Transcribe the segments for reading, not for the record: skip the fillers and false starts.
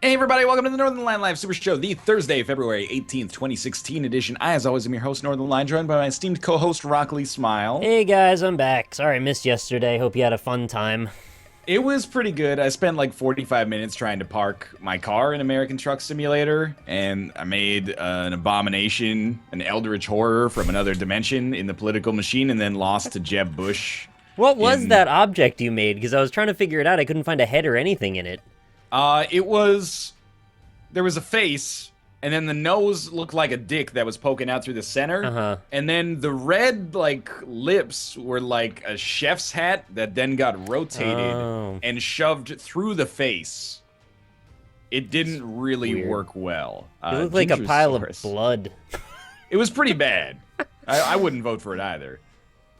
Hey everybody, welcome to the Northernlion Live Super Show, the Thursday, February 18th, 2016 edition. I, as always, am your host, Northernlion, joined by my esteemed co-host, Rockley Smile. Hey guys, I'm back. Sorry I missed yesterday. Hope you had a fun time. It was pretty good. I spent like 45 minutes trying to park my car in American Truck Simulator, and I made an abomination, an eldritch horror from another dimension in the political machine, and then lost to Jeb Bush. What was that object you made? Because I was trying to figure it out. I couldn't find a head or anything in it. There was a face, and then the nose looked like a dick that was poking out through the center. And then the red, like, lips were like a chef's hat that then got rotated and shoved through the face. It didn't really work well. It looked like a pile of blood. It was pretty bad. I wouldn't vote for it either.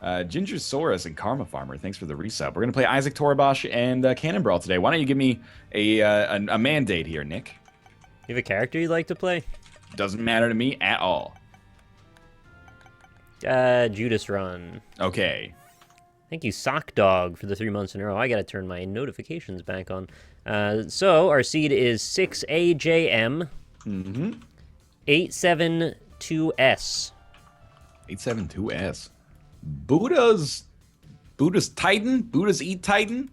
Gingersaurus and Karma Farmer, thanks for the resub. We're going to play Isaac Toribash and Cannon Brawl today. Why don't you give me a mandate here, Nick? You have a character you'd like to play? Doesn't matter to me at all. Judas Run. Okay. Thank you, Sock Dog, for the 3 months in a row. I gotta turn my notifications back on. So, our seed is 6AJM. 872S. 872S. Buddha's Titan? Buddha's Eat Titan?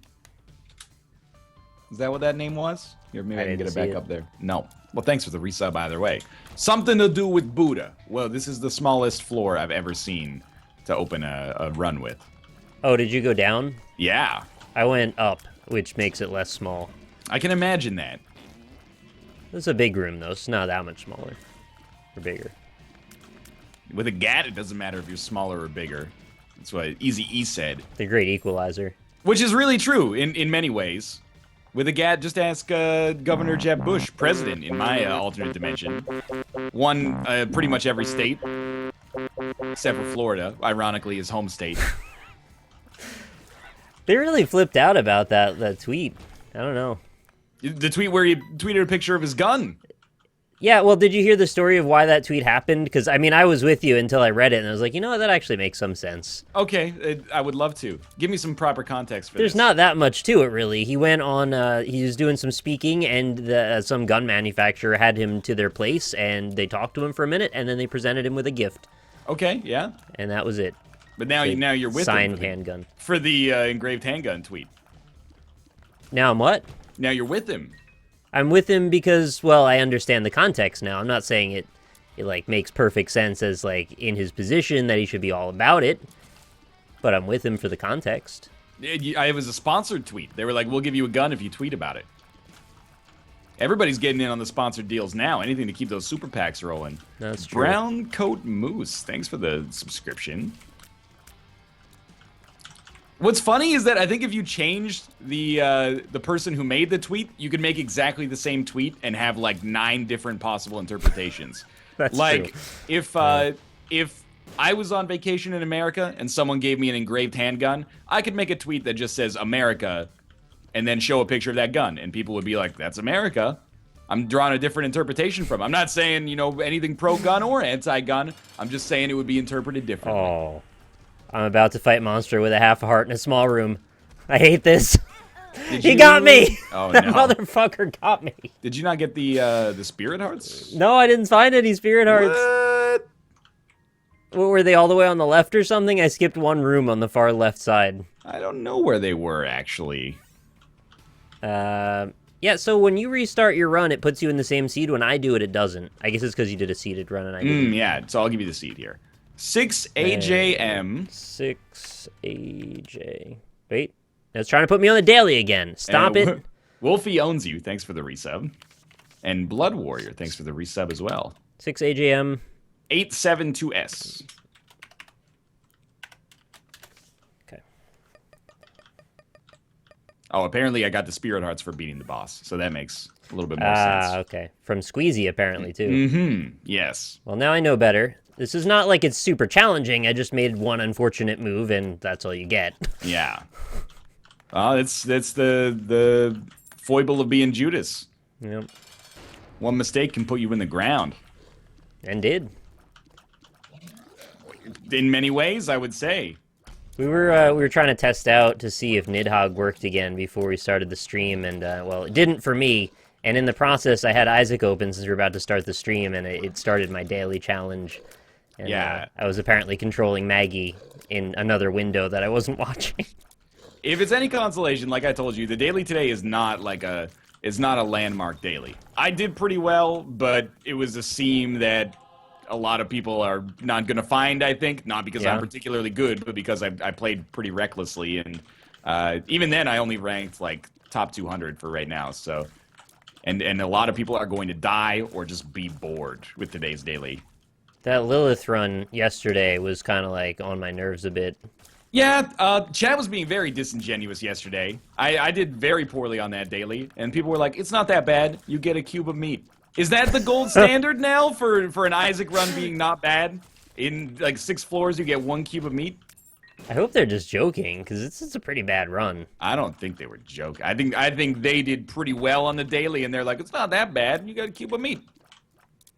Is that what that name was? Here, maybe I can get it back up there. No. Well, thanks for the resub either way. Something to do with Buddha. Well, this is the smallest floor I've ever seen to open a run with. Oh, did you go down? Yeah. I went up, which makes it less small. I can imagine that. It's a big room, though. It's not that much smaller. Or bigger. With a GAT, it doesn't matter if you're smaller or bigger. That's what Easy E said. The great equalizer. Which is really true in many ways. With a GAT, just ask Governor Jeb Bush, president in my alternate dimension. Won pretty much every state, except for Florida, ironically his home state. They really flipped out about that tweet. I don't know. The tweet where he tweeted a picture of his gun. Yeah, well, did you hear the story of why that tweet happened? Because, I mean, I was with you until I read it, and I was like, you know what, that actually makes some sense. Okay, I would love to. Give me some proper context for this. There's not that much to it, really. He went on, he was doing some speaking, and some gun manufacturer had him to their place, and they talked to him for a minute, and then they presented him with a gift. Okay, yeah. And that was it. But now you're with signed him handgun. For the engraved handgun tweet. Now I'm what? Now you're with him. I'm with him because, well, I understand the context now. I'm not saying it like makes perfect sense as like in his position that he should be all about it, but I'm with him for the context. It was a sponsored tweet. They were like, "We'll give you a gun if you tweet about it." Everybody's getting in on the sponsored deals now. Anything to keep those super packs rolling. That's true. Brown Coat Moose, thanks for the subscription. What's funny is that I think if you changed the person who made the tweet, you could make exactly the same tweet and have like 9 different possible interpretations. That's like true. If I was on vacation in America and someone gave me an engraved handgun, I could make a tweet that just says America and then show a picture of that gun, and people would be like, "That's America." I'm drawing a different interpretation from it. I'm not saying, you know, anything pro-gun or anti-gun. I'm just saying it would be interpreted differently. Oh. I'm about to fight monster with a half a heart in a small room. I hate this. He got me! Oh, that no. motherfucker got me. Did you not get the spirit hearts? No, I didn't find any spirit hearts. What, were they all the way on the left or something? I skipped one room on the far left side. I don't know where they were, actually. Yeah, so when you restart your run, it puts you in the same seed. When I do it, it doesn't. I guess it's because you did a seeded run and I didn't. Yeah, so I'll give you the seed here. 6AJM. 6AJ. Wait. It's trying to put me on the daily again. Stop it. Wolfie owns you. Thanks for the resub. And Blood Warrior. Thanks for the resub as well. 6AJM. 872S. Okay. Oh, apparently I got the spirit hearts for beating the boss. So that makes a little bit more sense. Okay. From Squeezy, apparently, too. Yes. Well, now I know better. This is not like it's super challenging. I just made one unfortunate move, and that's all you get. Yeah. That's the foible of being Judas. Yep. One mistake can put you in the ground. And did. In many ways, I would say. We were trying to test out to see if Nidhogg worked again before we started the stream, and well, it didn't for me. And in the process, I had Isaac open since we were about to start the stream, and it started my daily challenge. And, Yeah. I was apparently controlling Maggie in another window that I wasn't watching. If it's any consolation, like I told you, the daily today is not like it's not a landmark daily. I did pretty well, but it was a seam that a lot of people are not going to find, I think. Not because I'm particularly good, but because I played pretty recklessly. And even then, I only ranked, like, top 200 for right now. So, and a lot of people are going to die or just be bored with today's daily. That Lilith run yesterday was kind of, like, on my nerves a bit. Yeah, Chad was being very disingenuous yesterday. I did very poorly on that daily, and people were like, it's not that bad. You get a cube of meat. Is that the gold standard now for an Isaac run being not bad? In, like, 6 floors, you get 1 cube of meat? I hope they're just joking, because it's a pretty bad run. I don't think they were joking. I think they did pretty well on the daily, and they're like, it's not that bad. You got a cube of meat.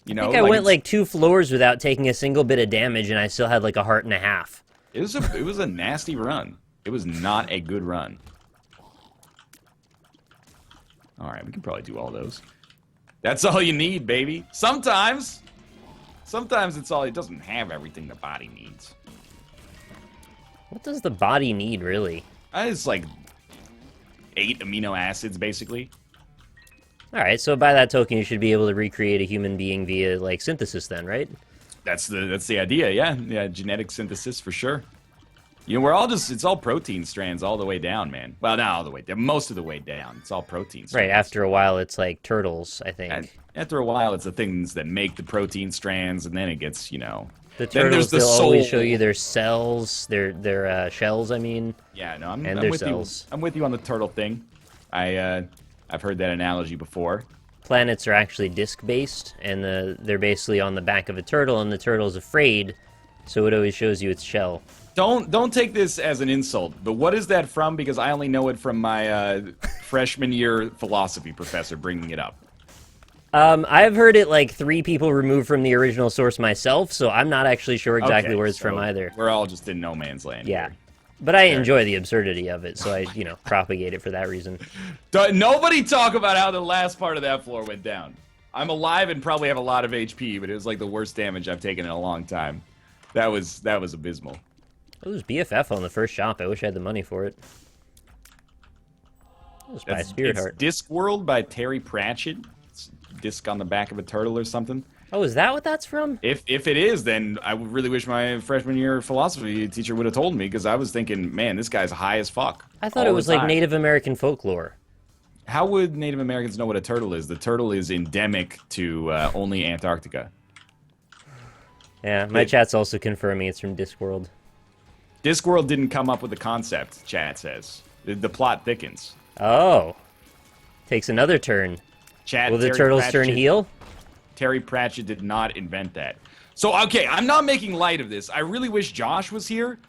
You know, I think I went, like, 2 floors without taking a single bit of damage, and I still had, like, a heart and a half. It was a nasty run. It was not a good run. All right, we can probably do all those. That's all you need, baby. Sometimes it's all. It doesn't have everything the body needs. What does the body need, really? It's like 8 amino acids, basically. All right, so by that token, you should be able to recreate a human being via, like, synthesis then, right? That's the idea, yeah, genetic synthesis for sure. You know, it's all protein strands all the way down, man. Well, not all the way down, most of the way down. It's all protein strands. Right, after a while, it's like turtles, I think. After a while, it's the things that make the protein strands, and then it gets, you know. The turtles, they'll always show you their cells, their shells, I mean. Yeah, no, I'm with cells. I'm with you on the turtle thing. I've heard that analogy before. Planets are actually disc-based, and they're basically on the back of a turtle, and the turtle's afraid, so it always shows you its shell. Don't take this as an insult, but what is that from? Because I only know it from my freshman year philosophy professor bringing it up. I've heard it like 3 people removed from the original source myself, so I'm not actually sure exactly where it's from either. We're all just in no man's land. Yeah. Here. But I enjoy the absurdity of it, so I, propagate it for that reason. Nobody talk about how the last part of that floor went down. I'm alive and probably have a lot of HP, but it was like the worst damage I've taken in a long time. That was abysmal. It was BFF on the first shop. I wish I had the money for it. It was by Spirit Heart. Discworld by Terry Pratchett. It's disc on the back of a turtle or something. Oh, is that what that's from? If it is, then I would really wish my freshman year philosophy teacher would have told me, because I was thinking, man, this guy's high as fuck. I thought it was like Native American folklore. How would Native Americans know what a turtle is? The turtle is endemic to only Antarctica. Yeah, my chat's also confirming it's from Discworld. Discworld didn't come up with the concept, chat says. The plot thickens. Oh. Takes another turn. Chat, will the turtles turn heel? Terry Pratchett did not invent that. So, okay, I'm not making light of this. I really wish Josh was here.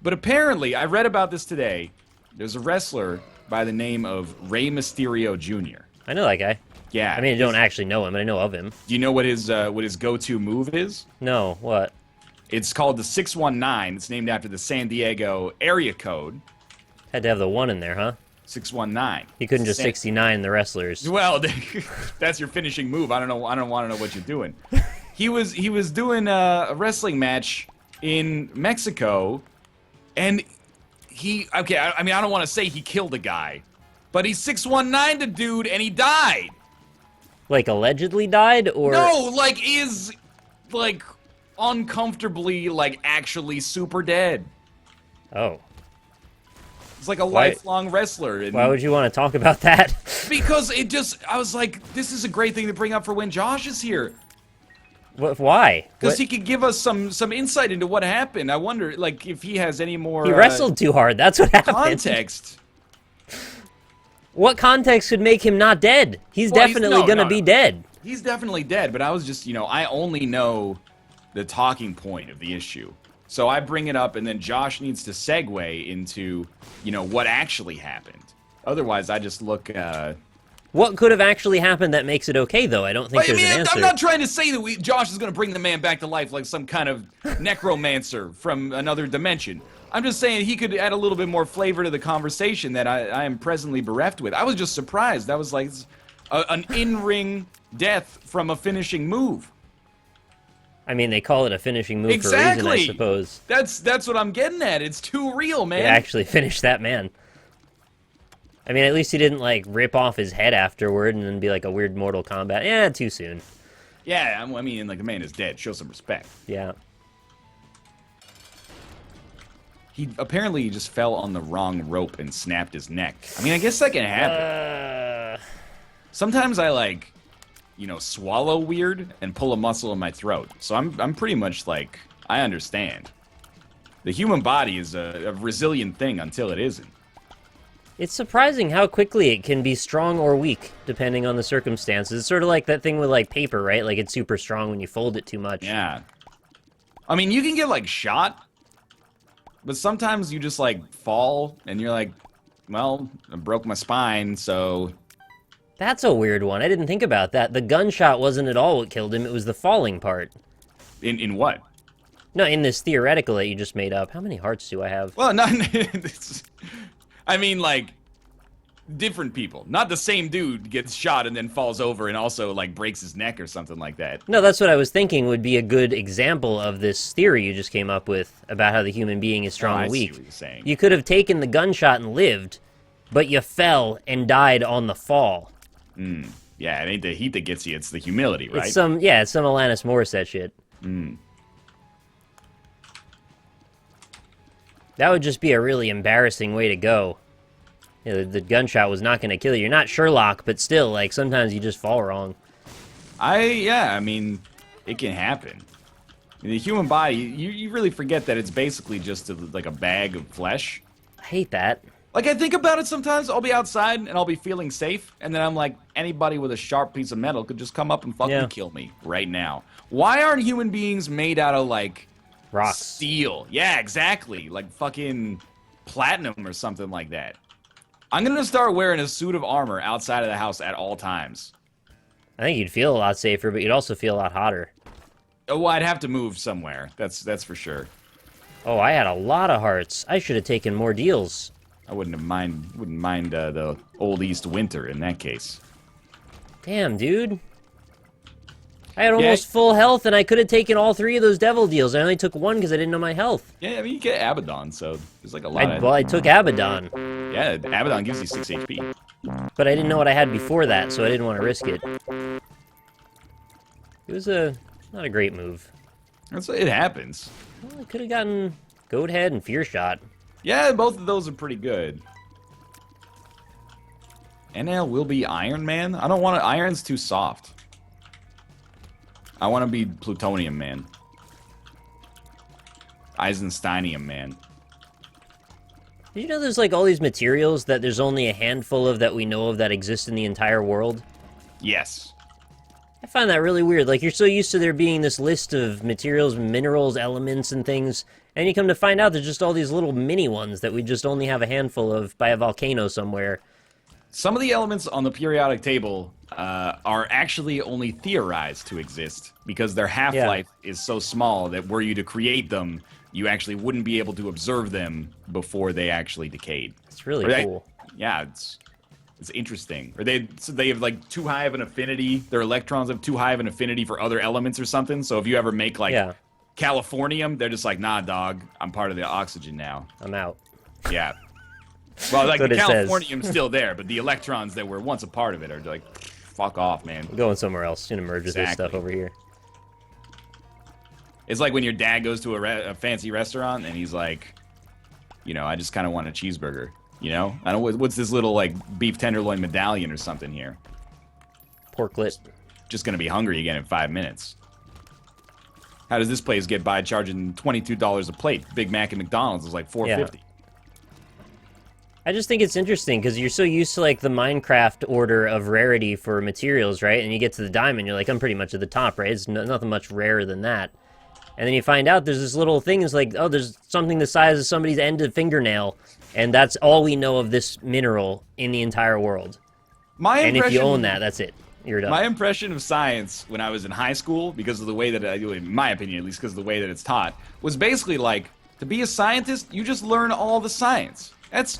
But apparently, I read about this today. There's a wrestler by the name of Rey Mysterio Jr. I know that guy. Yeah. I mean, I don't actually know him, but I know of him. Do you know what his go-to move is? No, what? It's called the 619. It's named after the San Diego area code. Had to have the 1 in there, huh? 619. He couldn't just 69 the wrestlers. Well, that's your finishing move. I don't want to know what you're doing. He was doing a wrestling match in Mexico, and I don't want to say he killed a guy, but he 619'd a dude and he died. Like allegedly died, or no, like is like uncomfortably like actually super dead. Oh. It's like a lifelong wrestler. And why would you want to talk about that? Because I was like, this is a great thing to bring up for when Josh is here. Why? Because he could give us some insight into what happened. I wonder, like, if he has any more... He wrestled too hard. That's what happened. Context. What context could make him not dead? He's definitely going to be dead. He's definitely dead, but I was just, I only know the talking point of the issue. So I bring it up, and then Josh needs to segue into, what actually happened. Otherwise, I just look... What could have actually happened that makes it okay, though? I don't think there's an answer. I'm not trying to say that Josh is going to bring the man back to life like some kind of necromancer from another dimension. I'm just saying he could add a little bit more flavor to the conversation that I am presently bereft with. I was just surprised. I was like, an in-ring death from a finishing move. I mean, they call it a finishing move Exactly. for a reason, I suppose. That's what I'm getting at. It's too real, man. It actually finished that man. I mean, at least he didn't, like, rip off his head afterward and then be like a weird Mortal Kombat. Yeah, too soon. Yeah, I mean, like, the man is dead. Show some respect. Yeah. He apparently just fell on the wrong rope and snapped his neck. I mean, I guess that can happen. Sometimes I, like, you know, swallow weird and pull a muscle in my throat. So I'm pretty much like, I understand. The human body is a resilient thing until it isn't. It's surprising how quickly it can be strong or weak, depending on the circumstances. It's sort of like that thing with, like, paper, right? Like, it's super strong when you fold it too much. Yeah. I mean, you can get, like, shot, but sometimes you just, like, fall, and you're like, well, I broke my spine, so... That's a weird one. I didn't think about that. The gunshot wasn't at all what killed him. It was the falling part. In what? No, in this theoretical that you just made up. How many hearts do I have? Well, not... I mean, like, different people. Not the same dude gets shot and then falls over and also, like, breaks his neck or something like that. No, that's what I was thinking would be a good example of this theory you just came up with about how the human being is strong and weak. I see what you're saying. You could have taken the gunshot and lived, but you fell and died on the fall. Yeah, it ain't the heat that gets you, it's the humility, right? It's some Alanis Morissette shit. That would just be a really embarrassing way to go. You know, the gunshot was not going to kill you. You're not Sherlock, but still, like, sometimes you just fall wrong. I mean, it can happen. The human body, you really forget that it's basically just like a bag of flesh. I hate that. Like, I think about it sometimes. I'll be outside, and I'll be feeling safe, and then I'm like, anybody with a sharp piece of metal could just come up and fucking kill me right now. Why aren't human beings made out of, like, rocks? Steel. Yeah, exactly. Like fucking platinum or something like that. I'm gonna start wearing a suit of armor outside of the house at all times. I think you'd feel a lot safer, but you'd also feel a lot hotter. Oh, well, I'd have to move somewhere. That's for sure. Oh, I had a lot of hearts. I should have taken more deals. I wouldn't mind the old East winter in that case. Damn, dude. I had almost full health, and I could have taken all 3 of those devil deals. I only took 1 because I didn't know my health. Yeah, I mean, you get Abaddon, so there's like a lot Well, I took Abaddon. Yeah, Abaddon gives you 6 HP. But I didn't know what I had before that, so I didn't want to risk it. It was not a great move. It happens. Well, I could have gotten Goat Head and Fear Shot. Yeah, both of those are pretty good. NL will be Iron Man? I don't want to... Iron's too soft. I want to be Plutonium Man. Eisensteinium Man. Did you know there's like all these materials that there's only a handful of that we know of that exist in the entire world? Yes. I find that really weird. Like, you're so used to there being this list of materials, minerals, elements, and things, and you come to find out there's just all these little mini ones that we just only have a handful of by a volcano somewhere. Some of the elements on the periodic table are actually only theorized to exist because their half-life is so small that were you to create them, you actually wouldn't be able to observe them before they actually decayed. It's really cool. Yeah, it's interesting. Or they have like too high of an affinity. Their electrons have too high of an affinity for other elements or something. So if you ever make like Californium, they're just like, nah, dog, I'm part of the oxygen now. I'm out. Yeah. Well, like the Californium's still there, but the electrons that were once a part of it are like, fuck off, man. I'm going somewhere else. Gonna merge with this stuff over here. It's like when your dad goes to a fancy restaurant and he's like, you know, I just kind of want a cheeseburger. You know, I don't. What's this little like beef tenderloin medallion or something here? Porklet. Just gonna be hungry again in 5 minutes. How does this place get by charging $22 a plate? Big Mac and McDonald's is like $4.50. I just think it's interesting because you're so used to like the Minecraft order of rarity for materials, right? And you get to the diamond, you're like, I'm pretty much at the top, right? It's nothing much rarer than that. And then you find out there's this little thing. It's like, oh, there's something the size of somebody's end of fingernail, and that's all we know of this mineral in the entire world. And if you own that, that's it. You're done. My impression of science when I was in high school, because of the way that in my opinion, at least because of the way that it's taught, was basically like, to be a scientist, you just learn all the science. That's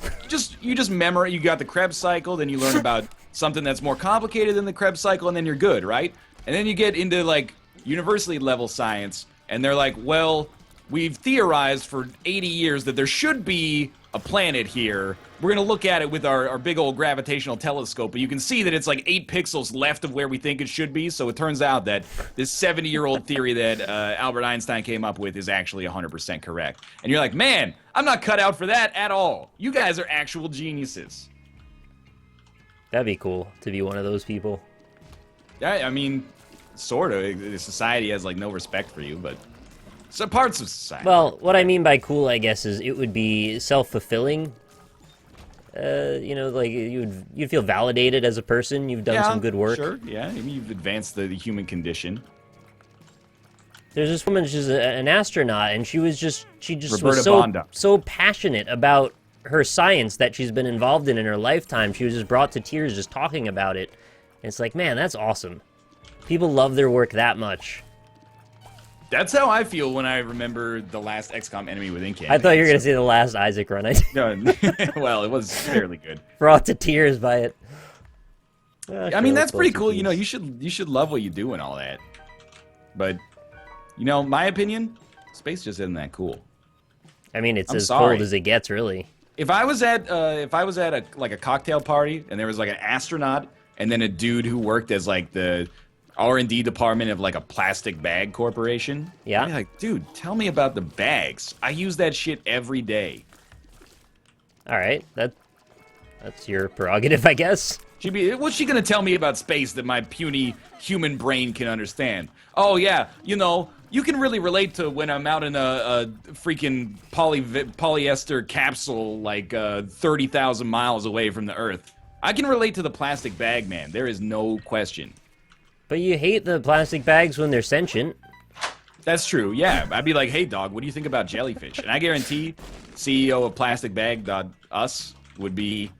you just memorize. You got the Krebs cycle, then you learn about something that's more complicated than the Krebs cycle, and then you're good, right? And then you get into, like, university level science, and they're like, well, we've theorized for 80 years that there should be a planet here. We're going to look at it with our big old gravitational telescope, but you can see that it's like 8 pixels left of where we think it should be, so it turns out that this 70-year-old theory that Albert Einstein came up with is actually 100% correct. And you're like, man, I'm not cut out for that at all. You guys are actual geniuses. That'd be cool to be one of those people. Yeah, I mean, sort of. Society has, like, no respect for you, but some parts of society. Well, what I mean by cool, I guess, is it would be self-fulfilling. You know, like, you'd feel validated as a person. You've done some good work. Sure, yeah. I mean, you've advanced the human condition. There's this woman, she's an astronaut, and she just Roberta was so passionate about her science that she's been involved in her lifetime. She was just brought to tears just talking about it. And it's like, man, that's awesome. People love their work that much. That's how I feel when I remember the last XCOM Enemy Within campaign. I thought you were going to say the last Isaac run. No, well, it was fairly good. Brought to tears by it. I mean, that's pretty cool. You know, you should love what you do and all that. But, you know, my opinion, space just isn't that cool. I mean, it's as cold as it gets, really. If I was at a cocktail party and there was like an astronaut and then a dude who worked as like the R&D department of like a plastic bag corporation, yeah, I'd be like, dude, tell me about the bags. I use that shit every day. All right, that's your prerogative, I guess. What's she gonna tell me about space that my puny human brain can understand? Oh yeah, you know, you can really relate to when I'm out in a freaking polyester capsule like 30,000 miles away from the Earth. I can relate to the plastic bag, man. There is no question. But you hate the plastic bags when they're sentient. That's true, yeah. I'd be like, hey, dog, what do you think about jellyfish? And I guarantee CEO of PlasticBag.us would be,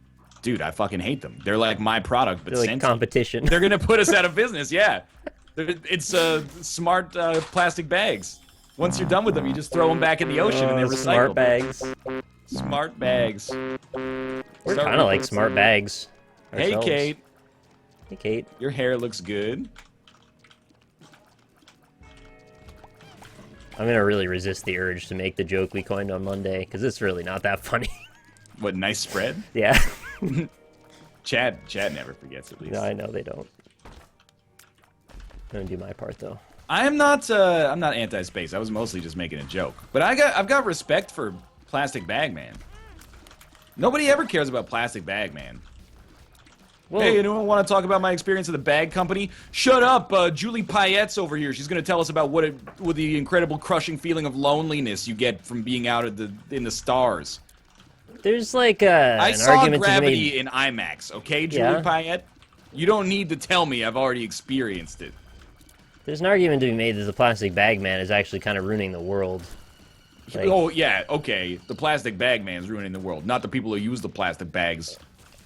dude, I fucking hate them. They're like my product, but they're like sentient. competition. They're going to put us out of business, yeah. It's smart plastic bags. Once you're done with them, you just throw them back in the ocean and they're recycled. Smart bags. Smart bags. We're kind of like smart bags ourselves. Hey, Kate. Hey, Kate. Your hair looks good. I'm going to really resist the urge to make the joke we coined on Monday, because it's really not that funny. What, nice spread? Yeah. Chad never forgets, at least. No, I know they don't. I'm going to do my part, though. I'm not anti-space. I was mostly just making a joke. But I've got respect for Plastic Bag Man. Nobody ever cares about Plastic Bag Man. Well, hey, anyone want to talk about my experience at the bag company? Shut up, Julie Payette's over here. She's going to tell us about what the incredible crushing feeling of loneliness you get from being out in the stars. There's like I saw Gravity in IMAX, okay, Julie Payette? You don't need to tell me. I've already experienced it. There's an argument to be made that the Plastic Bag Man is actually kind of ruining the world. Like, oh, yeah, okay. The Plastic Bag Man is ruining the world, not the people who use the plastic bags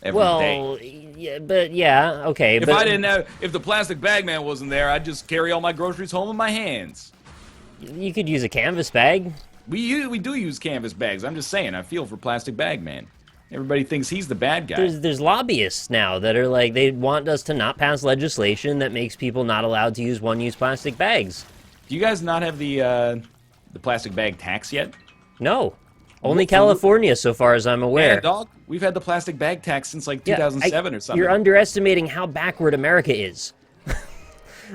every day. Yeah, okay. If the Plastic Bag Man wasn't there, I'd just carry all my groceries home in my hands. You could use a canvas bag. We do use canvas bags. I'm just saying, I feel for Plastic Bag Man. Everybody thinks he's the bad guy. There's lobbyists now that are like, they want us to not pass legislation that makes people not allowed to use one-use plastic bags. Do you guys not have the plastic bag tax yet? No. Only California, so far as I'm aware. Yeah, dog. We've had the plastic bag tax since like 2007 or something. You're underestimating how backward America is.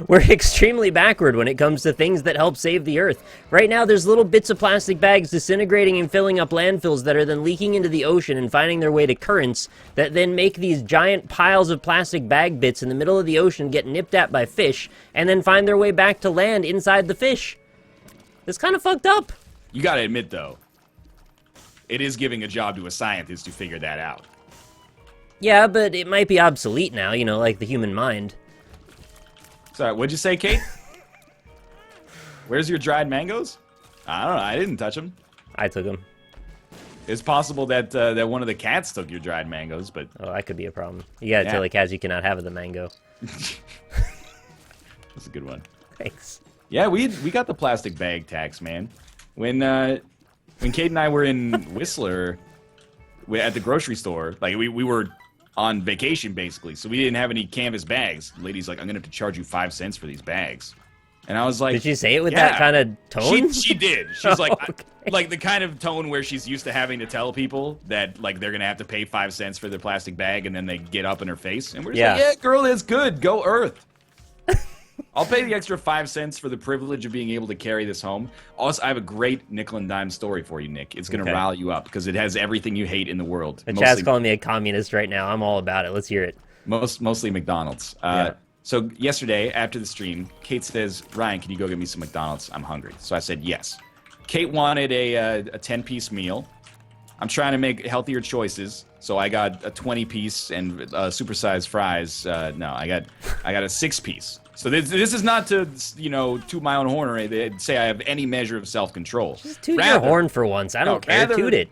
We're extremely backward when it comes to things that help save the Earth. Right now, there's little bits of plastic bags disintegrating and filling up landfills that are then leaking into the ocean and finding their way to currents that then make these giant piles of plastic bag bits in the middle of the ocean get nipped at by fish and then find their way back to land inside the fish. It's kind of fucked up. You gotta admit, though, it is giving a job to a scientist to figure that out. Yeah, but it might be obsolete now, you know, like the human mind. Sorry, what'd you say, Kate? Where's your dried mangoes? I don't know. I didn't touch them. I took them. It's possible that that one of the cats took your dried mangoes, but... Oh, that could be a problem. You gotta tell the cats you cannot have the mango. That's a good one. Thanks. Yeah, we got the plastic bag tax, man. When Kate and I were in Whistler at the grocery store, like we were on vacation, basically. So we didn't have any canvas bags. The lady's like, I'm going to have to charge you 5 cents for these bags. And I was like, did she say it with that kind of tone? She did. She's like, okay. like the kind of tone where she's used to having to tell people that like they're going to have to pay 5 cents for their plastic bag, and then they get up in her face. And we're just like, yeah, girl, that's good. Go Earth. I'll pay the extra 5 cents for the privilege of being able to carry this home. Also, I have a great nickel and dime story for you, Nick. It's going to rile you up because it has everything you hate in the world. The chat's calling me a communist right now. I'm all about it. Let's hear it. Mostly McDonald's. So yesterday, after the stream, Kate says, Ryan, can you go get me some McDonald's? I'm hungry. So I said yes. Kate wanted a 10-piece meal. I'm trying to make healthier choices, so I got a 20-piece and supersized fries. No, I got a 6-piece. So this is not to, toot my own horn or say I have any measure of self-control. Just toot your horn for once. I don't care. Toot it.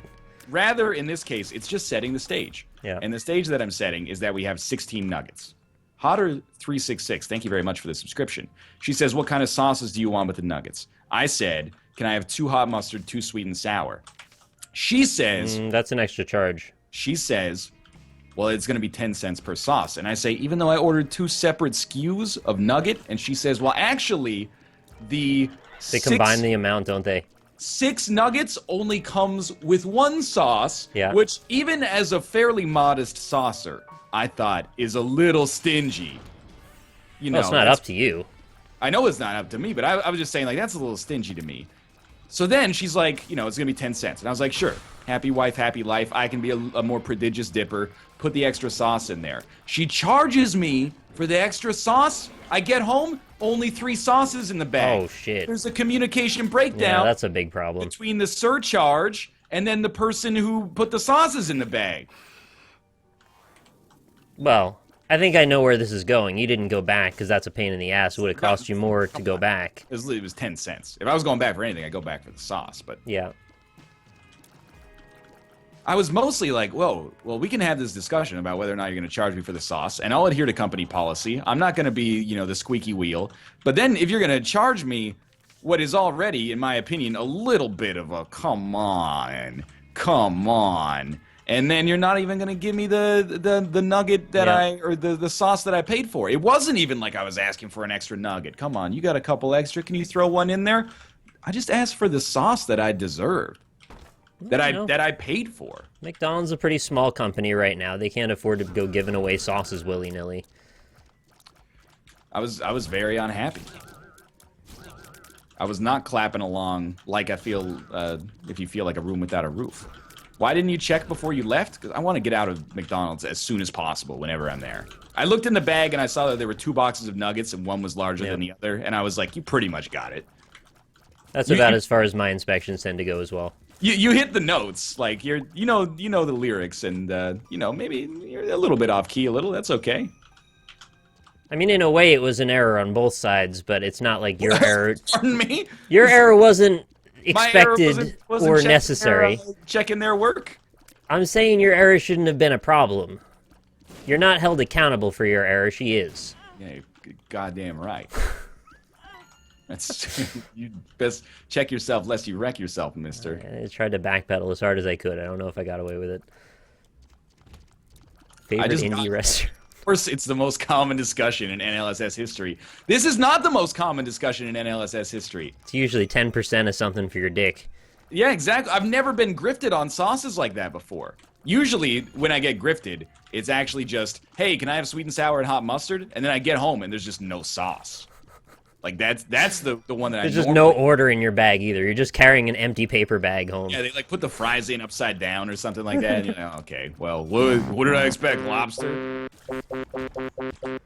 Rather, in this case, it's just setting the stage. Yeah. And the stage that I'm setting is that we have 16 nuggets. Hotter366, thank you very much for the subscription. She says, what kind of sauces do you want with the nuggets? I said, can I have 2 hot mustard, 2 sweet and sour? She says... that's an extra charge. She says, well, it's going to be 10 cents per sauce. And I say, even though I ordered 2 separate SKUs of nugget, and she says, well, actually, they combine the amount, don't they? 6 nuggets only comes with 1 sauce, yeah. Which even as a fairly modest saucer, I thought is a little stingy. Well, it's not up to you. I know it's not up to me, but I was just saying, like, that's a little stingy to me. So then she's like, it's going to be 10 cents. And I was like, sure. Happy wife, happy life. I can be a more prodigious dipper. Put the extra sauce in there. She charges me for the extra sauce. I get home, only 3 sauces in the bag. Oh, shit. There's a communication breakdown. Yeah, that's a big problem. Between the surcharge and then the person who put the sauces in the bag. Well, I think I know where this is going. You didn't go back because that's a pain in the ass. It would have cost you more to go back. It was 10 cents. If I was going back for anything, I'd go back for the sauce. But yeah. I was mostly like, whoa, well, we can have this discussion about whether or not you're going to charge me for the sauce, and I'll adhere to company policy. I'm not going to be, the squeaky wheel. But then if you're going to charge me what is already, in my opinion, a little bit of a come on. And then you're not even going to give me the nugget that or the sauce that I paid for. It wasn't even like I was asking for an extra nugget. Come on, you got a couple extra. Can you throw one in there? I just asked for the sauce that I deserved. That I paid for. McDonald's is a pretty small company right now. They can't afford to go giving away sauces willy-nilly. I was very unhappy. I was not clapping along like I feel if you feel like a room without a roof. Why didn't you check before you left? Because I want to get out of McDonald's as soon as possible whenever I'm there. I looked in the bag and I saw that there were 2 boxes of nuggets and one was larger than the other. And I was like, you pretty much got it. That's about as far as my inspections tend to go as well. You hit the notes, like you know the lyrics, and maybe you're a little bit off key, that's okay. I mean, in a way, it was an error on both sides, but it's not like your error. Pardon me. Your error wasn't expected wasn't or necessary. Checking their work. I'm saying your error shouldn't have been a problem. You're not held accountable for your error. She is. Yeah, you're goddamn right. You best check yourself lest you wreck yourself, mister. I tried to backpedal as hard as I could. I don't know if I got away with it. Favorite indie restaurant. Of course, it's the most common discussion in NLSS history. This is not the most common discussion in NLSS history. It's usually 10% of something for your dick. Yeah, exactly. I've never been grifted on sauces like that before. Usually, when I get grifted, it's actually just, hey, can I have sweet and sour and hot mustard? And then I get home and there's just no sauce. Like, that's the one that There's just no order in your bag either. You're just carrying an empty paper bag home. Yeah, they, put the fries in upside down or something like that. And okay, well, what did I expect, lobster?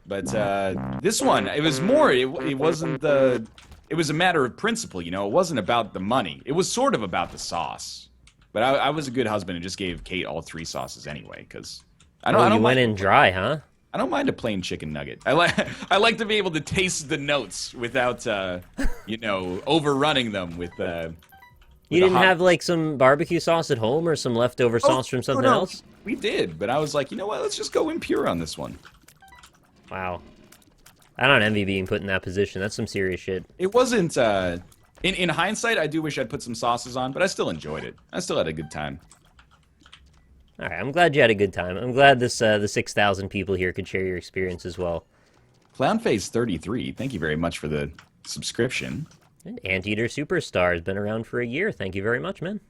But this one, it was more, it wasn't the... It was a matter of principle, It wasn't about the money. It was sort of about the sauce. But I was a good husband and just gave Kate all 3 sauces anyway, because... You went in dry, huh? I don't mind a plain chicken nugget. I like to be able to taste the notes without, overrunning them with. You didn't have some barbecue sauce at home or some leftover sauce from something else? We did, but I was like, you know what? Let's just go impure on this one. Wow, I don't envy being put in that position. That's some serious shit. It wasn't. In hindsight, I do wish I'd put some sauces on, but I still enjoyed it. I still had a good time. All right, I'm glad you had a good time. I'm glad the 6,000 people here could share your experience as well. Clownface33, thank you very much for the subscription. And Anteater Superstar has been around for a year. Thank you very much, man.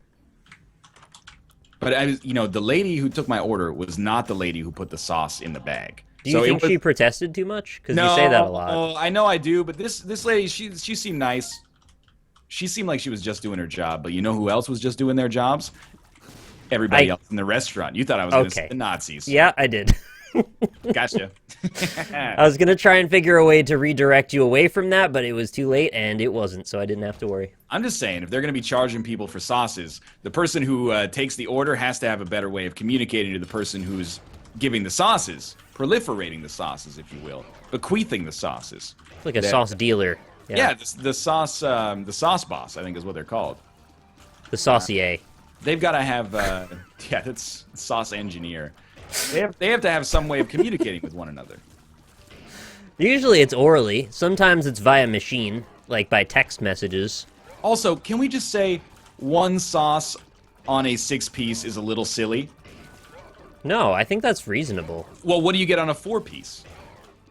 But the lady who took my order was not the lady who put the sauce in the bag. Do you think she protested too much? Because you say that a lot. No, I know I do, but this lady, she seemed nice. She seemed like she was just doing her job, but you know who else was just doing their jobs? Everybody else in the restaurant. You thought I was going to say the Nazis. Yeah, I did. Gotcha. I was going to try and figure a way to redirect you away from that, but it was too late, and it wasn't, so I didn't have to worry. I'm just saying, if they're going to be charging people for sauces, the person who takes the order has to have a better way of communicating to the person who's giving the sauces, proliferating the sauces, if you will, bequeathing the sauces. It's like a sauce dealer. Yeah, the sauce boss, I think is what they're called. The saucier. They've got to have, that's sauce engineer. They have to have some way of communicating with one another. Usually it's orally. Sometimes it's via machine, like by text messages. Also, can we just say one sauce on a 6-piece is a little silly? No, I think that's reasonable. Well, what do you get on a 4-piece?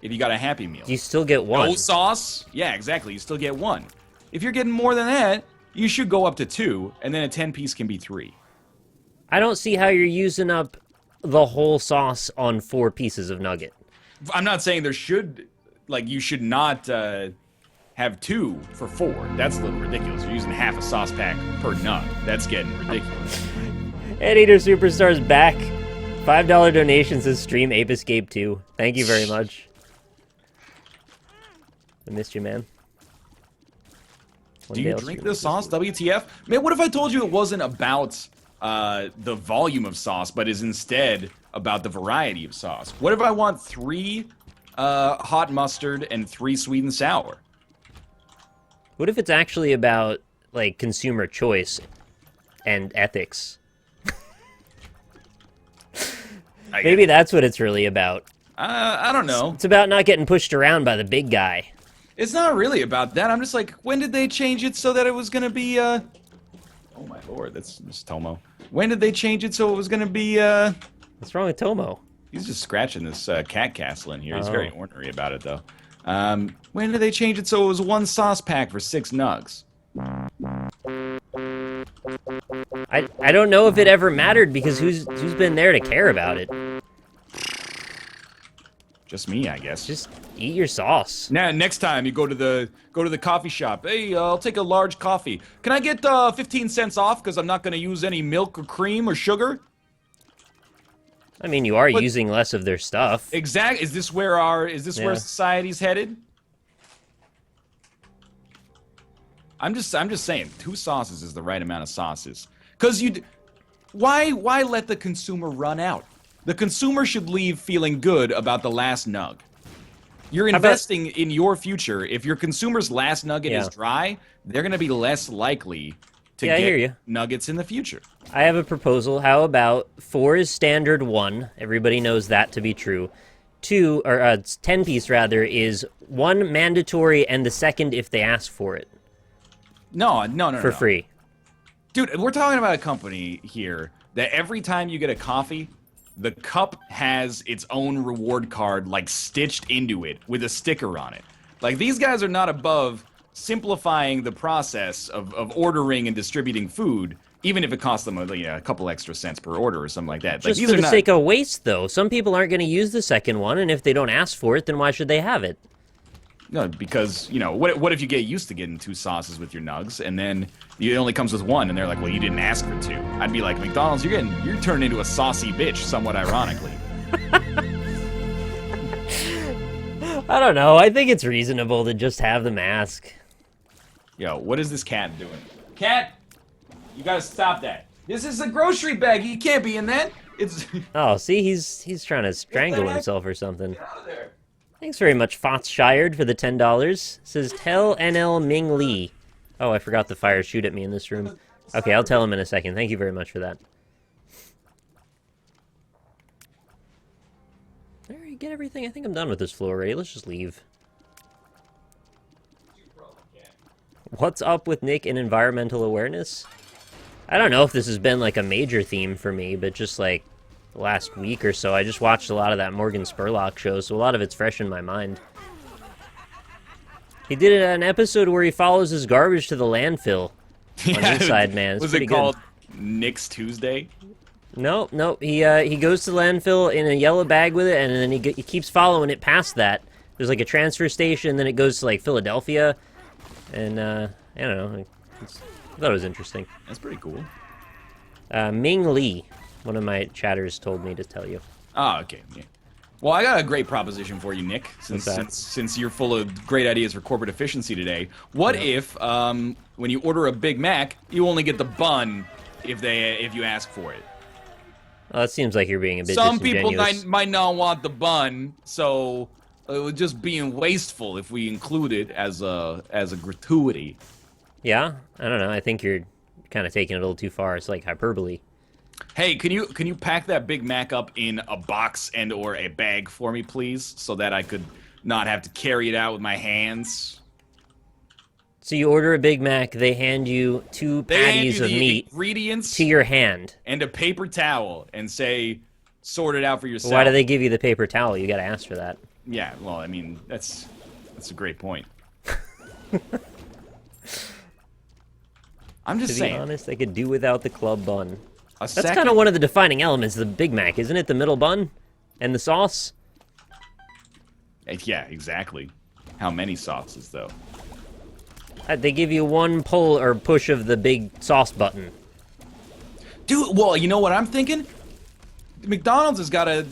If you got a Happy Meal. You still get one. No sauce? Yeah, exactly. You still get one. If you're getting more than that, you should go up to 2, and then a 10-piece can be 3. I don't see how you're using up the whole sauce on 4 pieces of nugget. I'm not saying you should not have 2 for 4. That's a little ridiculous. You're using half a sauce pack per nug. That's getting ridiculous. Anteater Superstar's back. $5 donation says stream Ape Escape 2. Thank you very much. I missed you, man. Do you drink this sauce? WTF? Man, what if I told you it wasn't about the volume of sauce, but is instead about the variety of sauce? What if I want 3 hot mustard and 3 sweet and sour? What if it's actually about, like, consumer choice and ethics? Maybe that's what it's really about. I don't know. It's about not getting pushed around by the big guy. It's not really about that. I'm just like, when did they change it so that it was going to be, Oh my lord, that's Tomo. When did they change it so it was going to be, What's wrong with Tomo? He's just scratching this cat castle in here. He's very ornery about it, though. When did they change it so it was 1 sauce pack for 6 nugs? I don't know if it ever mattered, because who's been there to care about it? Just me, I guess. Just eat your sauce. Now, next time you go to the coffee shop, hey, I'll take a large coffee. Can I get 15 cents off because I'm not going to use any milk or cream or sugar? I mean, you are using less of their stuff. Exactly. Is this where society's headed? I'm just saying, 2 sauces is the right amount of sauces. Because why let the consumer run out? The consumer should leave feeling good about the last nug. You're investing in your future. If your consumer's last nugget is dry, they're going to be less likely to get nuggets in the future. I have a proposal. How about 4 is standard 1. Everybody knows that to be true. 2, or 10-piece rather, is 1 mandatory and the second if they ask for it. No. For free. Dude, we're talking about a company here that every time you get a coffee, the cup has its own reward card, like, stitched into it with a sticker on it. Like, these guys are not above simplifying the process of ordering and distributing food, even if it costs them a couple extra cents per order or something like that. Just like, for the sake of waste, though. Some people aren't going to use the second one, and if they don't ask for it, then why should they have it? No, because, what if you get used to getting 2 sauces with your nugs, and then it only comes with 1, and they're like, well, you didn't ask for 2. I'd be like, McDonald's, you're turned into a saucy bitch, somewhat ironically. I don't know. I think it's reasonable to just have them ask. Yo, what is this cat doing? Cat, you gotta stop that. This is a grocery bag. He can't be in that. It's. Oh, see, he's trying to strangle himself or something. Get out of there. Thanks very much, Fotshired, for the $10. Says, tell NL Ming Lee. Oh, I forgot the fire shoot at me in this room. Okay, I'll tell him in a second. Thank you very much for that. Alright, get everything. I think I'm done with this floor already. Let's just leave. What's up with Nick and environmental awareness? I don't know if this has been, like, a major theme for me, but just, like, the last week or so. I just watched a lot of that Morgan Spurlock show, so a lot of it's fresh in my mind. He did an episode where he follows his garbage to the landfill on Inside Man. It's was pretty it called good. Nick's Tuesday? No. He goes to the landfill in a yellow bag with it, and then he keeps following it past that. There's like a transfer station, then it goes to like Philadelphia, and I don't know. I thought it was interesting. That's pretty cool. Ming Lee, one of my chatters told me to tell you. Oh, okay. Yeah. Well, I got a great proposition for you, Nick. Since you're full of great ideas for corporate efficiency today, what if when you order a Big Mac, you only get the bun if you ask for it? Well, that seems like you're being a bit Some people disingenuous. might not want the bun, so it would just being wasteful if we include it as a gratuity. Yeah, I don't know. I think you're kind of taking it a little too far. It's like hyperbole. Hey, can you pack that Big Mac up in a box and or a bag for me, please, so that I could not have to carry it out with my hands? So you order a Big Mac, they hand you 2 patties of meat ingredients to your hand. and a paper towel and say, sort it out for yourself. Why do they give you the paper towel? You got to ask for that. Yeah, well, I mean, that's a great point. I'm just To be saying. honest, I could do without the club bun. A That's kind of one of the defining elements of the Big Mac, isn't it? The middle bun and the sauce. Yeah, exactly. How many sauces, though? They give you 1 pull or push of the big sauce button. Dude, well, you know what I'm thinking? McDonald's has got a...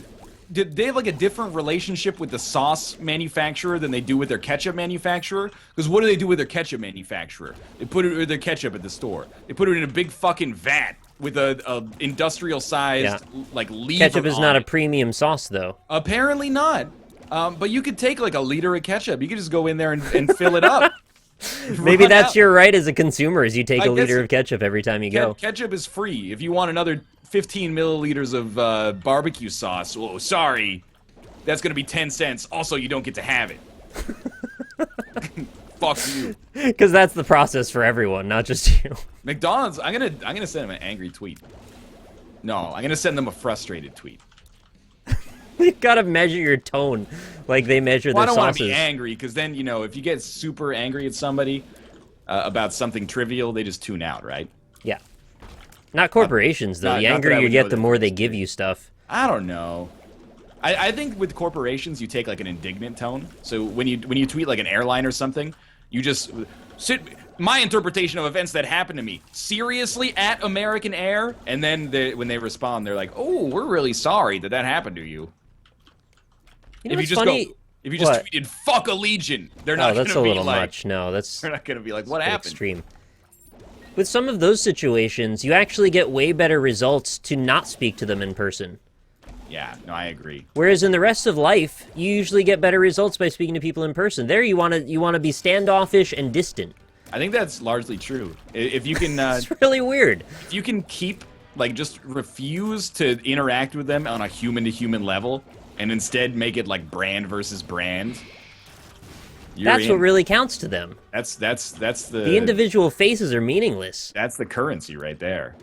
They have like a different relationship with the sauce manufacturer than they do with their ketchup manufacturer? Because what do they do with their ketchup manufacturer? They put it with their ketchup at the store. They put it in a big fucking vat with a industrial-sized, like, lever Ketchup is on not a it. premium sauce, though. Apparently not. But you could take like a liter of ketchup. You could just go in there and fill it up. Maybe Run that's out. your right as a consumer, is you take I a liter guess- of ketchup every time you go. Ketchup is free. If you want another 15 milliliters of barbecue sauce, oh, sorry, that's gonna be 10 cents. Also, you don't get to have it. Fuck you. Because that's the process for everyone, not just you. McDonald's. I'm gonna send them an angry tweet. No, I'm gonna send them a frustrated tweet. You gotta measure your tone like they measure Well, I their don't want to sauces. be angry because then if you get super angry at somebody about something trivial, they just tune out, right? Yeah. Not corporations, though. not The that angrier I you would get, know the that more they first. give you stuff. I don't know. I think with corporations, you take like an indignant tone. So when you tweet like an airline or something, you just sit. My interpretation of events that happened to me. Seriously, at American Air, and then when they respond, they're like, "Oh, we're really sorry that happened to you." You know If what's you just funny? if you just What? tweeted "fuck Allegiant," they're Oh, not that's a gonna be little like, much. No, that's they're not gonna be like, "What a bit happened?" extreme. With some of those situations, you actually get way better results to not speak to them in person. Yeah, no, I agree. Whereas in the rest of life, you usually get better results by speaking to people in person. There, you want to be standoffish and distant. I think that's largely true. If you can, It's really weird. if you can keep like just refuse to interact with them on a human-to-human level, and instead make it like brand versus brand. That's what really counts to them. That's The individual faces are meaningless. That's the currency right there.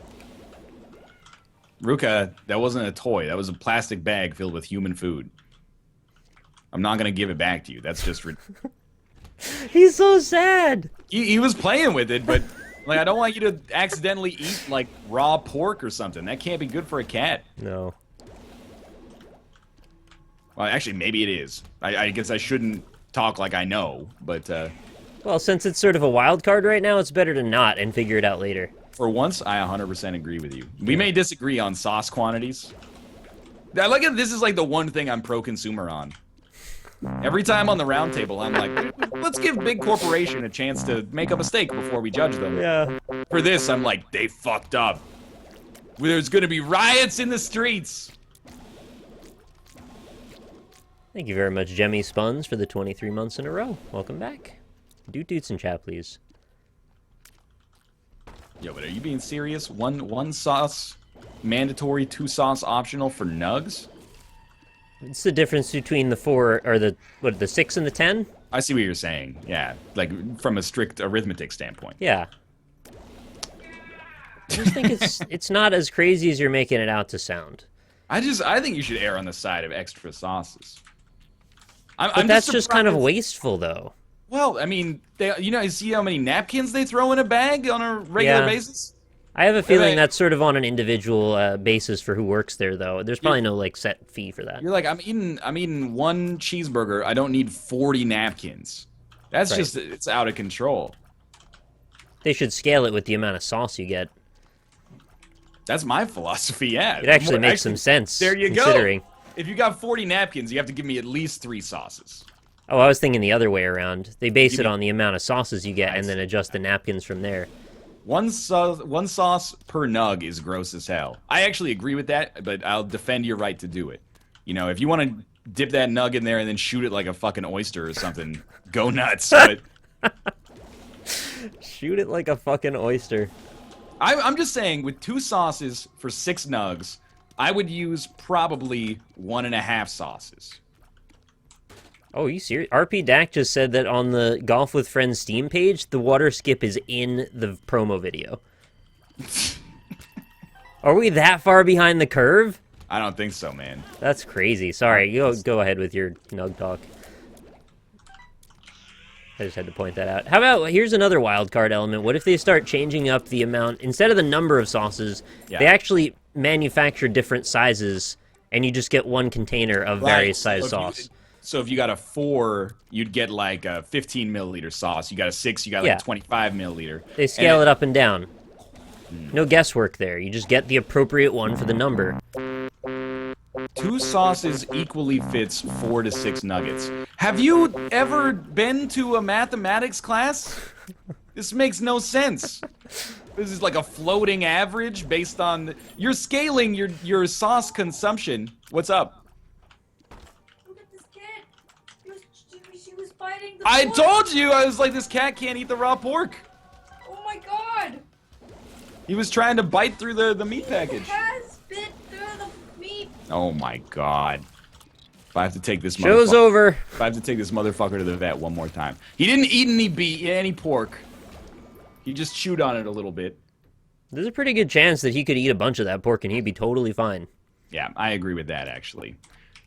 Ruka, that wasn't a toy. That was a plastic bag filled with human food. I'm not gonna give it back to you. That's just He's so sad. he was playing with it, but like I don't want you to accidentally eat like raw pork or something. That can't be good for a cat. No. Well, actually, maybe it is. I guess I shouldn't talk like I know, but Well, since it's sort of a wild card right now, it's better to not and figure it out later. for once, I 100% agree with you. We may disagree on sauce quantities. I like it. This is like the one thing I'm pro-consumer on. Every time on the round table, I'm like, let's give big corporation a chance to make a mistake before we judge them. Yeah. For this, I'm like, they fucked up. There's gonna be riots in the streets. Thank you very much, Jemmy Spuns, for the 23 months in a row. Welcome back. Do toots in chat, please. Yo, but are you being serious? One sauce mandatory, 2 sauce optional for nugs? It's the difference between the 4 or the 6 and the 10. I see what you're saying. Yeah, like from a strict arithmetic standpoint. Yeah. I just think it's not as crazy as you're making it out to sound. I think you should err on the side of extra sauces. But that's just kind of wasteful, though. Well, I mean, you see how many napkins they throw in a bag on a regular basis? I have a feeling that's sort of on an individual basis for who works there, though. There's probably no like set fee for that. You're like, I'm eating one cheeseburger. I don't need 40 napkins. That's just, it's out of control. They should scale it with the amount of sauce you get. That's my philosophy, yeah. It actually makes some sense. There you go. If you got 40 napkins, you have to give me at least 3 sauces. Oh, I was thinking the other way around. They base it on the amount of sauces you get and then adjust the napkins from there. One sauce per nug is gross as hell. I actually agree with that, but I'll defend your right to do it. You know, if you want to dip that nug in there and then shoot it like a fucking oyster or something, go nuts. But shoot it like a fucking oyster. I'm just saying, with 2 sauces for 6 nugs, I would use probably 1.5 sauces. Oh, are you serious? RP Dak just said that on the Golf with Friends Steam page, the water skip is in the promo video. Are we that far behind the curve? I don't think so, man. That's crazy. Sorry, go ahead with your nug talk. I just had to point that out. How about, here's another wild card element. What if they start changing up the amount, instead of the number of sauces, they actually manufacture different sizes, and you just get one container of various size sauce. So if you got a 4, you'd get like a 15 milliliter sauce. You got a 6, you got like a 25 milliliter. They scale it up and down. No guesswork there. You just get the appropriate one for the number. 2 sauces equally fits 4 to 6 nuggets. Have you ever been to a mathematics class? This makes no sense. This is like a floating average based on... You're scaling your sauce consumption. What's up? She was biting the I pork. told you! I was like, this cat can't eat the raw pork. Oh my god! He was trying to bite through the meat package. He has bit through the meat. Oh my god. If I have to take this Show's over. If I have to take this motherfucker to the vet one more time. He didn't eat any pork. He just chewed on it a little bit. There's a pretty good chance that he could eat a bunch of that pork and he'd be totally fine. Yeah, I agree with that, actually.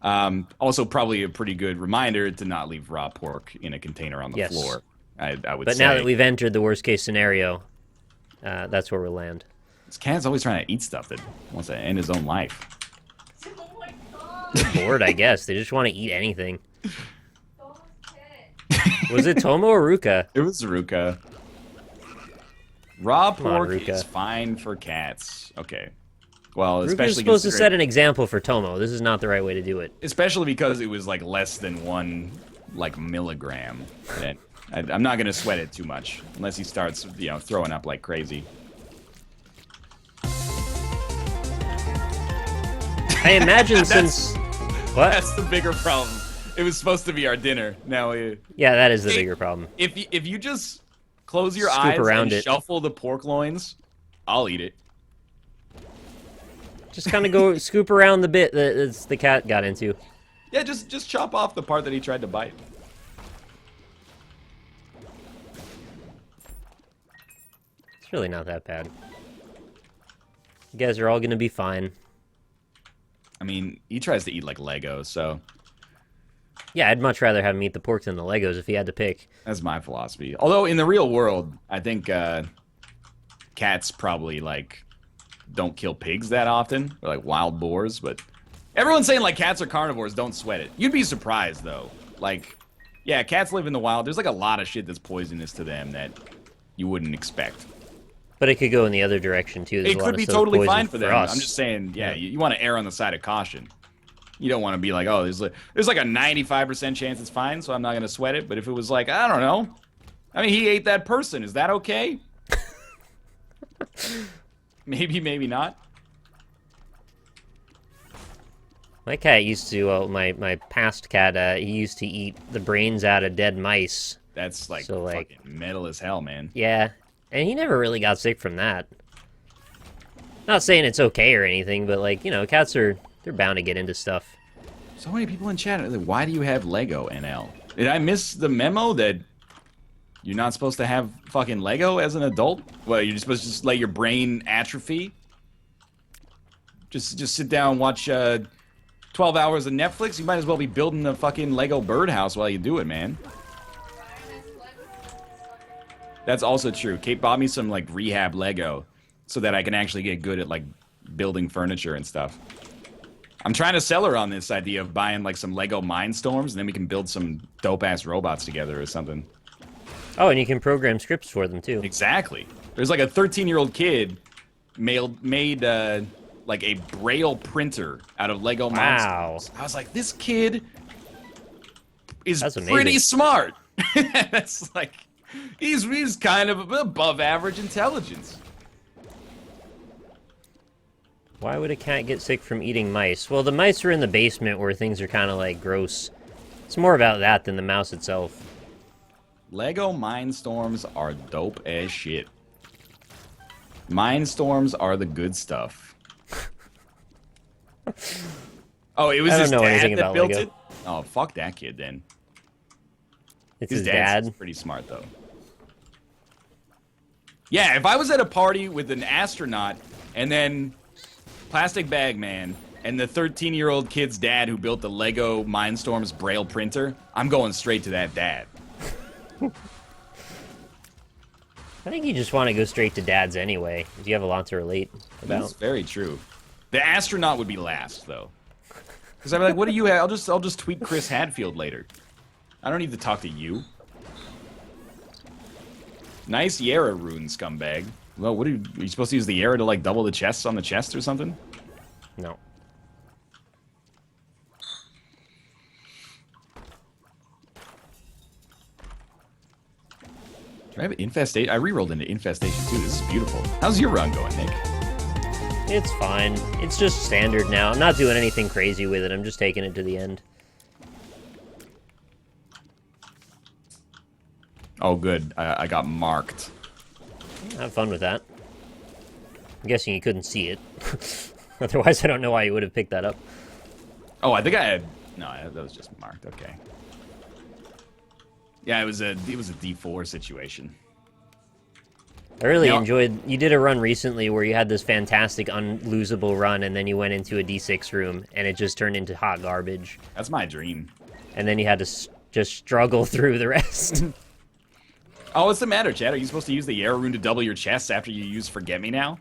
Also, probably a pretty good reminder to not leave raw pork in a container on the floor. I would say. But now that we've entered the worst case scenario, that's where we'll land. This cat's always trying to eat stuff that wants to end his own life. Oh my god! They're bored, I guess. They just want to eat anything. Was it Tomo or Ruka? It was Ruka. Raw pork is fine for cats. Okay. Well, especially Ruka's supposed to set an example for Tomo. This is not the right way to do it. Especially because it was like less than 1 milligram. That I'm not gonna sweat it too much unless he starts, throwing up like crazy. I imagine since what? That's the bigger problem. It was supposed to be our dinner. Now yeah, that is the bigger problem. If you just close your eyes and shuffle the pork loins, I'll eat it. Just kind of go scoop around the bit that the cat got into. Yeah, just chop off the part that he tried to bite. It's really not that bad. You guys are all gonna be fine. I mean, he tries to eat like Legos, so... Yeah, I'd much rather have him eat the pork than the Legos if he had to pick. That's my philosophy. Although, in the real world, I think cats probably, don't kill pigs that often, or wild boars, but everyone's saying cats are carnivores, don't sweat it. You'd be surprised though. Yeah, cats live in the wild. There's a lot of shit that's poisonous to them that you wouldn't expect. But it could go in the other direction too. It could be totally fine for them. I'm just saying, yeah, you want to err on the side of caution. You don't want to be like, oh, there's a 95% chance it's fine, so I'm not gonna sweat it. But if it was I don't know. I mean, he ate that person. Is that okay? Maybe, maybe not. My cat used to, my past cat, he used to eat the brains out of dead mice. That's fucking metal as hell, man. Yeah, and he never really got sick from that. Not saying it's okay or anything, but cats they're bound to get into stuff. So many people in chat, why do you have Lego, NL? Did I miss the memo that you're not supposed to have fucking Lego as an adult? Well, you're supposed to just let your brain atrophy? Just sit down and watch 12 hours of Netflix. You might as well be building a fucking Lego birdhouse while you do it, man. That's also true. Kate bought me some like rehab Lego so that I can actually get good at like building furniture and stuff. I'm trying to sell her on this idea of buying like some Lego Mindstorms, and then we can build some dope-ass robots together or something. Oh, and you can program scripts for them too. Exactly. There's like a 13-year-old kid made like a Braille printer out of Lego Mindstorms. I was like, this kid is pretty smart. That's like, he's kind of above average intelligence. Why would a cat get sick from eating mice? Well, the mice are in the basement where things are kind of like gross. It's more about that than the mouse itself. Lego Mindstorms are dope as shit. Mindstorms are the good stuff. Oh, it was his dad that built it? Oh, fuck that kid then. It's his dad? He's pretty smart, though. Yeah, if I was at a party with an astronaut and then Plastic Bag Man and the 13-year-old kid's dad who built the Lego Mindstorms Braille printer, I'm going straight to that dad. I think you just want to go straight to dads anyway, because you have a lot to relate about. That's very true. The astronaut would be last, though. Because I'd be like, what do you have? I'll just tweet Chris Hadfield later. I don't need to talk to you. Nice Yara rune, scumbag. Well, what are you supposed to use the Yara to, like, double the chests on the chest or something? No. Do I have Infestation? I rerolled into Infestation, too. This is beautiful. How's your run going, Nick? It's fine. It's just standard now. I'm not doing anything crazy with it. I'm just taking it to the end. Oh, good. I got marked. Have fun with that. I'm guessing you couldn't see it. Otherwise, I don't know why you would have picked that up. Oh, I think I had... No, that was just marked. Okay. Yeah, it was a D4 situation. I really enjoyed... You did a run recently where you had this fantastic unlosable run, and then you went into a D6 room, and it just turned into hot garbage. That's my dream. And then you had to just struggle through the rest. Oh, what's the matter, Chad? Are you supposed to use the Yara rune to double your chests after you use Forget Me Now?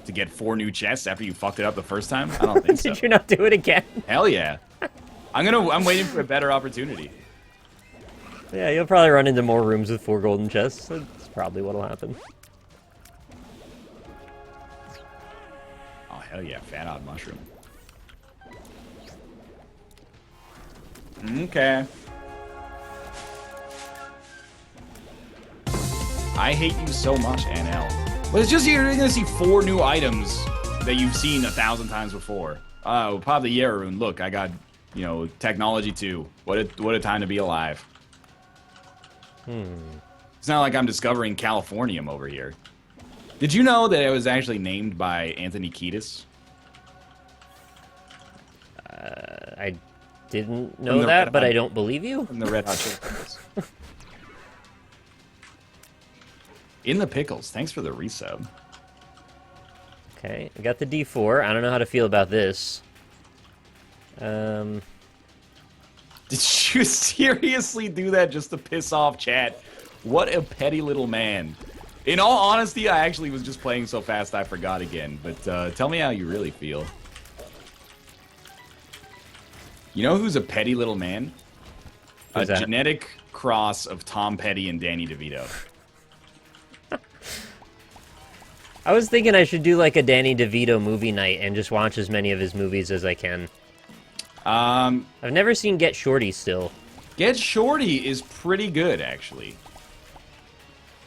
To get 4 new chests after you fucked it up the first time? I don't think so. Did you not do it again? Hell yeah. I'm waiting for a better opportunity. Yeah, you'll probably run into more rooms with 4 golden chests. That's probably what'll happen. Oh, hell yeah. Fat Odd Mushroom. Okay. I hate you so much, NL. But it's just you're gonna see 4 new items that you've seen 1,000 times before. Oh, pop the Yara rune. Look, I got, you know, technology too. What a time to be alive. It's not like I'm discovering Californium over here. Did you know that it was actually named by Anthony Kiedis? I didn't know that, but I don't believe you. From the Red Hot Chili Peppers. In the Pickles, thanks for the resub. Okay, I got the D4. I don't know how to feel about this. Did you seriously do that just to piss off chat? What a petty little man. In all honesty, I actually was just playing so fast I forgot again. But tell me how you really feel. You know who's a petty little man? Who's that? Genetic cross of Tom Petty and Danny DeVito. I was thinking I should do like a Danny DeVito movie night and just watch as many of his movies as I can. I've never seen Get Shorty still. Get Shorty is pretty good, actually.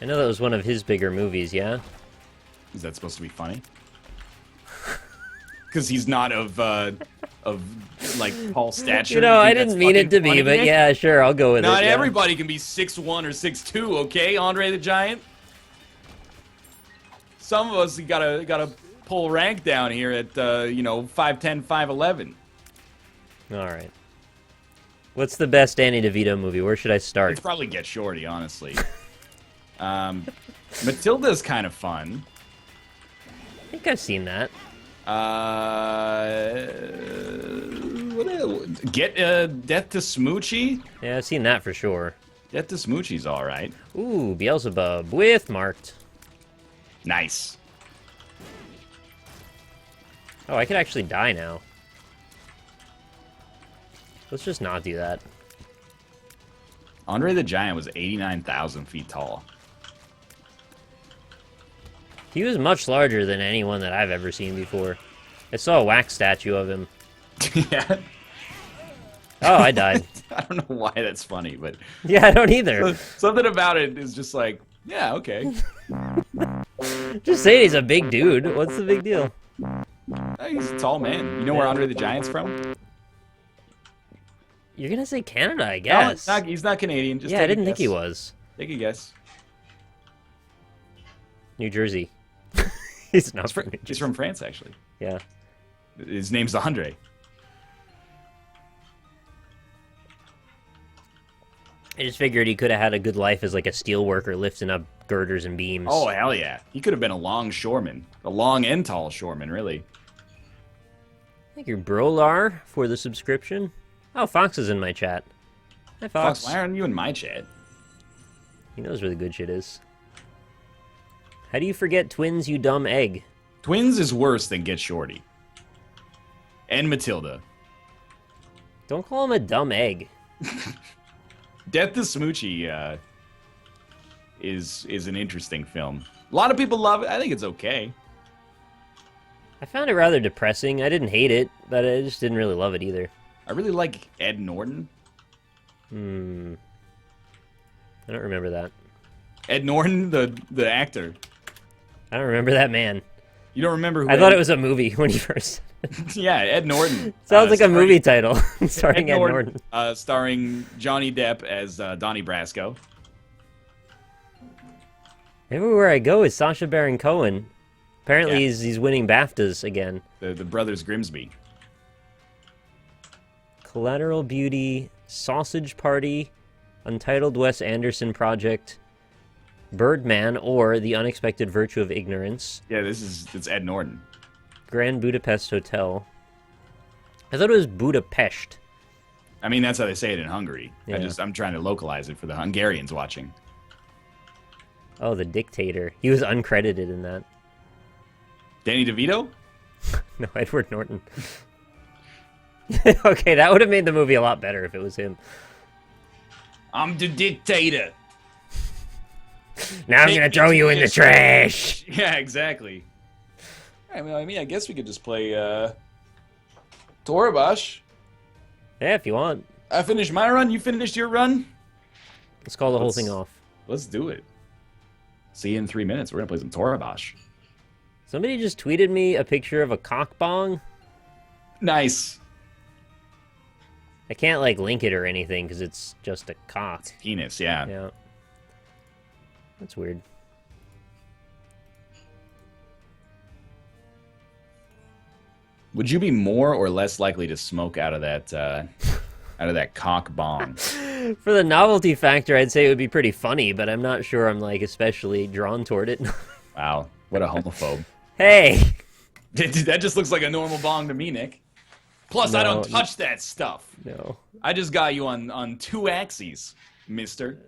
I know that was one of his bigger movies, yeah? Is that supposed to be funny? Because he's not of like Paul stature. You know, I didn't mean it to be, but yeah, sure, I'll go with it. Not yeah. everybody can be 6'1" or 6'2", okay, Andre the Giant? Some of us gotta pull rank down here at you know, 5'10", 5'11". All right. What's the best Danny DeVito movie? Where should I start? It's probably Get Shorty, honestly. Matilda's kind of fun. I think I've seen that. Get Death to Smoochie? Yeah, I've seen that for sure. Death to Smoochie's alright. Ooh, Beelzebub with marked. Nice. Oh, I could actually die now. Let's just not do that. Andre the Giant was 89,000 feet tall. He was much larger than anyone that I've ever seen before. I saw a wax statue of him. Yeah. Oh, I died. I don't know why that's funny, but Yeah, I don't either. something about it is just like, yeah, okay. Just saying he's a big dude. What's the big deal? He's a tall man. You know where Andre the Giant's from? You're gonna say Canada, I No, guess. he's not Canadian. Just Yeah, take I didn't a think he guess. was. Take a guess. New Jersey. He's not from New He's Jersey. from France, actually. Yeah. His name's Andre. I just figured he could have had a good life as like a steel worker lifting up girders and beams. Oh, hell yeah. He could have been a longshoreman. A long and tall shoreman, really. Thank you, Brolar, for the subscription. Oh, Fox is in my chat. Hi, Fox. Fox, why aren't you in my chat? He knows where the good shit is. How do you forget twins, you dumb egg? Twins is worse than Get Shorty. And Matilda. Don't call him a dumb egg. Death to Smoochie is an interesting film. A lot of people love it. I think it's okay. I found it rather depressing. I didn't hate it, but I just didn't really love it either. I really like Ed Norton. I don't remember that. Ed Norton, the actor. I don't remember that man. You don't remember who I thought it was a movie when you first... Yeah, Ed Norton. Sounds like a starring- movie title. Starring Ed Norton. Starring Johnny Depp as Donnie Brasco. Everywhere I go is Sacha Baron Cohen. Apparently Yeah. he's winning BAFTAs again. The brothers Grimsby. Collateral Beauty, Sausage Party, Untitled Wes Anderson Project, Birdman, or The Unexpected Virtue of Ignorance, Yeah, it's Ed Norton. Grand Budapest Hotel. I thought it was Budapest. I mean, that's how they say it in Hungary. Yeah. I'm trying to localize it for the Hungarians watching. Oh, The Dictator. He was uncredited in that. Danny DeVito? No, Edward Norton. Okay, that would have made the movie a lot better if it was him. I'm the dictator. Now I'm gonna throw you in the trash! Yeah, exactly. I mean, I guess we could just play Toribash. Yeah, if you want. I finished my run. You finished your run. Let's call the whole thing off. Let's do it. See you in 3 minutes. We're gonna play some Toribash. Somebody just tweeted me a picture of a cock bong. Nice. I can't, like, link it or anything because it's just a cock. Penis, yeah. Yeah. That's weird. Would you be more or less likely to smoke out of that cock bong? For the novelty factor, I'd say it would be pretty funny, but I'm not sure I'm, like, especially drawn toward it. Wow, what a homophobe. Hey! That just looks like a normal bong to me, Nick. Plus, I don't No. touch that stuff. No. I just got you on two axes, mister.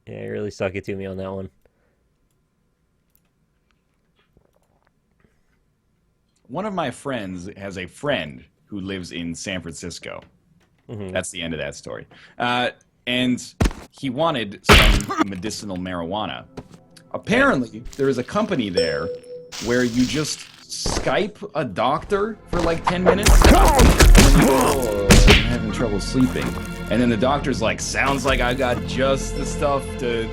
Yeah, you really stuck it to me on that one. One of my friends has a friend who lives in San Francisco. Mm-hmm. That's the end of that story. And he wanted some medicinal marijuana. Apparently, there is a company there where you just Skype a doctor for like 10 minutes. And then you go, "Oh, I'm having trouble sleeping." And then the doctor's like, "Sounds like I got just the stuff to,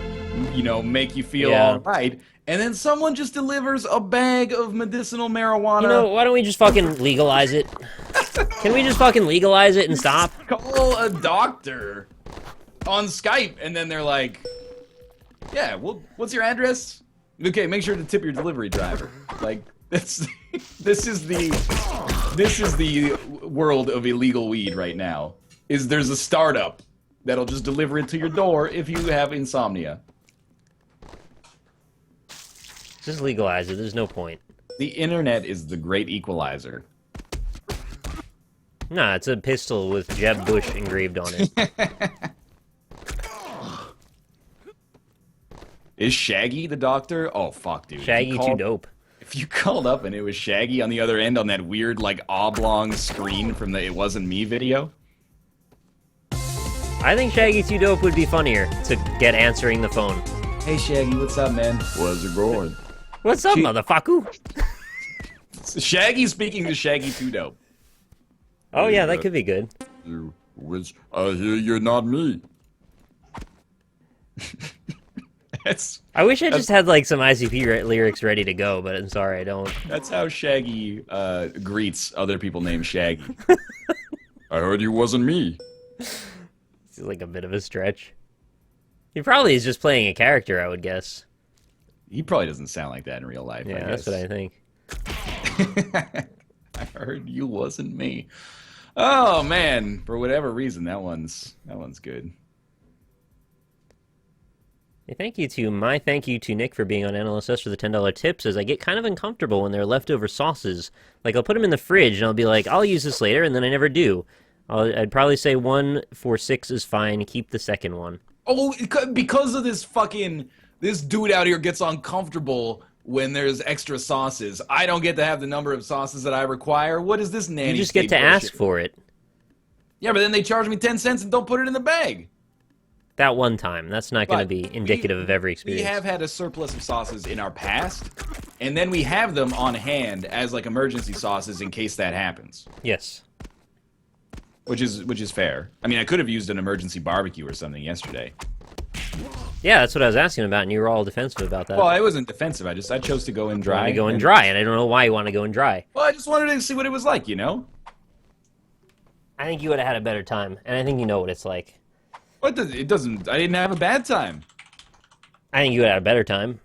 make you feel all right." And then someone just delivers a bag of medicinal marijuana. You know, why don't we just fucking legalize it? Can we just fucking legalize it and stop? Call a doctor on Skype, and then they're like, "Yeah, well, what's your address? Okay, make sure to tip your delivery driver." Like, this is the world of illegal weed right now. There's a startup that'll just deliver it to your door if you have insomnia. Just legalize it. There's no point. The internet is the great equalizer. Nah, it's a pistol with Jeb Bush engraved on it. Is Shaggy the doctor? Oh, fuck, dude. Shaggy too dope. If you called up and it was Shaggy on the other end on that weird, like, oblong screen from the It Wasn't Me video. I think Shaggy too dope would be funnier to get answering the phone. Hey, Shaggy, what's up, man? What's it going? What's up, motherfucker? Shaggy speaking to Shaggy too dope. Oh, yeah, that could be good. I hear you're not me. I wish I just had, like, some ICP lyrics ready to go, but I'm sorry, I don't. That's how Shaggy greets other people named Shaggy. I heard you wasn't me. It's like a bit of a stretch. He probably is just playing a character, I would guess. He probably doesn't sound like that in real life. Yeah, that's what I think. I heard you wasn't me. Oh man, for whatever reason, that one's good. Hey, thank you to Nick for being on NLSS for the $10 tips, as I get kind of uncomfortable when there are leftover sauces. Like, I'll put them in the fridge, and I'll be like, I'll use this later, and then I never do. I'd probably say 1 for 6 is fine, keep the second one. Oh, because of this dude out here gets uncomfortable when there's extra sauces. I don't get to have the number of sauces that I require. What is this nanny? You just get to ask for it. Yeah, but then they charge me 10 cents and don't put it in the bag. That one time. That's not going to be indicative of every experience. We have had a surplus of sauces in our past, and then we have them on hand as like emergency sauces in case that happens. Yes. Which is fair. I mean, I could have used an emergency barbecue or something yesterday. Yeah, that's what I was asking about, and you were all defensive about that. Well, I wasn't defensive. I chose to go in dry. Go in dry, and I don't know why you want to go in dry. Well, I just wanted to see what it was like, you know? I think you would have had a better time, and I think you know what it's like. It doesn't. I didn't have a bad time. I think you would have had a better time.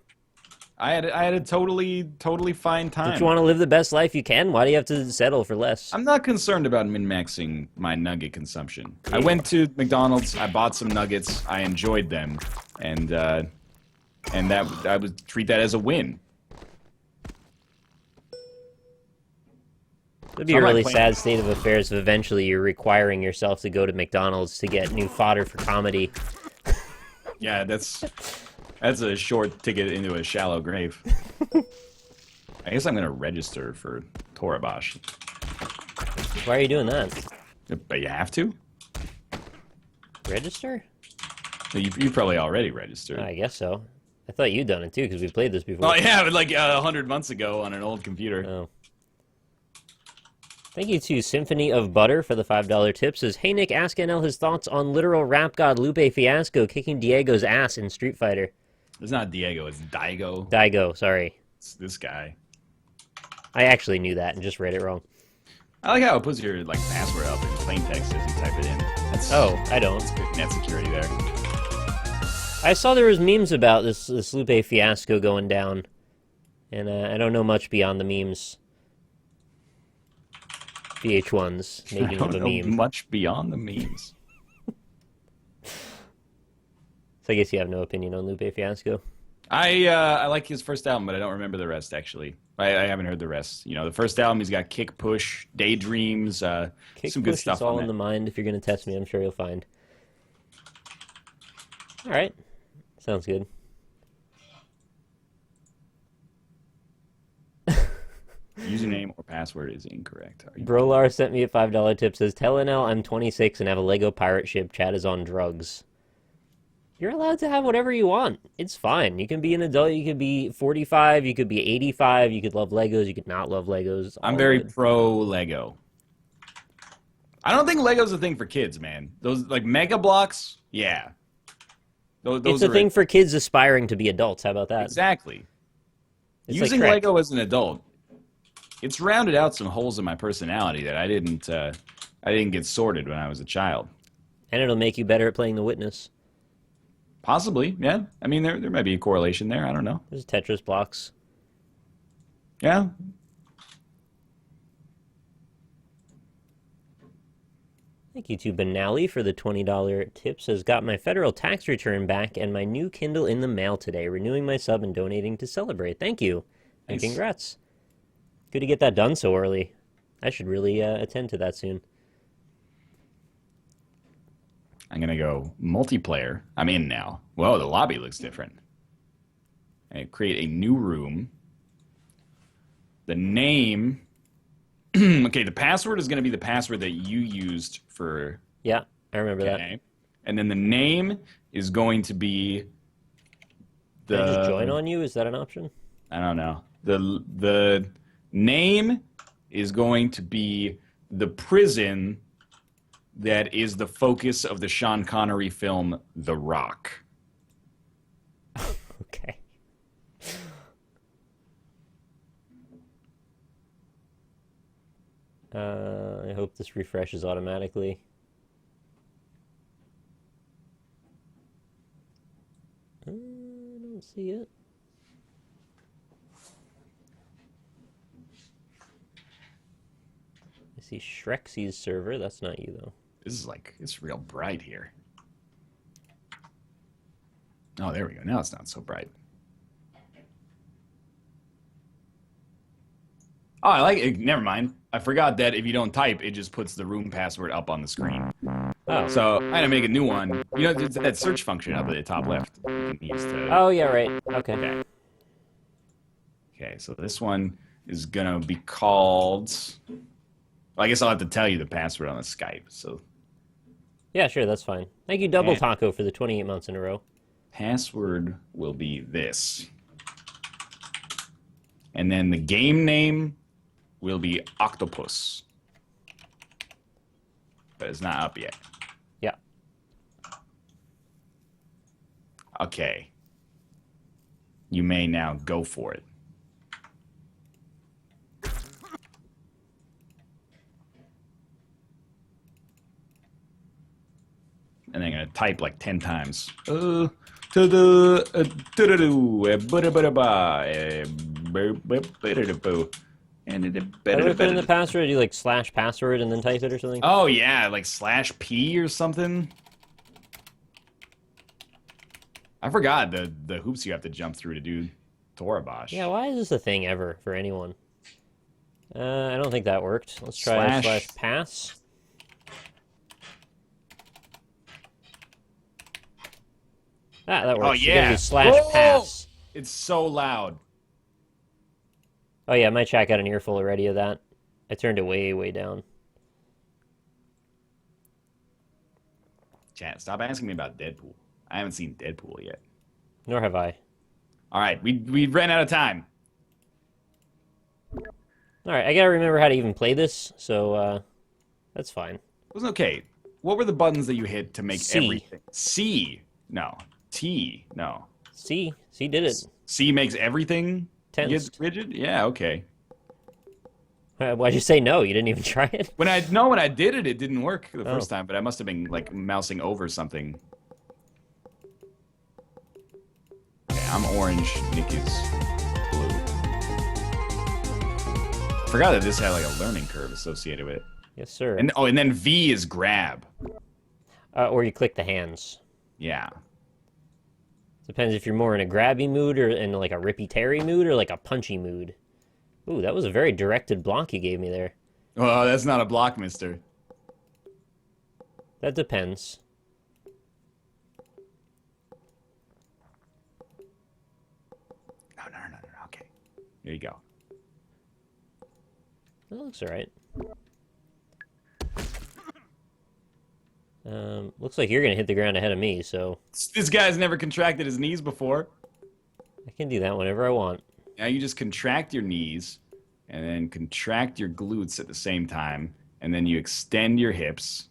I had a totally fine time. Don't you want to live the best life you can? Why do you have to settle for less? I'm not concerned about min-maxing my nugget consumption. I went to McDonald's. I bought some nuggets. I enjoyed them, and that I would treat that as a win. It would be a really sad state of affairs if eventually you're requiring yourself to go to McDonald's to get new fodder for comedy. Yeah, that's a short ticket into a shallow grave. I guess I'm going to register for Toribash. Why are you doing that? But you have to? Register? You probably already registered. I guess so. I thought you'd done it too, because we played this before. Oh yeah, but like 100 months ago on an old computer. Oh. Thank you to Symphony of Butter for the $5 tip. Says, hey Nick, ask NL his thoughts on literal rap god Lupe Fiasco kicking Diego's ass in Street Fighter. It's not Diego, it's Daigo. Daigo, sorry. It's this guy. I actually knew that and just read it wrong. I like how it puts your password up in plain text as you type it in. I don't. That's good net security there. I saw there was memes about this Lupe Fiasco going down, and I don't know much beyond the memes. VH1's making of a meme. I don't know much beyond the memes. So I guess you have no opinion on Lupe Fiasco. I like his first album, but I don't remember the rest, actually. I haven't heard the rest. You know, the first album, he's got Kick Push, Daydreams, some good stuff It's all on in the mind. If you're going to test me, I'm sure you'll find. All right. Sounds good. Username or password is incorrect. Brolar sent me a $5 tip. Says, tell NL I'm 26 and have a Lego pirate ship. Chad is on drugs. You're allowed to have whatever you want. It's fine. You can be an adult. You could be 45. You could be 85. You could love Legos. You could not love Legos. I'm very pro Lego. I don't think Lego's a thing for kids, man. Those like Mega Blocks, yeah. Those it's a thing for kids aspiring to be adults. How about that? Exactly. It's Using like Lego as an adult, it's rounded out some holes in my personality that I didn't get sorted when I was a child. And it'll make you better at playing The Witness. Possibly, yeah. I mean, there might be a correlation there. I don't know. There's Tetris blocks. Yeah. Thank you to Benally for the $20 tip. Says, got my federal tax return back and my new Kindle in the mail today. Renewing my sub and donating to celebrate. Thank you. And Nice. congrats. Good to get that done so early. I should really attend to that soon. I'm going to go multiplayer. I'm in now. Whoa, the lobby looks different. I create a new room. The name... okay, the password is going to be the password that you used for... Yeah, I remember that. And then the name is going to be... Can I just join on you? Is that an option? I don't know. The name is going to be the prison that is the focus of the Sean Connery film The Rock. Okay. I hope this refreshes automatically. I don't see it. I see Shrexy's server. That's not you, though. This is like, it's real bright here. Oh, there we go. Now it's not so bright. Oh, I like it. Never mind. I forgot that if you don't type, it just puts the room password up on the screen. Oh. So I had to make a new one. You know, there's that search function up at the top left. You can use to... Oh, yeah, right. Okay. Okay, so this one is going to be called... Well, I guess I'll have to tell you the password on the Skype. So Yeah, sure, that's fine. Thank you, Double Taco, for the 28 months in a row. Password will be this. And then the game name will be Octopus. But it's not up yet. Yeah. Okay. You may now go for it. And then I'm going to type like 10 times. To the... And How do I put in the password? Do you like / password and then type it or something? Oh, yeah, like /P or something. I forgot the hoops you have to jump through to do Toribash. Yeah, why is this a thing ever for anyone? I don't think that worked. Let's try / pass. Ah, that works. Oh, yeah. / pass. It's so loud. Oh, yeah, my chat got an earful already of that. I turned it way, way down. Chat, stop asking me about Deadpool. I haven't seen Deadpool yet. Nor have I. All right, we ran out of time. All right, I gotta remember how to even play this, so that's fine. It was okay. What were the buttons that you hit to make C. everything? C. No. T. No. C did it. C makes everything Tensed. get rigid? Yeah, okay. Why'd you say no? You didn't even try it? When I did it, it didn't work the first time, but I must have been like mousing over something. Okay, I'm orange, Nick is blue. Forgot that this had like a learning curve associated with it. Yes, sir. And and then V is grab. Or you click the hands. Yeah. Depends if you're more in a grabby mood or in like a rippy-teary mood or like a punchy mood. Ooh, that was a very directed block you gave me there. Well, that's not a block, mister. That depends. No. Okay. Here you go. That looks alright. Looks like you're gonna hit the ground ahead of me, so... This guy's never contracted his knees before. I can do that whenever I want. Now you just contract your knees, and then contract your glutes at the same time, and then you extend your hips,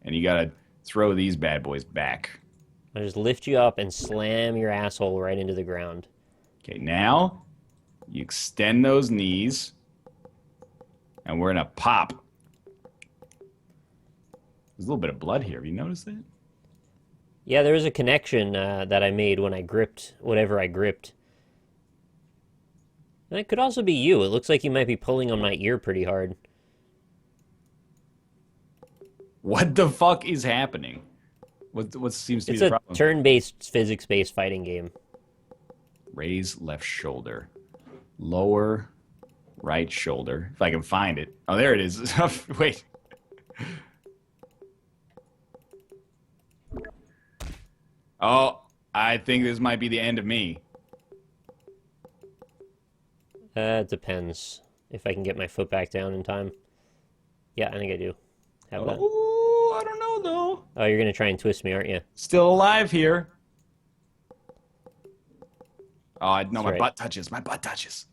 and you gotta throw these bad boys back. I just lift you up and slam your asshole right into the ground. Okay, now you extend those knees, and we're gonna pop. There's a little bit of blood here. Have you noticed that? Yeah, there was a connection that I made when I gripped whatever I gripped. And it could also be you. It looks like you might be pulling on my ear pretty hard. What the fuck is happening? What seems to be the problem? It's a turn-based, physics-based fighting game. Raise left shoulder. Lower Right shoulder. If I can find it. Oh, there it is. Wait. Oh, I think this might be the end of me. It depends if I can get my foot back down in time. Yeah, I think I do. Have that. Oh, I don't know, though. Oh, you're going to try and twist me, aren't you? Still alive here. Oh, no, my right. butt touches. My butt touches.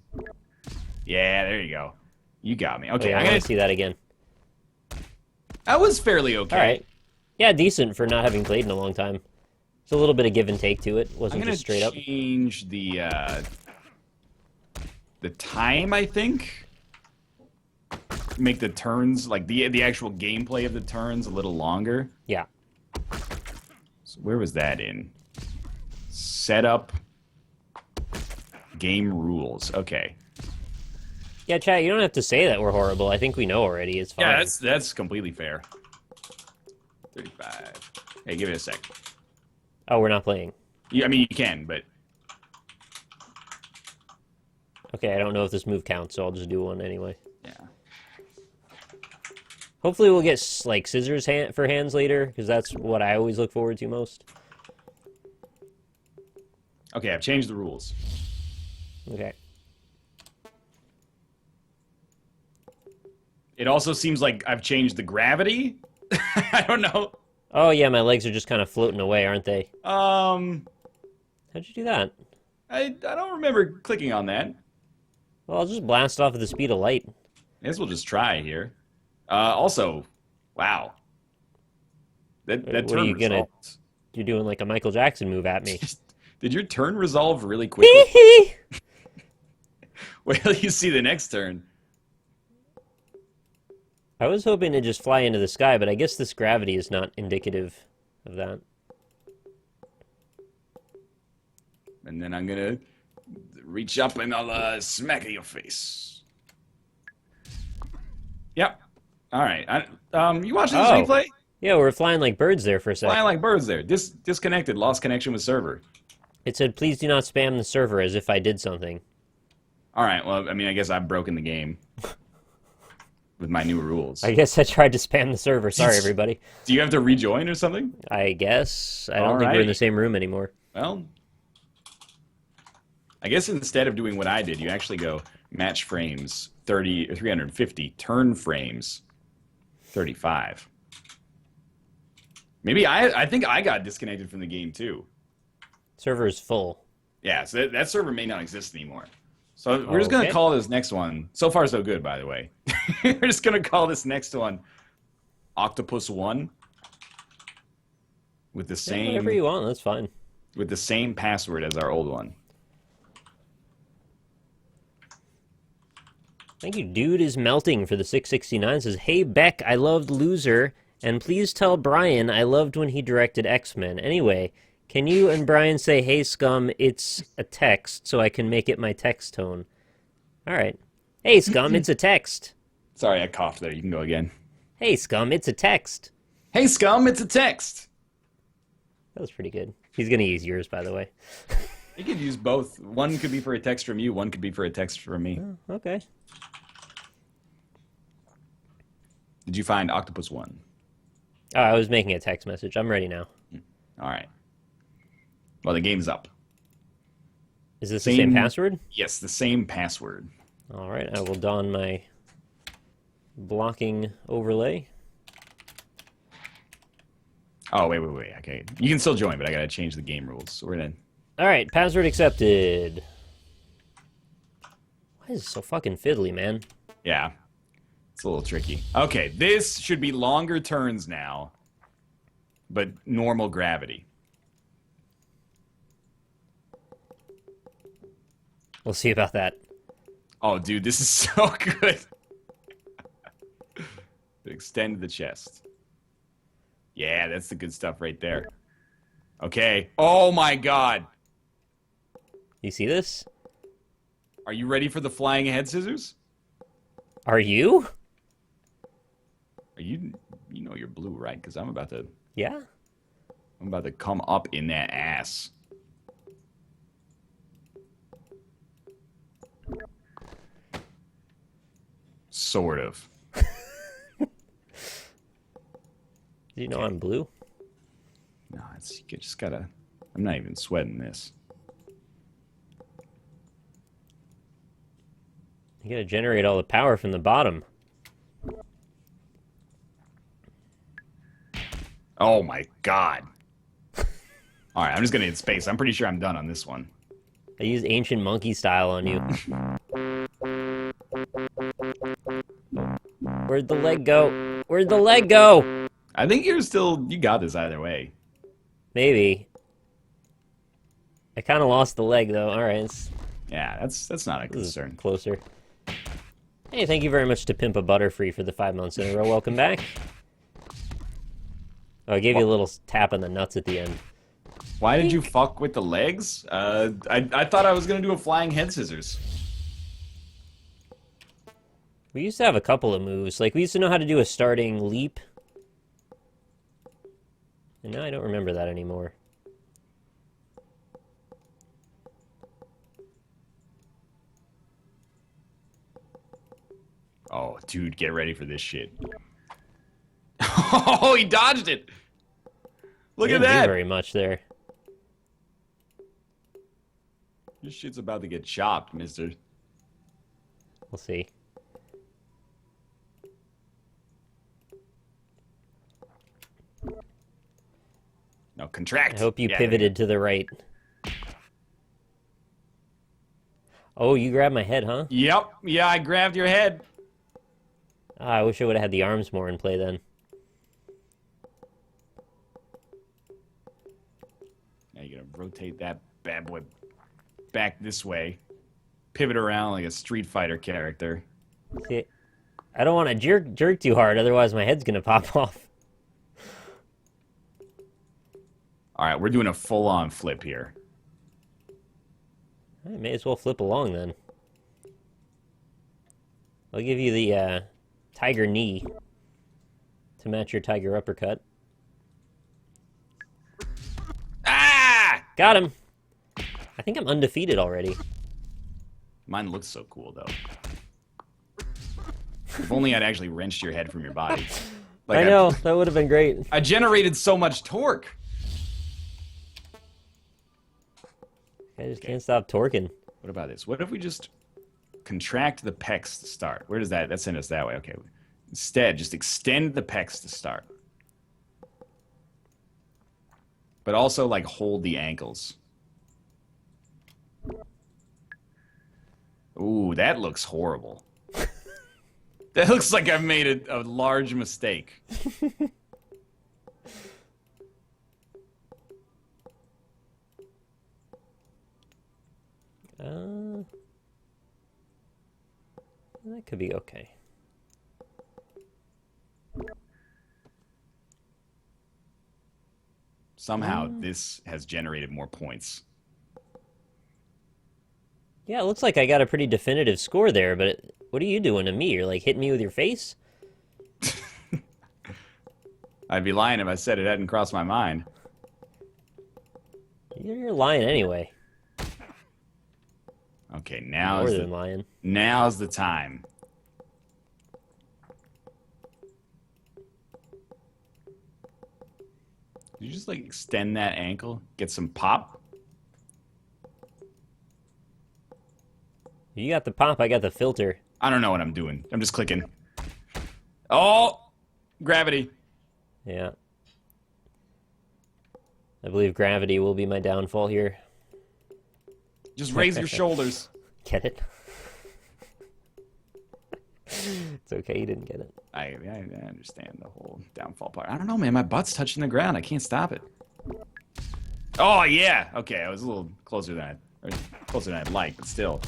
Yeah, there you go. You got me. Okay, Okay, I want to see that again. That was fairly okay. All right. Yeah, decent for not having played in a long time. There's a little bit of give and take to it. Wasn't just straight up. I'm gonna change the time, I think. Make the turns, like the actual gameplay of the turns, a little longer. Yeah. So where was that in? Setup. Game rules. Okay. Yeah, chat, you don't have to say that we're horrible. I think we know already. It's fine. Yeah, that's completely fair. 35. Hey, give it a sec. Oh, we're not playing. I mean, you can, but... Okay, I don't know if this move counts, so I'll just do one anyway. Yeah. Hopefully we'll get, like, scissors for hands later, because that's what I always look forward to most. Okay, I've changed the rules. Okay. It also seems like I've changed the gravity. I don't know. Oh, yeah, my legs are just kind of floating away, aren't they? How'd you do that? I don't remember clicking on that. Well, I'll just blast off at the speed of light. I guess we'll just try here. Also, wow. That What turn are you gonna... resolved. You're doing like a Michael Jackson move at me. Did your turn resolve really quickly? Wait till you see the next turn. I was hoping to just fly into the sky, but I guess this gravity is not indicative of that. And then I'm gonna reach up and I'll smack at your face. Yep. All right. You watching this replay? Yeah, we're flying like birds there for a second. Flying like birds there. Disconnected. Lost connection with server. It said, please do not spam the server as if I did something. All right. Well, I mean, I guess I've broken the game with my new rules. I guess I tried to spam the server. Sorry, everybody. Do you have to rejoin or something? I guess. I don't think we're in the same room anymore. Well, I guess instead of doing what I did, you actually go match frames 30 or 350, turn frames 35. Maybe I think I got disconnected from the game too. Server is full. Yeah, so that server may not exist anymore. So we're just going to call this next one. So far, so good, by the way. We're just going to call this next one Octopus 1 with the same... Whatever you want, that's fine. With the same password as our old one. Thank you. Dude is melting for the 669. Says, hey, Beck, I loved Loser, and please tell Brian I loved when he directed X-Men. Anyway, can you and Brian say, hey, Scum, it's a text, so I can make it my text tone? All right. Hey, Scum, it's a text. Sorry, I coughed there. You can go again. Hey, Scum, it's a text. Hey, Scum, it's a text. That was pretty good. He's going to use yours, by the way. You could use both. One could be for a text from you. One could be for a text from me. Oh, okay. Did you find Octopus 1? Oh, I was making a text message. I'm ready now. All right. Well, the game's up. Is this the same password? Yes, the same password. All right, I will don my blocking overlay. Oh, wait. Okay. You can still join, but I got to change the game rules. So we're going to... All right, password accepted. Why is it so fucking fiddly, man? Yeah. It's a little tricky. Okay, this should be longer turns now, but normal gravity. We'll see about that. Oh, dude, this is so good. Extend the chest. Yeah, that's the good stuff right there. Okay. Oh, my God. You see this? Are you ready for the flying ahead scissors? Are you? Are you know you're blue, right? Because I'm about to come up in that ass. Sort of. Do you know I'm blue? No, you just gotta... I'm not even sweating this. You gotta generate all the power from the bottom. Oh my god. Alright, I'm just gonna hit space. I'm pretty sure I'm done on this one. I used ancient monkey style on you. Where'd the leg go? Where'd the leg go? I think you got this either way. Maybe. I kind of lost the leg, though. All right. Yeah, that's not a concern. Closer. Hey, thank you very much to Pimp a Butterfree for the 5 months in a row. Welcome back. Oh, I gave you a little tap on the nuts at the end. Why did you fuck with the legs? I thought I was gonna do a flying head scissors. We used to have a couple of moves. Like, we used to know how to do a starting leap. And now I don't remember that anymore. Oh, dude, get ready for this shit. Oh, he dodged it! Look at Didn't do that! very much there. This shit's about to get chopped, mister. We'll see. No, contract. I hope you Yeah, pivoted to the right. Oh, you grabbed my head, huh? Yep. Yeah, I grabbed your head. Ah, I wish I would have had the arms more in play then. Now you're gonna rotate that bad boy back this way. Pivot around like a Street Fighter character. See, I don't want to jerk too hard, otherwise my head's gonna pop off. Alright, we're doing a full-on flip here. I may as well flip along then. I'll give you the tiger knee to match your tiger uppercut. Ah! Got him! I think I'm undefeated already. Mine looks so cool, though. If only I'd actually wrenched your head from your body. Like I know, that would have been great. I generated so much torque. I just can't stop torquing. What about this? What if we just contract the pecs to start? Where does that send us that way? Okay. Instead, just extend the pecs to start. But also, like, hold the ankles. Ooh, that looks horrible. That looks like I've made a large mistake. That could be okay. Somehow, this has generated more points. Yeah, it looks like I got a pretty definitive score there, but what are you doing to me? You're like hitting me with your face? I'd be lying if I said it hadn't crossed my mind. You're lying anyway. Okay, More than lying. now's the time. Did you just like extend that ankle, get some pop? You got the pop, I got the filter. I don't know what I'm doing. I'm just clicking. Oh, gravity. Yeah. I believe gravity will be my downfall here. Just raise your shoulders. Get it? It's okay, you didn't get it. I understand the whole downfall part. I don't know, man. My butt's touching the ground. I can't stop it. Oh yeah. Okay, I was a little closer than I'd like, but still.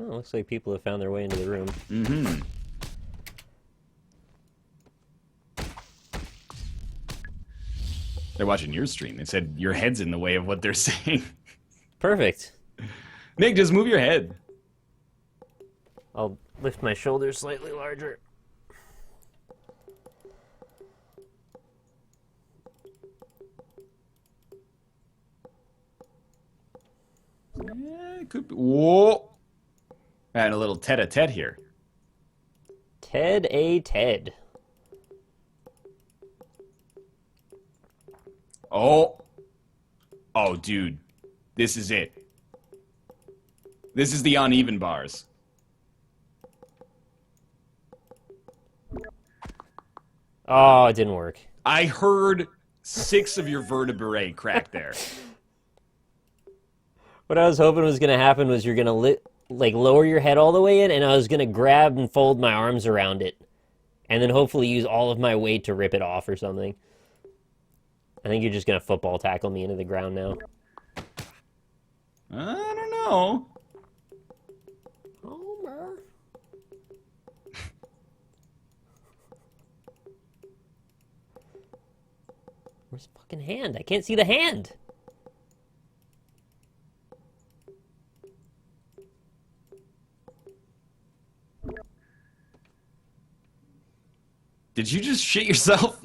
Oh, looks like people have found their way into the room. Mm-hmm. They're watching your stream. They said your head's in the way of what they're saying. Perfect. Nick, just move your head. I'll lift my shoulders slightly larger. It could be. Whoa. I had a little tete-a-tete here. Ted. Oh. Oh, dude. This is it. This is the uneven bars. Oh, it didn't work. I heard 6 of your vertebrae crack there. What I was hoping was going to happen was you're going to lower your head all the way in, and I was going to grab and fold my arms around it, and then hopefully use all of my weight to rip it off or something. I think you're just going to football tackle me into the ground now. I don't know. Homer. Where's the fucking hand? I can't see the hand. Did you just shit yourself?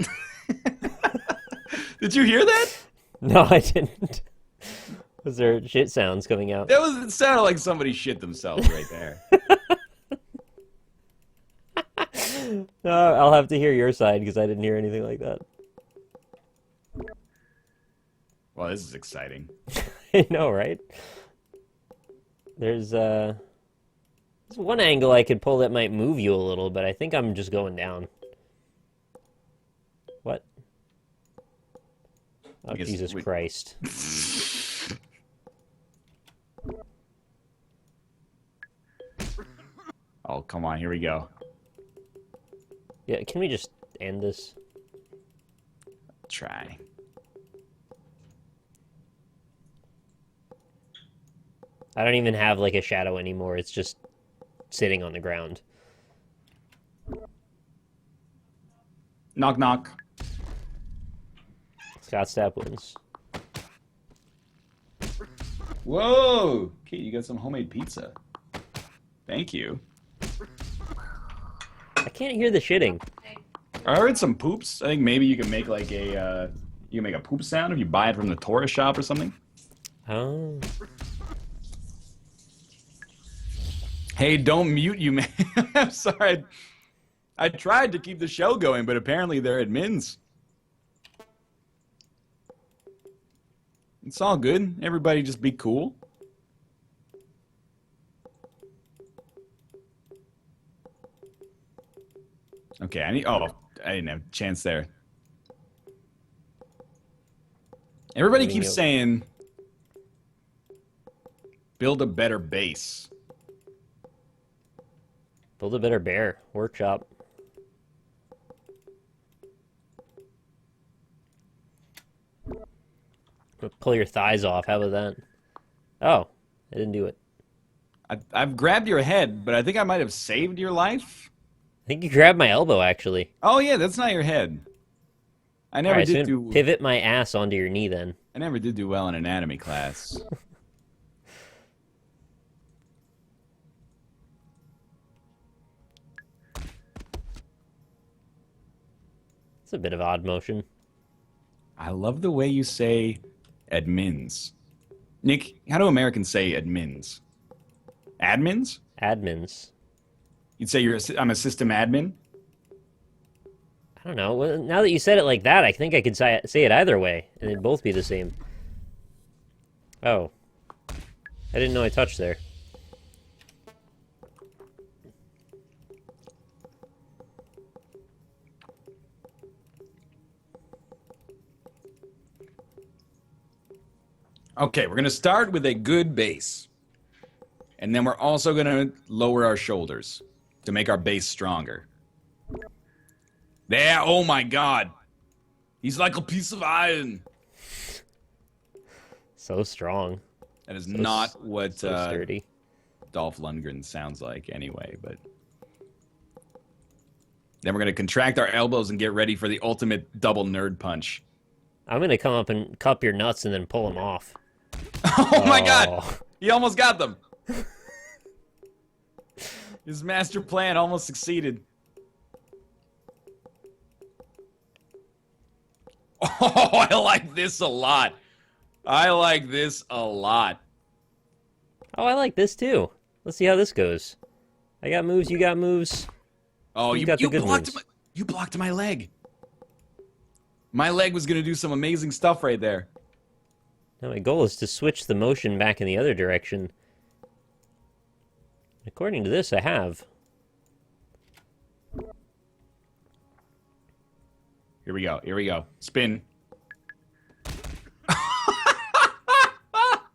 Did you hear that? No, I didn't. Was there shit sounds coming out? It sounded like somebody shit themselves right there. No, I'll have to hear your side because I didn't hear anything like that. Well, this is exciting. I know, right? There's one angle I could pull that might move you a little, but I think I'm just going down. What? Oh, Jesus Christ. Oh, come on, here we go. Yeah, can we just end this? Try. I don't even have like a shadow anymore. It's just sitting on the ground. Knock, knock. Scott Stapp wins. Whoa! Kate, you got some homemade pizza. Thank you. I can't hear the shitting. I heard some poops. I think maybe you can make like a you can make a poop sound if you buy it from the Toribash shop or something. Oh. Hey, don't mute you, man. I'm sorry. I tried to keep the show going, but apparently they're admins. It's all good. Everybody just be cool. Okay, I didn't have a chance there. Everybody keeps saying, build a better base. Build a better bear. Workshop. Pull your thighs off. How about that? Oh, I didn't do it. I've grabbed your head, but I think I might have saved your life. I think you grabbed my elbow, actually. Oh, yeah, that's not your head. I never Alright, did so do... pivot my ass onto your knee, then. I never did do well in anatomy class. It's a bit of odd motion. I love the way you say admins. Nick, how do Americans say admins? Admins? Admins. You'd say I'm a system admin? I don't know. Well, now that you said it like that, I think I could say it either way, and it'd both be the same. Oh. I didn't know I touched there. Okay, we're going to start with a good base. And then we're also going to lower our shoulders to make our base stronger. There, oh my god. He's like a piece of iron. So strong. That is not what so sturdy. Dolph Lundgren sounds like anyway, but... Then we're going to contract our elbows and get ready for the ultimate double nerd punch. I'm going to come up and cup your nuts and then pull them off. Oh my god! He almost got them! His master plan almost succeeded. Oh, I like this a lot. I like this a lot. Oh, I like this too. Let's see how this goes. I got moves, you got moves. Oh, Who's you got the good blocked moves? you blocked my leg. My leg was gonna do some amazing stuff right there. Now my goal is to switch the motion back in the other direction. According to this, I have. Here we go. Here we go. Spin.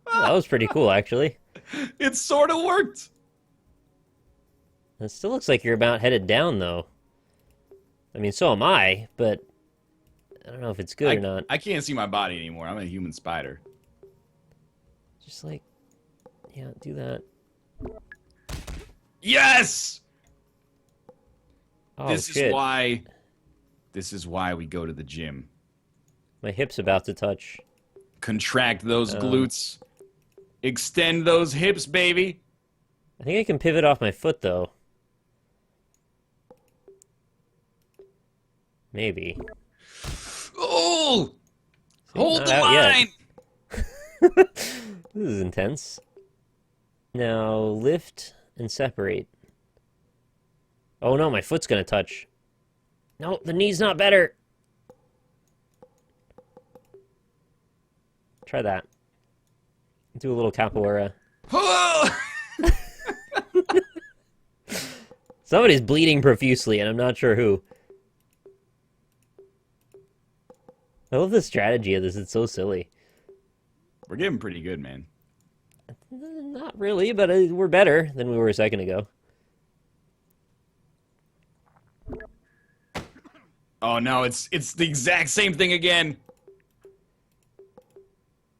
Well, that was pretty cool, actually. It sort of worked. It still looks like you're about headed down, though. I mean, so am I, but I don't know if it's good or not. I can't see my body anymore. I'm a human spider. Just like, yeah, do that. Yes! Oh, This shit. is why we go to the gym. My hip's about to touch. Contract those glutes. Extend those hips, baby. I think I can pivot off my foot, though. Maybe. Oh! See, Hold not the out yet. line! This is intense. Now, lift and separate. Oh no, my foot's gonna touch. No, the knee's not better. Try that. Do a little capoeira. Oh! Somebody's bleeding profusely, and I'm not sure who. I love the strategy of this. It's so silly. We're getting pretty good, man. Not really, but we're better than we were a second ago. Oh no, it's the exact same thing again.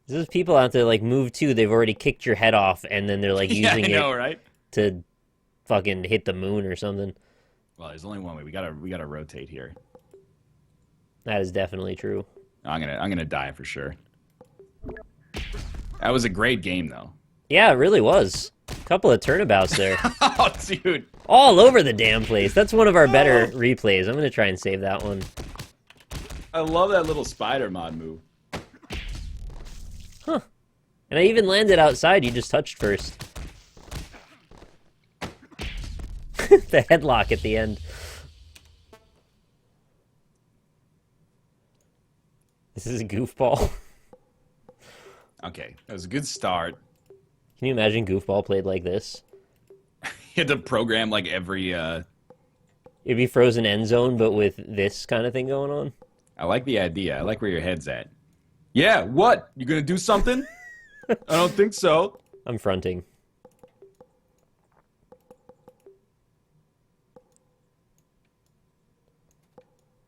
There's people out there like move too. They've already kicked your head off, and then they're like Yeah, I using know, it right? to fucking hit the moon or something. Well, there's only one way. We gotta rotate here. That is definitely true. I'm gonna die for sure. That was a great game, though. Yeah, it really was. A couple of turnabouts there. Oh, dude. All over the damn place. That's one of our better replays. I'm gonna try and save that one. I love that little spider mod move. Huh. And I even landed outside. You just touched first. The headlock at the end. This is a goofball. Okay, that was a good start. Can you imagine goofball played like this? You had to program like every. It'd be frozen end zone, but with this kind of thing going on. I like the idea. I like where your head's at. Yeah, what? You gonna do something? I don't think so. I'm fronting.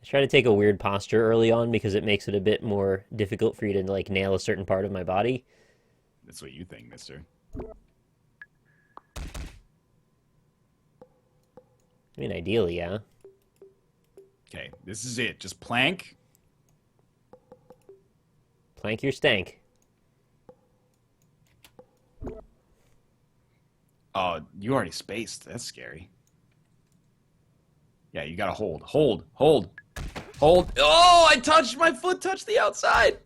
I try to take a weird posture early on because it makes it a bit more difficult for you to like nail a certain part of my body. That's what you think, mister. I mean, ideally, yeah. Okay, this is it. Just plank. Plank your stank. Oh, you already spaced. That's scary. Yeah, you gotta hold. Hold. Hold. Hold. Oh, I touched, my foot touched the outside.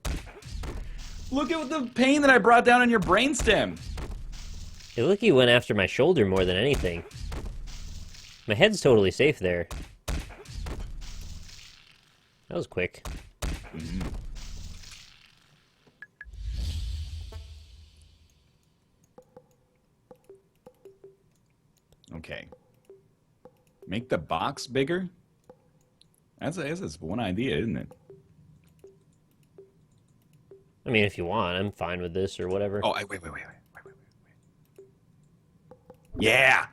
Look at the pain that I brought down on your brainstem. It looked like you went after my shoulder more than anything. My head's totally safe there. That was quick. Mm-hmm. Okay. Make the box bigger? That's one idea, isn't it? I mean, if you want, I'm fine with this or whatever. Oh, wait. Yeah!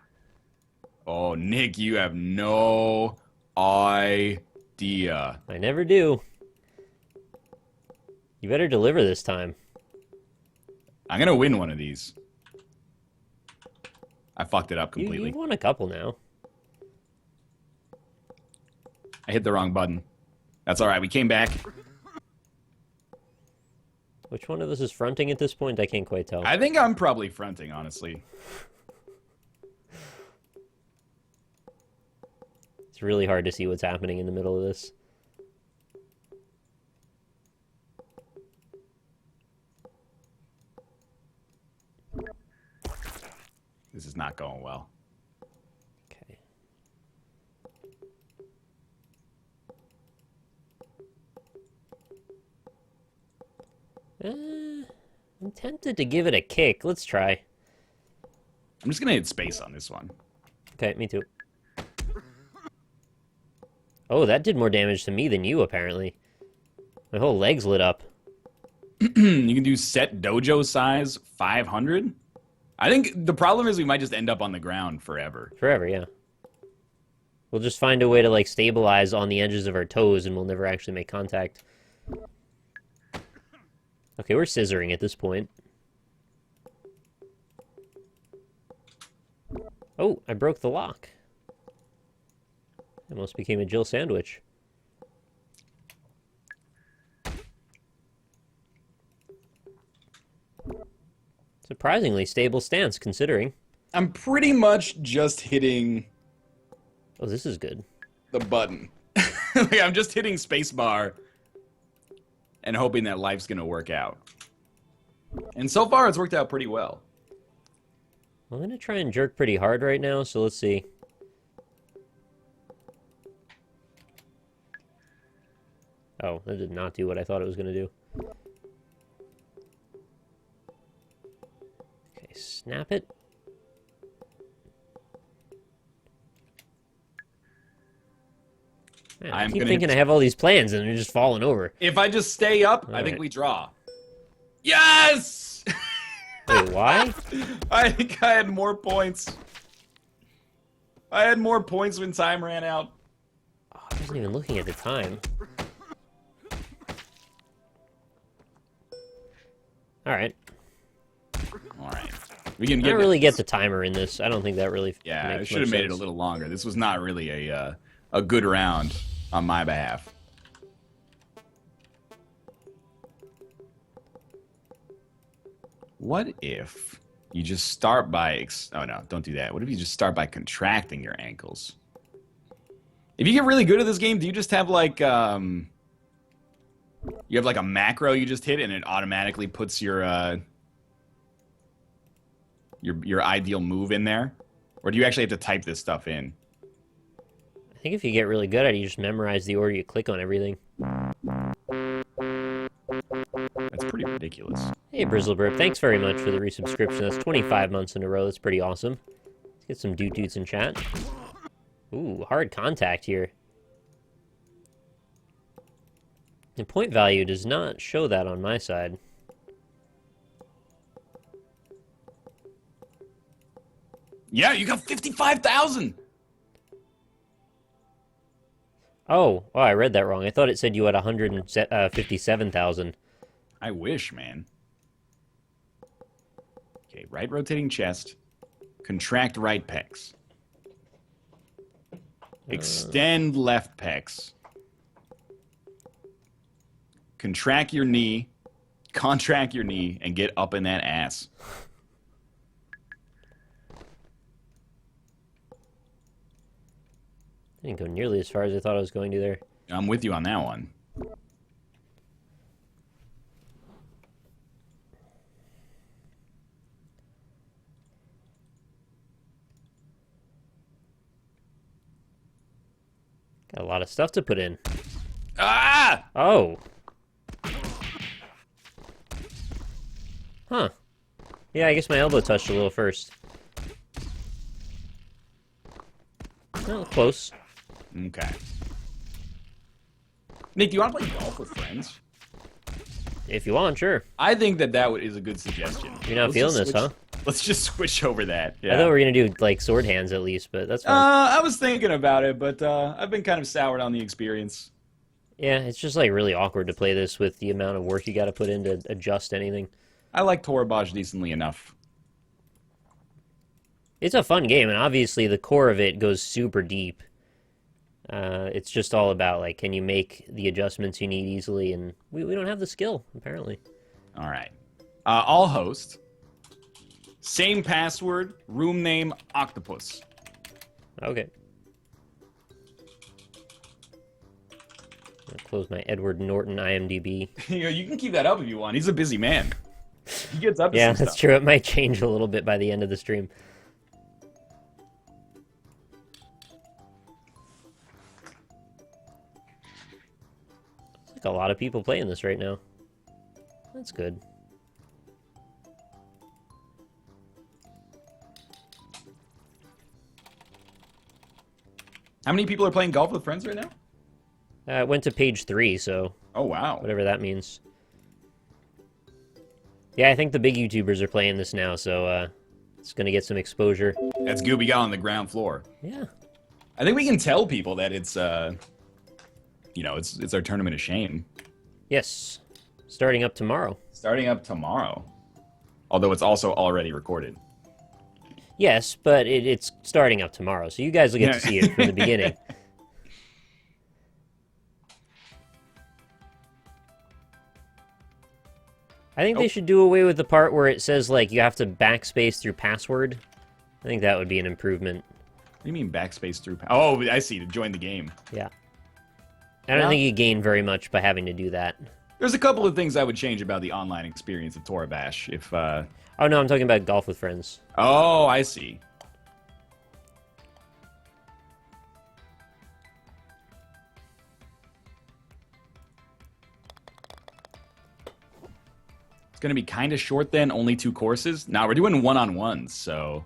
Oh, Nick, you have no idea. I never do. You better deliver this time. I'm gonna win one of these. I fucked it up You completely. won a couple now. I hit the wrong button. That's alright, we came back. Which one of us is fronting at this point? I can't quite tell. I think I'm probably fronting, honestly. It's really hard to see what's happening in the middle of this. This is not going well. Okay. I'm tempted to give it a kick. Let's try. I'm just gonna hit space on this one. Okay, me too. Oh, that did more damage to me than you, apparently. My whole leg's lit up. You can do set dojo size 500. I think the problem is we might just end up on the ground forever. Forever, yeah. We'll just find a way to, like, stabilize on the edges of our toes, and we'll never actually make contact. Okay, we're scissoring at this point. Oh, I broke the lock. I almost became a Jill sandwich. Surprisingly stable stance, considering. I'm pretty much just hitting Oh, this is good. the button. Like, I'm just hitting spacebar and hoping that life's gonna work out. And so far, it's worked out pretty well. I'm gonna try and jerk pretty hard right now, so let's see. Oh, that did not do what I thought it was gonna do. Okay, snap it. Man, I keep thinking I have all these plans and they're just falling over. If I just stay up, I think we draw. Yes! Wait, why? I think I had more points. I had more points when time ran out. Oh, I wasn't even looking at the time. Alright. Alright. We can I don't really get the timer in this. I don't think that really Yeah, I makes should have much made it a sense. little longer. This was not really a good round on my behalf. What if you just start by... Oh, no, don't do that. What if you just start by contracting your ankles? If you get really good at this game, do you just have, like, you have, like, a macro you just hit and it automatically puts your ideal move in there? Or do you actually have to type this stuff in? I think if you get really good at it, you just memorize the order you click on everything. That's pretty ridiculous. Hey, Brizzleburp, thanks very much for the resubscription. That's 25 months in a row. That's pretty awesome. Let's get some doot-doots in chat. Ooh, hard contact here. The point value does not show that on my side. Yeah, you got 55,000! Oh, I read that wrong. I thought it said you had 157,000. I wish, man. Okay, right rotating chest. Contract right pecs. Extend left pecs. Contract your knee. Contract your knee and get up in that ass. I didn't go nearly as far as I thought I was going to there. I'm with you on that one. Got a lot of stuff to put in. Ah! Oh. Huh. Yeah, I guess my elbow touched a little first. Well, close. Okay. Nick, do you want to play golf with friends? If you want, sure. I think that is a good suggestion. You're not feeling this, huh? Let's just switch over that. Yeah. I thought we were going to do, like, sword hands at least, but that's fine. I was thinking about it, but I've been kind of soured on the experience. Yeah, it's just, like, really awkward to play this with the amount of work you got to put in to adjust anything. I like Toribash decently enough. It's a fun game, and obviously the core of it goes super deep. It's just all about, like, can you make the adjustments you need easily, and we don't have the skill, apparently. All right. All host. Same password, room name, octopus. Okay. I'll close my Edward Norton IMDb. You can keep that up if you want. He's a busy man. He gets up to Yeah, some that's stuff. true. It might change a little bit by the end of the stream. Got a lot of people playing this right now. That's good. How many people are playing Golf with Friends right now? It went to page 3, so... Oh, wow. Whatever that means. Yeah, I think the big YouTubers are playing this now, so it's gonna get some exposure. That's Gooby Got on the ground floor. Yeah. I think we can tell people that it's, you know, it's our tournament of shame. Yes. Starting up tomorrow. Starting up tomorrow. Although it's also already recorded. Yes, but it's starting up tomorrow, so you guys will get to see it from the beginning. I think they should do away with the part where it says, like, you have to backspace through password. I think that would be an improvement. What do you mean backspace through? Oh, I see, to join the game. Yeah. I don't think you gain very much by having to do that. There's a couple of things I would change about the online experience of Toribash if, Oh, no, I'm talking about Golf with Friends. Oh, I see. It's going to be kind of short then, only 2 courses. Now we're doing one-on-ones, so...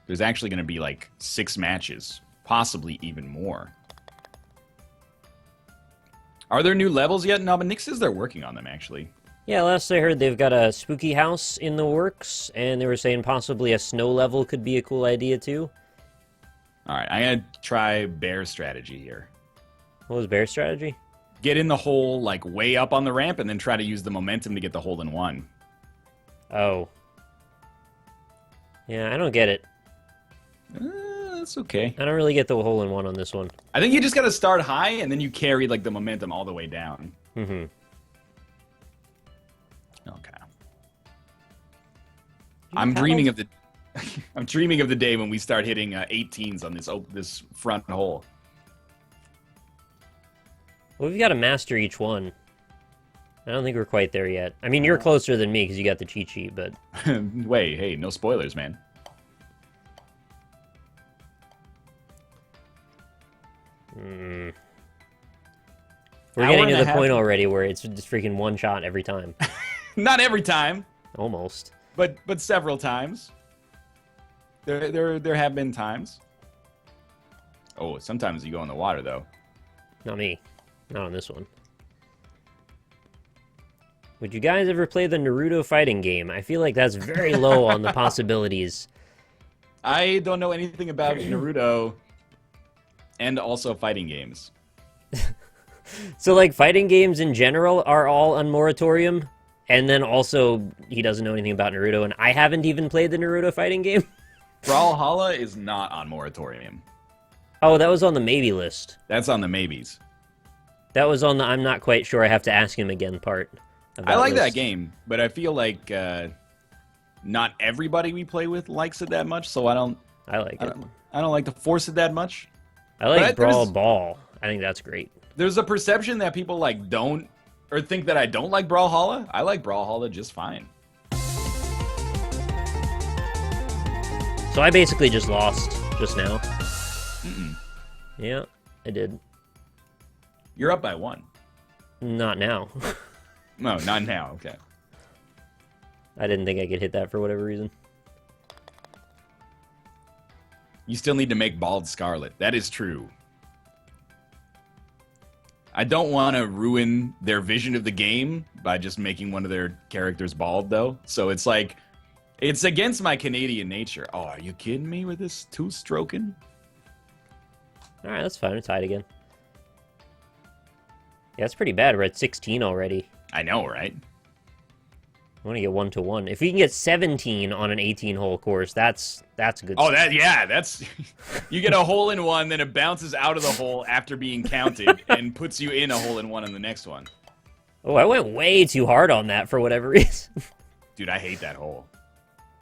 There's actually going to be like 6 matches, possibly even more. Are there new levels yet? No, but Nick says they're working on them, actually. Yeah, last I heard, they've got a spooky house in the works, and they were saying possibly a snow level could be a cool idea, too. Alright, I'm going to try bear strategy here. What was bear strategy? Get in the hole, like, way up on the ramp, and then try to use the momentum to get the hole-in-one. Oh. Yeah, I don't get it. That's okay. I don't really get the hole-in-one on this one. I think you just got to start high, and then you carry, like, the momentum all the way down. Mm-hmm. Okay. I'm dreaming of the... I'm dreaming of the day when we start hitting 18s on this front hole. Well, we've got to master each one. I don't think we're quite there yet. I mean, you're closer than me because you got the cheat sheet, but... Wait, hey, no spoilers, man. We're getting to the point already where it's just freaking one shot every time. Not every time, Almost. but several times. There have been times. Oh, sometimes you go in the water though. Not me. Not on this one. Would you guys ever play the Naruto fighting game? I feel like that's very low on the possibilities. I don't know anything about Naruto and also fighting games. So, like, fighting games in general are all on moratorium, and then also he doesn't know anything about Naruto, and I haven't even played the Naruto fighting game. Brawlhalla is not on moratorium. Oh, that was on the maybe list. That's on the maybes. That was on the I'm not quite sure, I have to ask him again part. I like that game, but I feel like not everybody we play with likes it that much, so I don't like to force it that much. I like Brawl Ball. I think that's great. There's a perception that people like don't, or think that I don't like Brawlhalla. I like Brawlhalla just fine. So I basically just lost just now. Mm-mm. Yeah, I did. You're up by 1. Not now. No, not now. Okay. I didn't think I could hit that for whatever reason. You still need to make Bald Scarlet. That is true. I don't want to ruin their vision of the game by just making one of their characters bald, though. So it's like, it's against my Canadian nature. Oh, are you kidding me with this two-stroking? Alright, that's fine. We're tied again. Yeah, that's pretty bad. We're at 16 already. I know, right? I want to get 1-1. If we can get 17 on an 18-hole course, that's good. Oh, that's you get a hole-in-one, then it bounces out of the hole after being counted and puts you in a hole-in-one in the next one. Oh, I went way too hard on that for whatever reason. Dude, I hate that hole.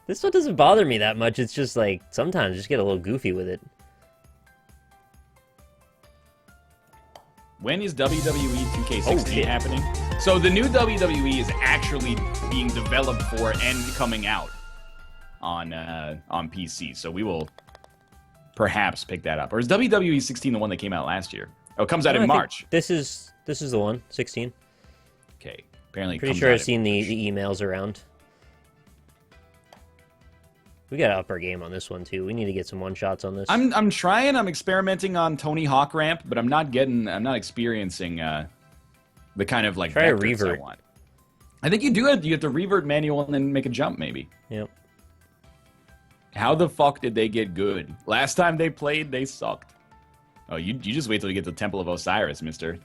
This one doesn't bother me that much. It's just like sometimes just get a little goofy with it. When is WWE 2K16 happening? So the new WWE is actually being developed for and coming out on PC. So we will perhaps pick that up. Or is WWE 16 the one that came out last year? Oh, it comes out No, in I think March. This is the one, 16. Okay. Apparently, it Pretty comes sure out I've in seen March. the emails around. We gotta up our game on this one too. We need to get some one shots on this. I'm trying. I'm experimenting on Tony Hawk ramp, but I'm not experiencing the kind of like Try a vectors revert. I want. I think you do it. You have to revert manual and then make a jump, maybe. Yep. How the fuck did they get good? Last time they played, they sucked. Oh, you just wait till you get to the Temple of Osiris, mister.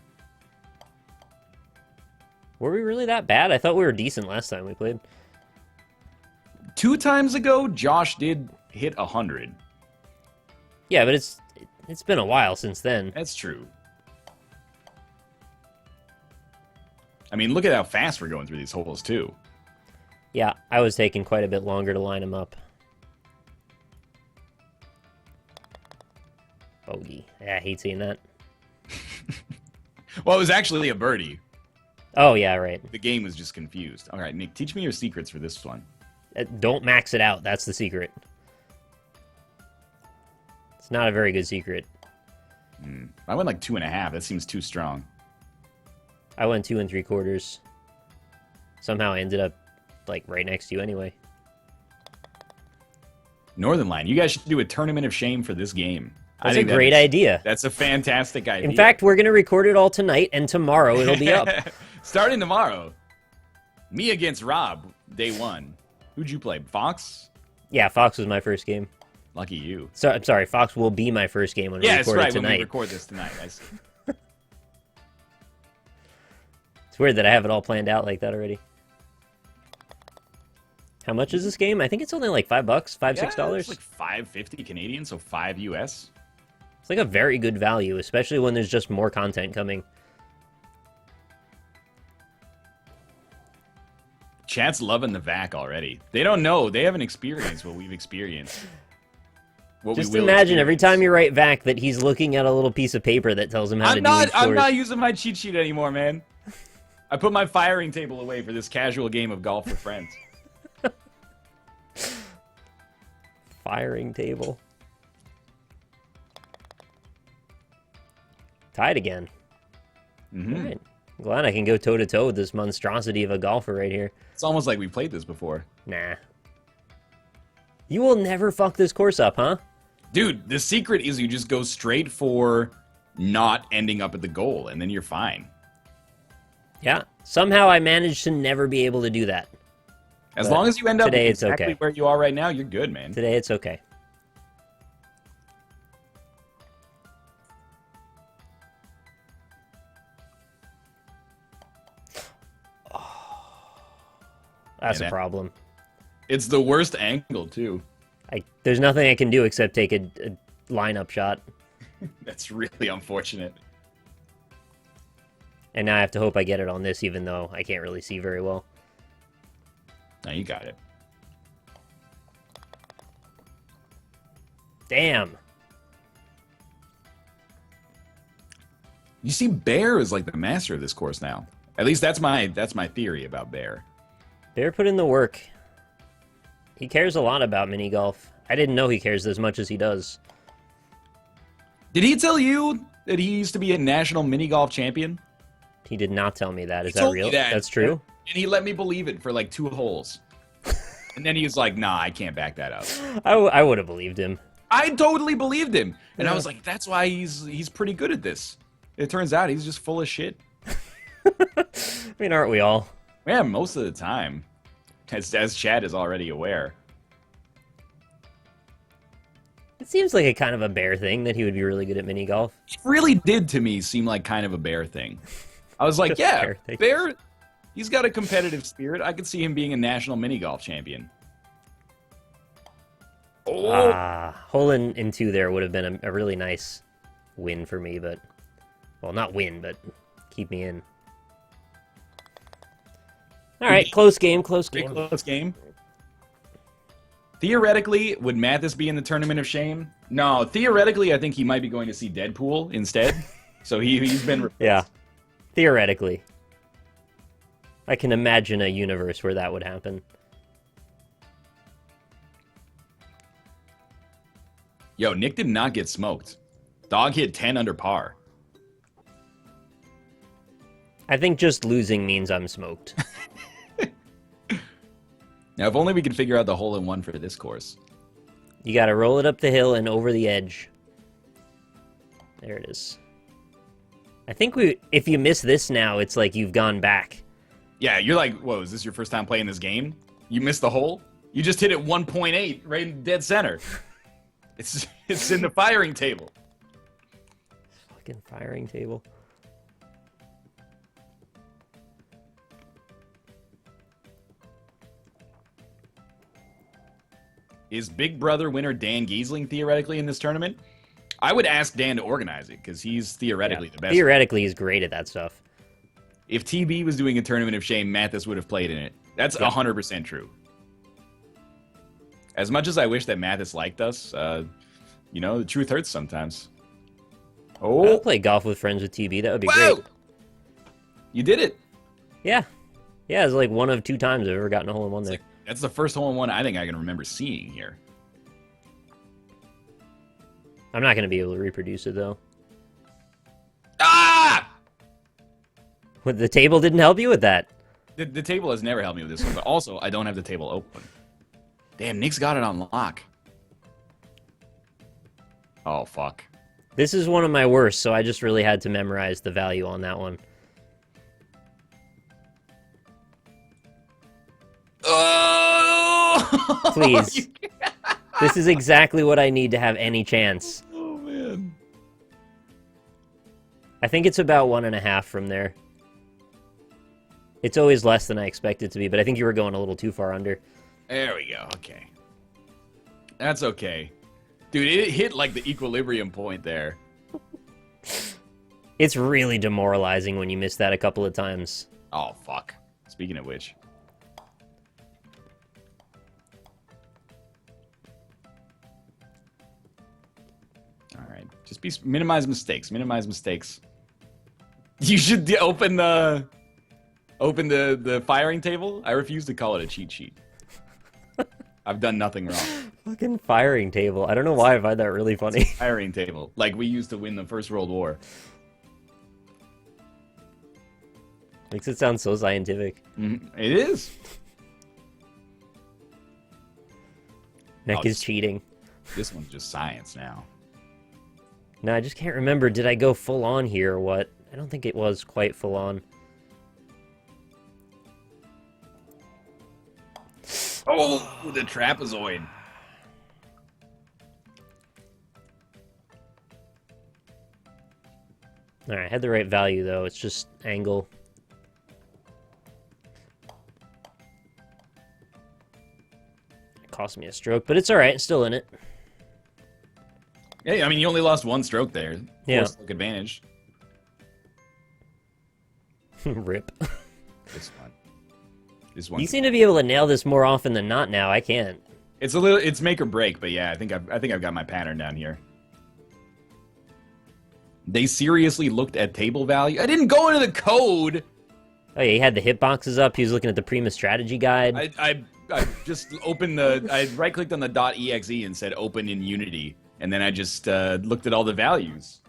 Were we really that bad? I thought we were decent last time we played. 2 times ago, Josh did hit 100. Yeah, but it's been a while since then. That's true. I mean, look at how fast we're going through these holes, too. Yeah, I was taking quite a bit longer to line them up. Bogey. Yeah, I hate seeing that. Well, it was actually a birdie. Oh, yeah, right. The game was just confused. All right, Nick, teach me your secrets for this one. Don't max it out. That's the secret. It's not a very good secret. I went like 2.5. That seems too strong. I went 2 3/4. Somehow I ended up like right next to you anyway. Northernlion, you guys should do a tournament of shame for this game. That's a great idea. That's a fantastic idea. In fact, we're going to record it all tonight, and tomorrow it'll be up. Starting tomorrow. Me against Rob, day 1. Who'd you play? Fox? Yeah, Fox was my first game. Lucky you. So, I'm sorry, Fox will be my first game when we Yeah, that's record right. it tonight. When we record this tonight. I see. It's weird that I have it all planned out like that already. How much is this game? I think it's only like $5, $6. It's like $5.50 Canadian, so $5 US. It's like a very good value, especially when there's just more content coming. Chat's loving the VAC already. They don't know. They haven't experienced what we've experienced. What Just we will imagine every experience. time you write VAC that he's looking at a little piece of paper that tells him how to do each I'm course. not using my cheat sheet anymore, man. I put my firing table away for this casual game of golf with friends. Firing table. Tied again. Mm-hmm. All right. I'm glad I can go toe-to-toe with this monstrosity of a golfer right here. It's almost like we played this before. Nah. You will never fuck this course up, huh? Dude, the secret is you just go straight for not ending up at the goal, and then you're fine. Yeah. Somehow I managed to never be able to do that. As But long as you end up today it's exactly okay. where you are right now, you're good, man. Today it's okay. That's Yeah, a problem. It's the worst angle, too. There's nothing I can do except take a lineup shot. That's really unfortunate. And now I have to hope I get it on this, even though I can't really see very well. No, you got it. Damn. You see, Bear is like the master of this course now. At least that's my theory about Bear. Bear put in the work. He cares a lot about mini golf. I didn't know he cares as much as he does. Did he tell you that he used to be a national mini golf champion? He did not tell me that. Is He that told me real? that. That's true? And he let me believe it for like 2 holes. And then he was like, nah, I can't back that up. I would have believed him. I totally believed him. And I Yeah. was like, that's why he's pretty good at this. It turns out he's just full of shit. I mean, aren't we all? Yeah, most of the time. As Chad is already aware. It seems like a kind of a Bear thing that he would be really good at mini golf. It really did to me seem like kind of a Bear thing. I was like, Just yeah, Bear thing. Bear, he's got a competitive spirit. I could see him being a national mini golf champion. Oh, Hole in 2 there would have been a really nice win for me, but... Well, not win, but keep me in. All right, close game, close big game. close game. Theoretically, would Mathis be in the Tournament of Shame? No, theoretically, I think he might be going to see Deadpool instead. So he's been replaced. Yeah, theoretically. I can imagine a universe where that would happen. Yo, Nick did not get smoked. Dog hit 10 under par. I think just losing means I'm smoked. Now, if only we could figure out the hole-in-one for this course. You gotta roll it up the hill and over the edge. There it is. I think if you miss this now, it's like you've gone back. Yeah, you're like, whoa, is this your first time playing this game? You missed the hole? You just hit it 1.8 right in dead center. It's in the firing table. Fucking firing table. Is Big Brother winner Dan Giesling theoretically in this tournament? I would ask Dan to organize it, because he's theoretically the best. Theoretically, he's great at that stuff. If TB was doing a tournament of shame, Mathis would have played in it. That's 100% true. As much as I wish that Mathis liked us, you know, the truth hurts sometimes. Oh, I'll play golf with friends with TB. That would be whoa! great. You did it. Yeah. Yeah, it's like one of 2 times I've ever gotten a hole-in-one there. That's the first hole-in-one I think I can remember seeing here. I'm not going to be able to reproduce it, though. Ah! What, the table didn't help you with that? The table has never helped me with this one, but also I don't have the table open. Damn, Nick's got it on lock. Oh, fuck. This is one of my worst, so I just really had to memorize the value on that one. Oh! Please. This is exactly what I need to have any chance. Oh, man. I think it's about 1.5 from there. It's always less than I expect it to be, but I think you were going a little too far under. There we go. Okay. That's okay. Dude, it hit like the equilibrium point there. It's really demoralizing when you miss that a couple of times. Oh, fuck. Speaking of which. All right. Just minimize mistakes. Minimize mistakes. You should open the firing table. I refuse to call it a cheat sheet. I've done nothing wrong. Fucking firing table. I don't know why I find that really funny. Firing table, like we used to win the First World War. Makes it sound so scientific. It is. Nick is cheating. This one's just science now. No, I just can't remember. Did I go full on here or what? I don't think it was quite full on. Oh, the trapezoid. Alright, I had the right value though. It's just angle. It cost me a stroke, but it's alright. Still in it. Yeah, I mean, you only lost 1 stroke there. Yeah. Stroke advantage. Rip. This one. You seem to be able to nail this more often than not now. I can't. It's make or break, but yeah, I think I've got my pattern down here. They seriously looked at table value. I didn't go into the code. Oh yeah, he had the hitboxes up. He was looking at the Prima strategy guide. I just opened the. I right clicked on the .exe and said open in Unity, and then I just looked at all the values.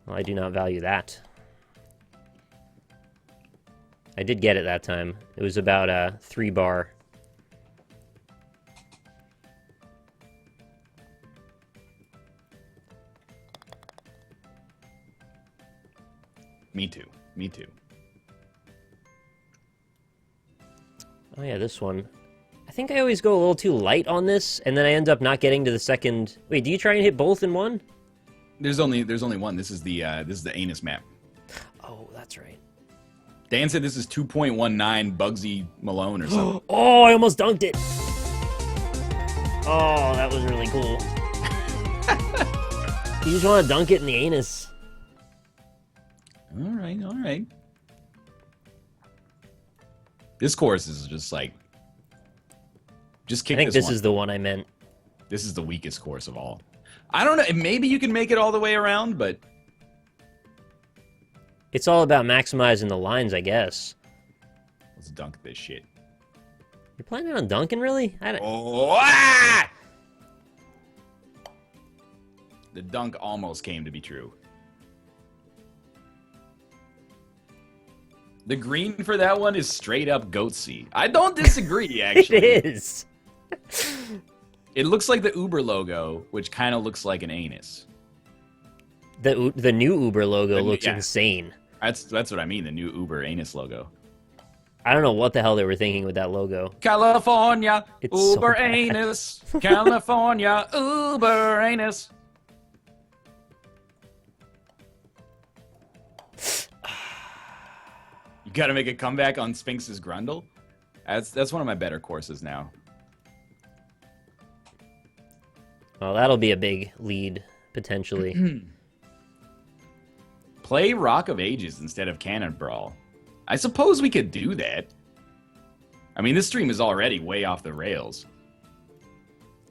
Well, I do not value that. I did get it that time. It was about a 3 bar. Me too. Me too. Oh yeah, this one. I think I always go a little too light on this, and then I end up not getting to the second. Wait, do you try and hit both in one? There's only one. This is the anus map. Oh, that's right. Dan said this is 2.19 Bugsy Malone or something. Oh, I almost dunked it. Oh, that was really cool. You just want to dunk it in the anus. All right, all right. This course is just like, just kick I think this this is the one I meant. This is the weakest course of all. I don't know. Maybe you can make it all the way around, but It's all about maximizing the lines, I guess. let's dunk this shit. You're planning on dunking, really? I don't... Oh! Ah! The dunk almost came to be true. The green for that one is straight up goatsy. I don't disagree, actually. It is. It looks like the Uber logo, which kind of looks like an anus. The new Uber logo looks yeah. insane. That's what I mean, the new Uber anus logo. I don't know what the hell they were thinking with that logo. California, It's so Uber bad. anus. California, Uber anus. You gotta make a comeback on Sphinx's Grundle? That's one of my better courses now. Well, that'll be a big lead, potentially. Play Rock of Ages instead of Cannon Brawl. I suppose we could do that. I mean, this stream is already way off the rails.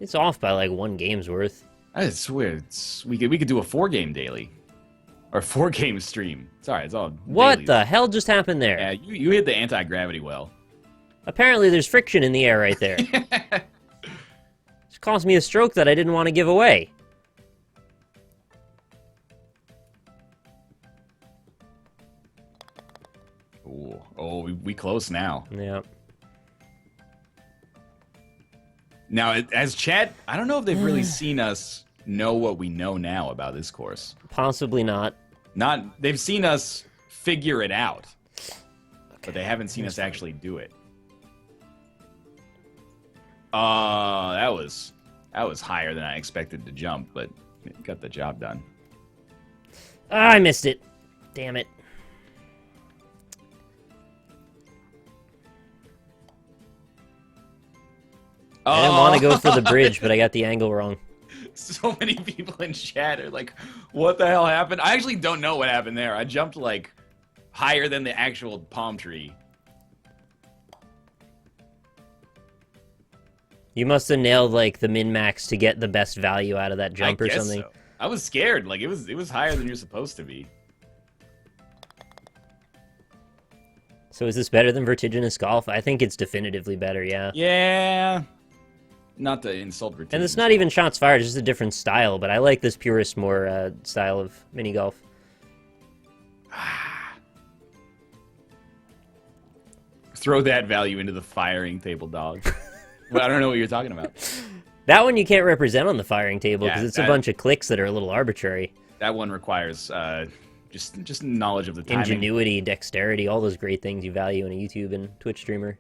It's off by like 1 game's worth. I swear, we could do a 4-game daily. Or 4-game stream. Sorry, it's all What dailies. the hell just happened there? Yeah, you hit the anti-gravity well. Apparently there's friction in the air right there. It's caused me a stroke that I didn't want to give away. Ooh. Oh, we close now. Yeah. Now, as chat, I don't know if they've really seen us know what we know now about this course. Possibly not. They've seen us figure it out, but they haven't seen us actually do it. That was higher than I expected to jump, but it got the job done. Ah, I missed it. Damn it. I didn't want to go for the bridge, but I got the angle wrong. So many people in chat are like, what the hell happened? I actually don't know what happened there. I jumped like higher than the actual palm tree. You must have nailed like the min-max to get the best value out of that jump or something. So. I was scared. Like it was higher than you're supposed to be. So is this better than Vertiginous Golf? I think it's definitively better, yeah. Yeah. Not to insult Vertiginous. And it's not even shots fired, it's just a different style, but I like this purist, more style of mini golf. Throw that value into the firing table, dog. But I don't know what you're talking about. That one you can't represent on the firing table because Yeah, it's a bunch of clicks that are a little arbitrary. That one requires just knowledge of the timing. Ingenuity, dexterity, all those great things you value in a YouTube and Twitch streamer.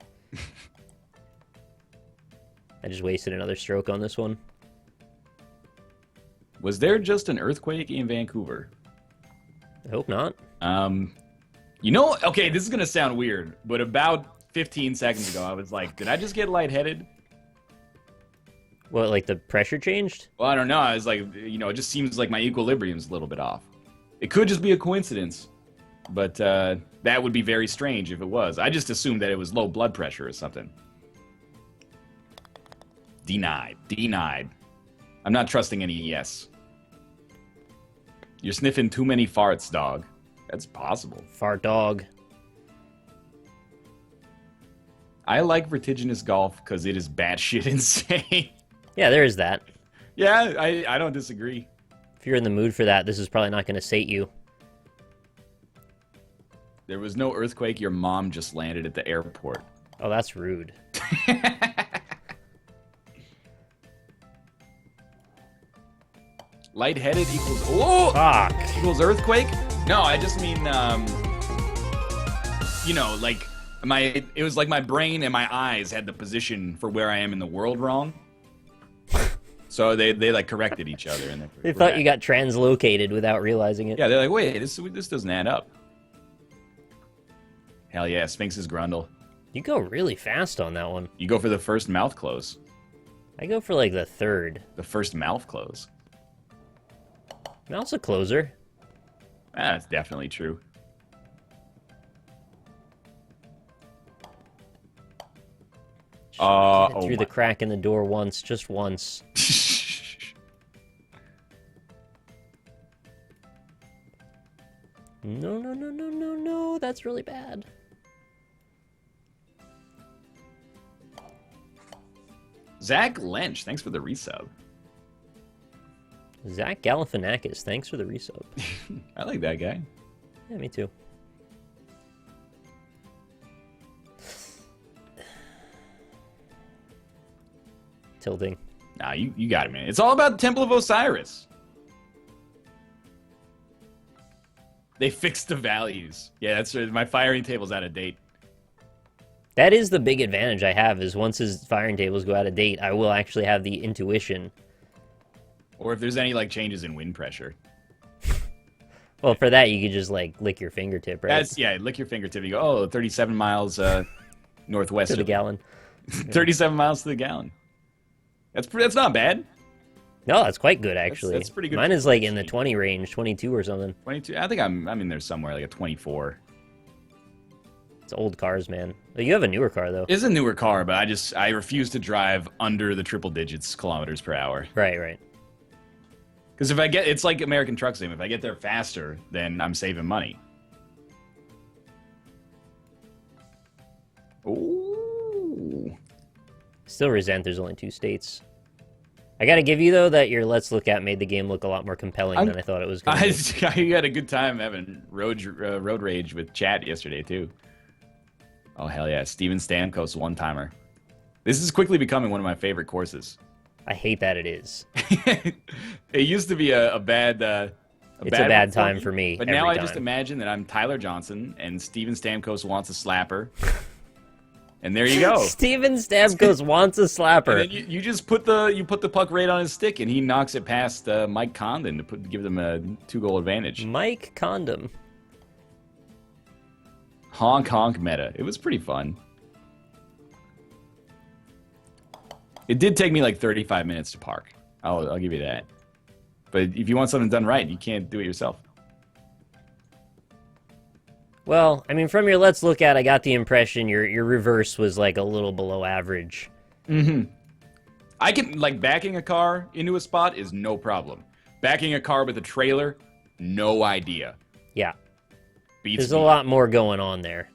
I just wasted another stroke on this one. Was there just an earthquake in Vancouver? I hope not. You know, okay, this is gonna sound weird, but about 15 seconds ago, I was like, did I just get lightheaded? What, like the pressure changed? Well, I don't know. I was like, you know, it just seems like my equilibrium's a little bit off. It could just be a coincidence, but that would be very strange if it was. I just assumed that it was low blood pressure or something. Denied. Denied. I'm not trusting any ES. You're sniffing too many farts, dog. That's possible. Fart dog. I like Vertiginous Golf because it is batshit insane. Yeah, there is that. Yeah, I don't disagree. If you're in the mood for that, this is probably not going to sate you. There was no earthquake. Your mom just landed at the airport. Oh, that's rude. Lightheaded equals... Oh! Fuck. Equals earthquake? No, I just mean, you know, like, it was like my brain and my eyes had the position for where I am in the world wrong. So they like corrected each other. And They thought you got translocated without realizing it. Yeah, they're like, wait, this doesn't add up. Hell yeah, Sphinx's Grundle. You go really fast on that one. You go for the first mouth close. I go for like the third. The first mouth close. Mouth's a closer. That's definitely true. Get through the crack in the door once, just once. No, no, no, no, no, no. That's really bad. Zach Lynch, thanks for the resub. Zach Galifianakis, thanks for the resub. I like that guy. Yeah, me too. tilting. Nah, you got it, man. It's all about the Temple of Osiris. They fixed the values. Yeah, that's right. My firing table's out of date. That is the big advantage I have, is once his firing tables go out of date, I will actually have the intuition. Or if there's any, like, changes in wind pressure. Well, for that, you could just, like, lick your fingertip, right? Yeah, lick your fingertip. You go, oh, 37 miles northwest. To the gallon. 37 miles to the gallon. That's not bad. No, that's quite good, actually. That's pretty good. Mine is, like, in the 20 range, 22 or something. 22? I think I'm in there somewhere, like a 24. It's old cars, man. Oh, you have a newer car, though. It's a newer car, but I refuse to drive under the triple digits kilometers per hour. Right. Because if it's like American Truck Sim. If I get there faster, then I'm saving money. Ooh. Still resent there's only 2 states. I gotta give you, though, that your Let's Look At made the game look a lot more compelling than I thought it was going to be. I had a good time having road rage with chat yesterday, too. Oh, hell yeah. Steven Stamkos, one-timer. This is quickly becoming one of my favorite courses. I hate that it is. It used to be a bad... It's a bad time for me. But now I just imagine that I'm Tyler Johnson and Steven Stamkos wants a slapper. And there you go. Steven Stamkos wants a slapper. And then you just put the puck right on his stick, and he knocks it past Mike Condon to give them a 2-goal advantage. Mike Condon. Honk meta. It was pretty fun. It did take me like 35 minutes to park. I'll give you that. But if you want something done right, you can't do it yourself. Well, I mean, from your Let's Look At, I got the impression your reverse was like a little below average. Mm-hmm. I can, like, backing a car into a spot is no problem. Backing a car with a trailer, no idea. Yeah. Beats There's me. a lot more going on there.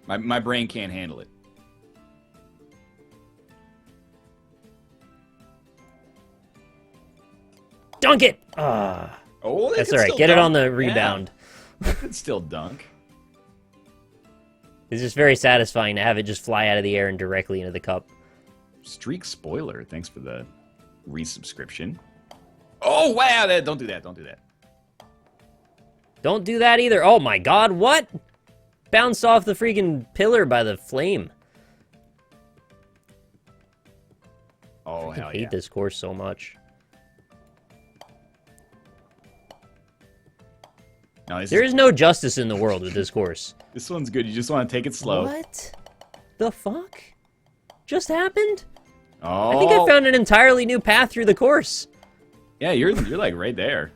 My brain can't handle it. Dunk it! Ah. Oh, That's all right. Get it on the rebound. Yeah. It's still dunk. It's just very satisfying to have it just fly out of the air and directly into the cup. Streak Spoiler, thanks for the resubscription. Oh, wow! Don't do that. Don't do that. Don't do that either. Oh my god, what? Bounced off the freaking pillar by the flame. Oh, hell I hate this course so much. No, there is no justice in the world with this course. This one's good. You just want to take it slow. What the fuck just happened? Oh. I think I found an entirely new path through the course. Yeah, you're like right there.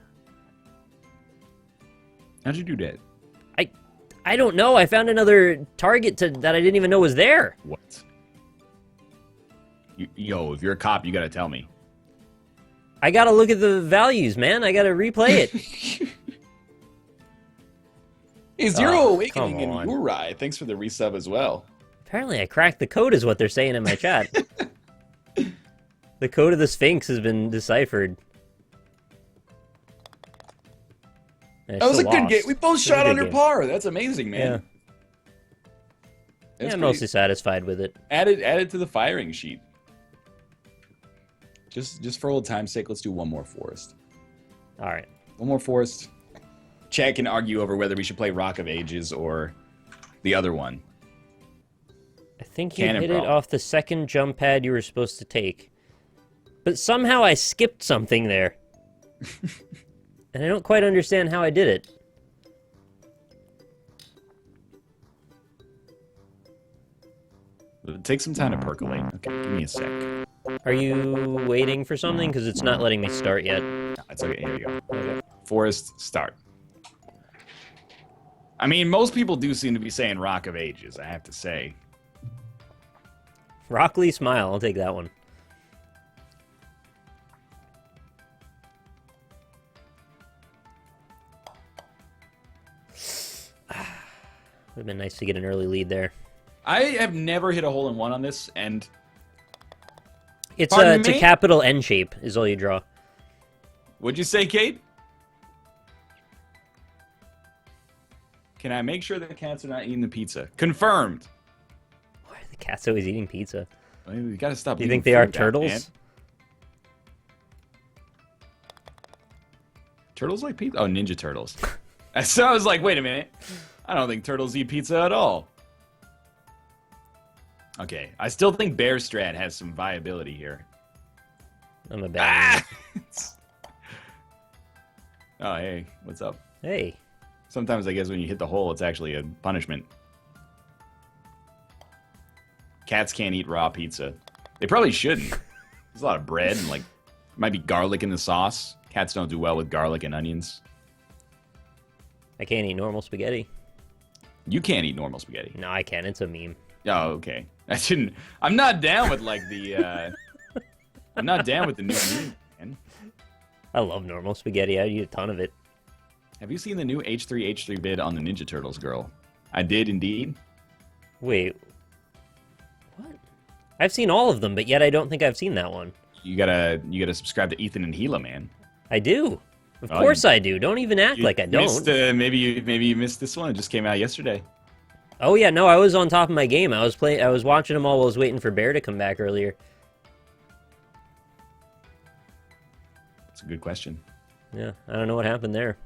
How'd you do that? I don't know. I found another target that I didn't even know was there. What? Yo, if you're a cop, you gotta tell me. I gotta look at the values, man. I gotta replay it. Hey, Zero Awakening and Uri, thanks for the resub as well. Apparently I cracked the code is what they're saying in my chat. The code of the Sphinx has been deciphered. That was a good game. We both shot under par. That's amazing, man. Yeah, I'm mostly satisfied with it. Add it to the firing sheet. Just for old time's sake, let's do one more forest. All right. One more forest. Chad can argue over whether we should play Rock of Ages or the other one. I think you hit it off the second jump pad you were supposed to take. But somehow I skipped something there. And I don't quite understand how I did it. Take some time to percolate. Okay, give me a sec. Are you waiting for something? Because it's not letting me start yet. It's okay. Here we go. Okay. Forest, start. I mean, most people do seem to be saying Rock of Ages, I have to say. Rockley Smile, I'll take that one. Would have been nice to get an early lead there. I have never hit a hole-in-one on this, and... It's a capital N shape, is all you draw. What'd you say, Kate? Can I make sure the cats are not eating the pizza? Confirmed! Why are the cats always eating pizza? I mean, we gotta stop. Do you leaving think they are food out, man. turtles? Turtles like pizza? Oh, Ninja Turtles. So I was like, wait a minute. I don't think turtles eat pizza at all. Okay, I still think Bear Strat has some viability here. I'm a bad. Oh, hey, what's up? Hey. Sometimes I guess when you hit the hole, it's actually a punishment. Cats can't eat raw pizza. They probably shouldn't. There's a lot of bread and, like, might be garlic in the sauce. Cats don't do well with garlic and onions. I can't eat normal spaghetti. You can't eat normal spaghetti. No, I can. It's a meme. Oh, okay. I'm not down with, like, I'm not down with the new meme, man. I love normal spaghetti. I eat a ton of it. Have you seen the new H3H3 vid on the Ninja Turtles, girl? I did indeed. Wait. What? I've seen all of them, but yet I don't think I've seen that one. You gotta subscribe to Ethan and Gila, man. I do. Of course I do. Don't even act like I don't. Maybe you missed this one. It just came out yesterday. Oh yeah, no, I was on top of my game. I was watching them all while I was waiting for Bear to come back earlier. That's a good question. Yeah, I don't know what happened there.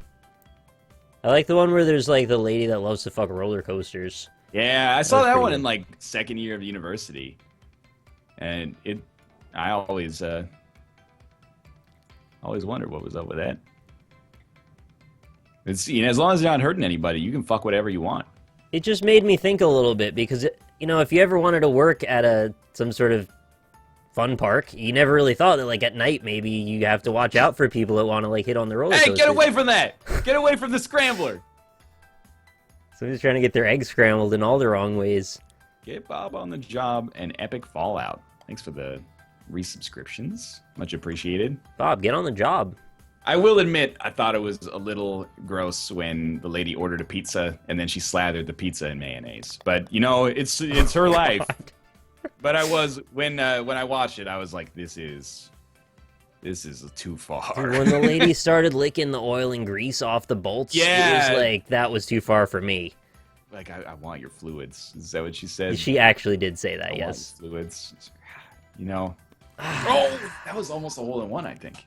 I like the one where there's like the lady that loves to fuck roller coasters. Yeah, I saw that one in like second year of university, and I always wondered what was up with that. It's, you know, as long as you're not hurting anybody, you can fuck whatever you want. It just made me think a little bit because, you know, if you ever wanted to work at some sort of fun park, you never really thought that, like, at night maybe you have to watch out for people that want to, like, hit on the roller coaster. Hey, get away from that! Get away from the scrambler! Somebody's trying to get their eggs scrambled in all the wrong ways. Get Bob on the job and epic fallout. Thanks for the resubscriptions. Much appreciated. Bob, get on the job. I will admit, I thought it was a little gross when the lady ordered a pizza and then she slathered the pizza in mayonnaise. But, you know, it's her life. But I was, when I watched it, I was like, this is too far. Dude, when the lady started licking the oil and grease off the bolts, yeah, it was like, that was too far for me. Like, I want your fluids. Is that what she said? She actually did say that, yes. Want your fluids. You know. Oh, that was almost a hole-in-one, I think.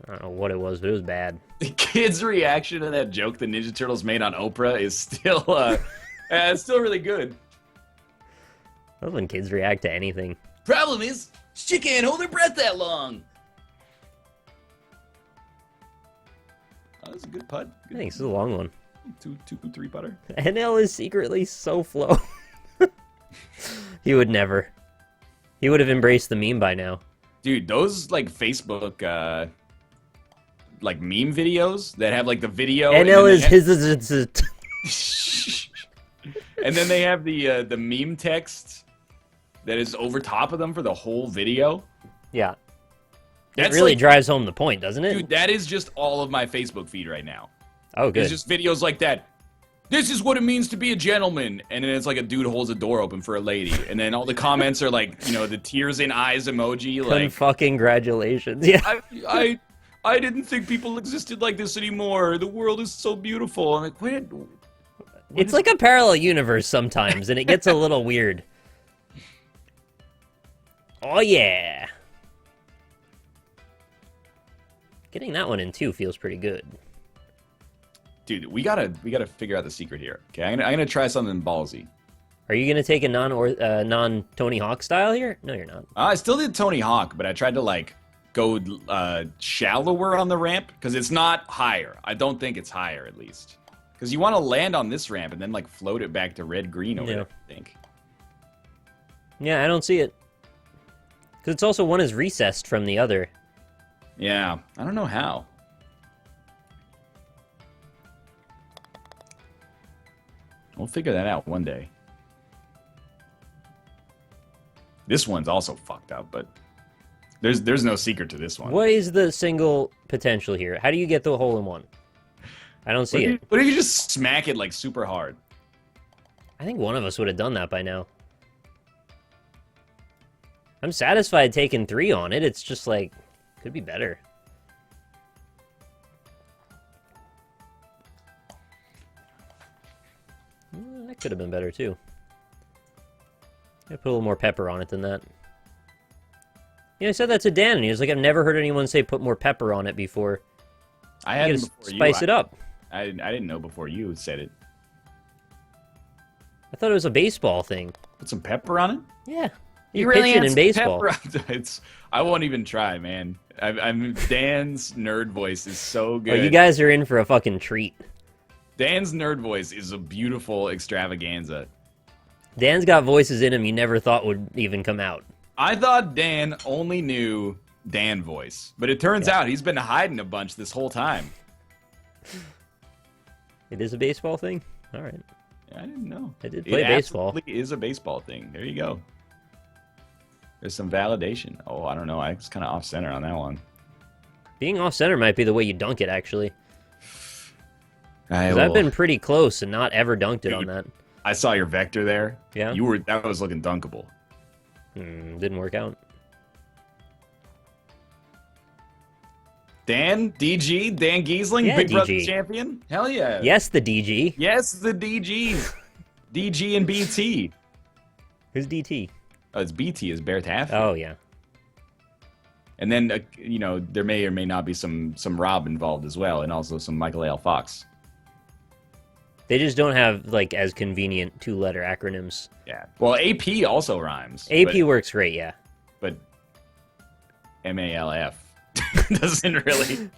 I don't know what it was, but it was bad. The kid's reaction to that joke the Ninja Turtles made on Oprah is still, it's still really good. I love when kids react to anything. Problem is, she can't hold her breath that long. Oh, that was a good putt. Good. Thanks, this is a long one. 2-3 putter. NL is secretly so flow. He would never. He would have embraced the meme by now. Dude, those, like, Facebook, like, meme videos that have, like, the video... NL is his... And then they have the meme text that is over top of them for the whole video. Yeah. That's it really like, drives home the point, doesn't it? Dude, that is just all of my Facebook feed right now. Oh, good. It's just videos like that. This is what it means to be a gentleman. And then it's like a dude holds a door open for a lady. And then all the comments are like, you know, the tears in eyes emoji. Like, fucking congratulations. Yeah. I didn't think people existed like this anymore. The world is so beautiful. I'm like, what it's like a parallel universe sometimes, and it gets a little weird. Oh, yeah. Getting that one in, too, feels pretty good. Dude, we gotta figure out the secret here. Okay, I'm gonna try something ballsy. Are you gonna take a non Tony Hawk style here? No, you're not. I still did Tony Hawk, but I tried to like go shallower on the ramp because it's not higher. I don't think it's higher, at least, because you want to land on this ramp and then like float it back to red green over there. I think. Yeah, I don't see it. Because it's also one is recessed from the other. Yeah, I don't know how. We'll figure that out one day. This one's also fucked up, but there's no secret to this one. What is the single potential here? How do you get the hole in one? I don't see it. What if you just smack it like super hard? I think one of us would have done that by now. I'm satisfied taking 3 on it. It's just like, could be better. That could have been better too. I put a little more pepper on it than that. Yeah, I said that to Dan, and he was like, I've never heard anyone say put more pepper on it before. I had before you. Spice it up. I didn't know before you said it. I thought it was a baseball thing. Put some pepper on it? Yeah. You really pitching in baseball. I won't even try, man. I'm Dan's nerd voice is so good. Oh, you guys are in for a fucking treat. Dan's nerd voice is a beautiful extravaganza. Dan's got voices in him you never thought would even come out. I thought Dan only knew Dan voice, but it turns out he's been hiding a bunch this whole time. It is a baseball thing? All right. I didn't know. I did play baseball. It absolutely is a baseball thing. There you go. There's some validation. Oh, I don't know. I was kind of off-center on that one. Being off-center might be the way you dunk it, actually. I've been pretty close and not ever dunked it on that. I saw your vector there. Yeah? That was looking dunkable. Didn't work out. Dan Giesling, Yeah, Big DG. Brother champion. Hell yeah. Yes, the DG. Yes, the DGs. DG and BT. Who's DT? Oh, it's BT is Bear Taff. Oh, yeah. And then, there may or may not be some Rob involved as well, and also some Michael A.L. Fox. They just don't have, like, as convenient two-letter acronyms. Yeah. Well, AP also rhymes. AP works great, yeah. But MALF doesn't really...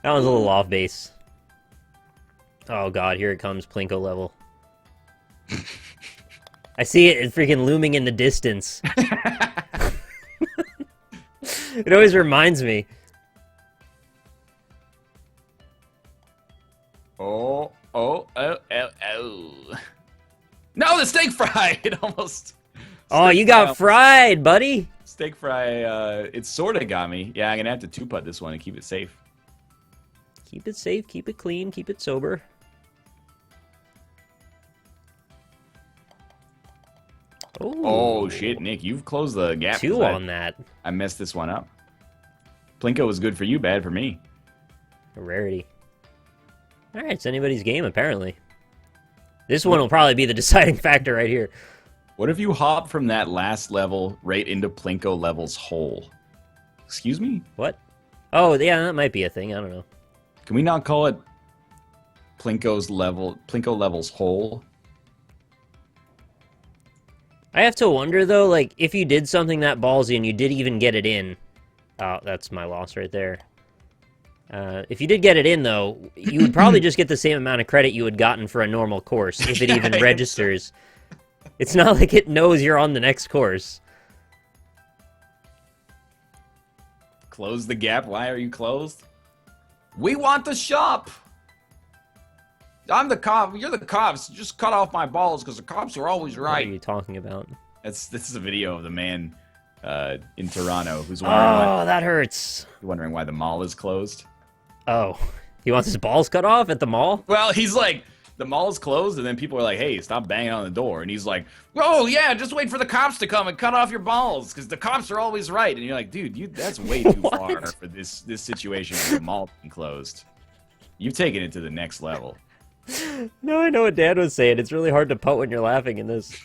That one's a little off base. Oh, God, here it comes, Plinko level. I see it freaking looming in the distance. It always reminds me. Oh. No, the steak fry! It almost... Oh, you got fried, buddy! Steak fry, it sort of got me. Yeah, I'm going to have to two-putt this one and keep it safe. Keep it safe, keep it clean, keep it sober. Oh, shit, Nick, you've closed the gap. Two on that. I messed this one up. Plinko was good for you, bad for me. A rarity. Alright, it's anybody's game, apparently. This one will probably be the deciding factor right here. What if you hop from that last level right into Plinko level's hole? Excuse me? What? Oh, yeah, that might be a thing. I don't know. Can we not call it Plinko level's hole? I have to wonder, though, like, if you did something that ballsy and you did even get it in... Oh, that's my loss right there. If you did get it in, though, you would probably just get the same amount of credit you had gotten for a normal course, if it even registers. It's not like it knows you're on the next course. Close the gap? Why are you closed? We want the shop! I'm the cop. You're the cops. Just cut off my balls because the cops are always right. What are you talking about? This is a video of the man in Toronto who's wondering that hurts. Wondering why the mall is closed. Oh, he wants his balls cut off at the mall? Well, he's like, the mall is closed, and then people are like, hey, stop banging on the door. And he's like, oh, yeah, just wait for the cops to come and cut off your balls because the cops are always right. And you're like, dude, that's way too far for this situation of the mall being closed. You've taken it to the next level. No, I know what Dad was saying. It's really hard to putt when you're laughing in this.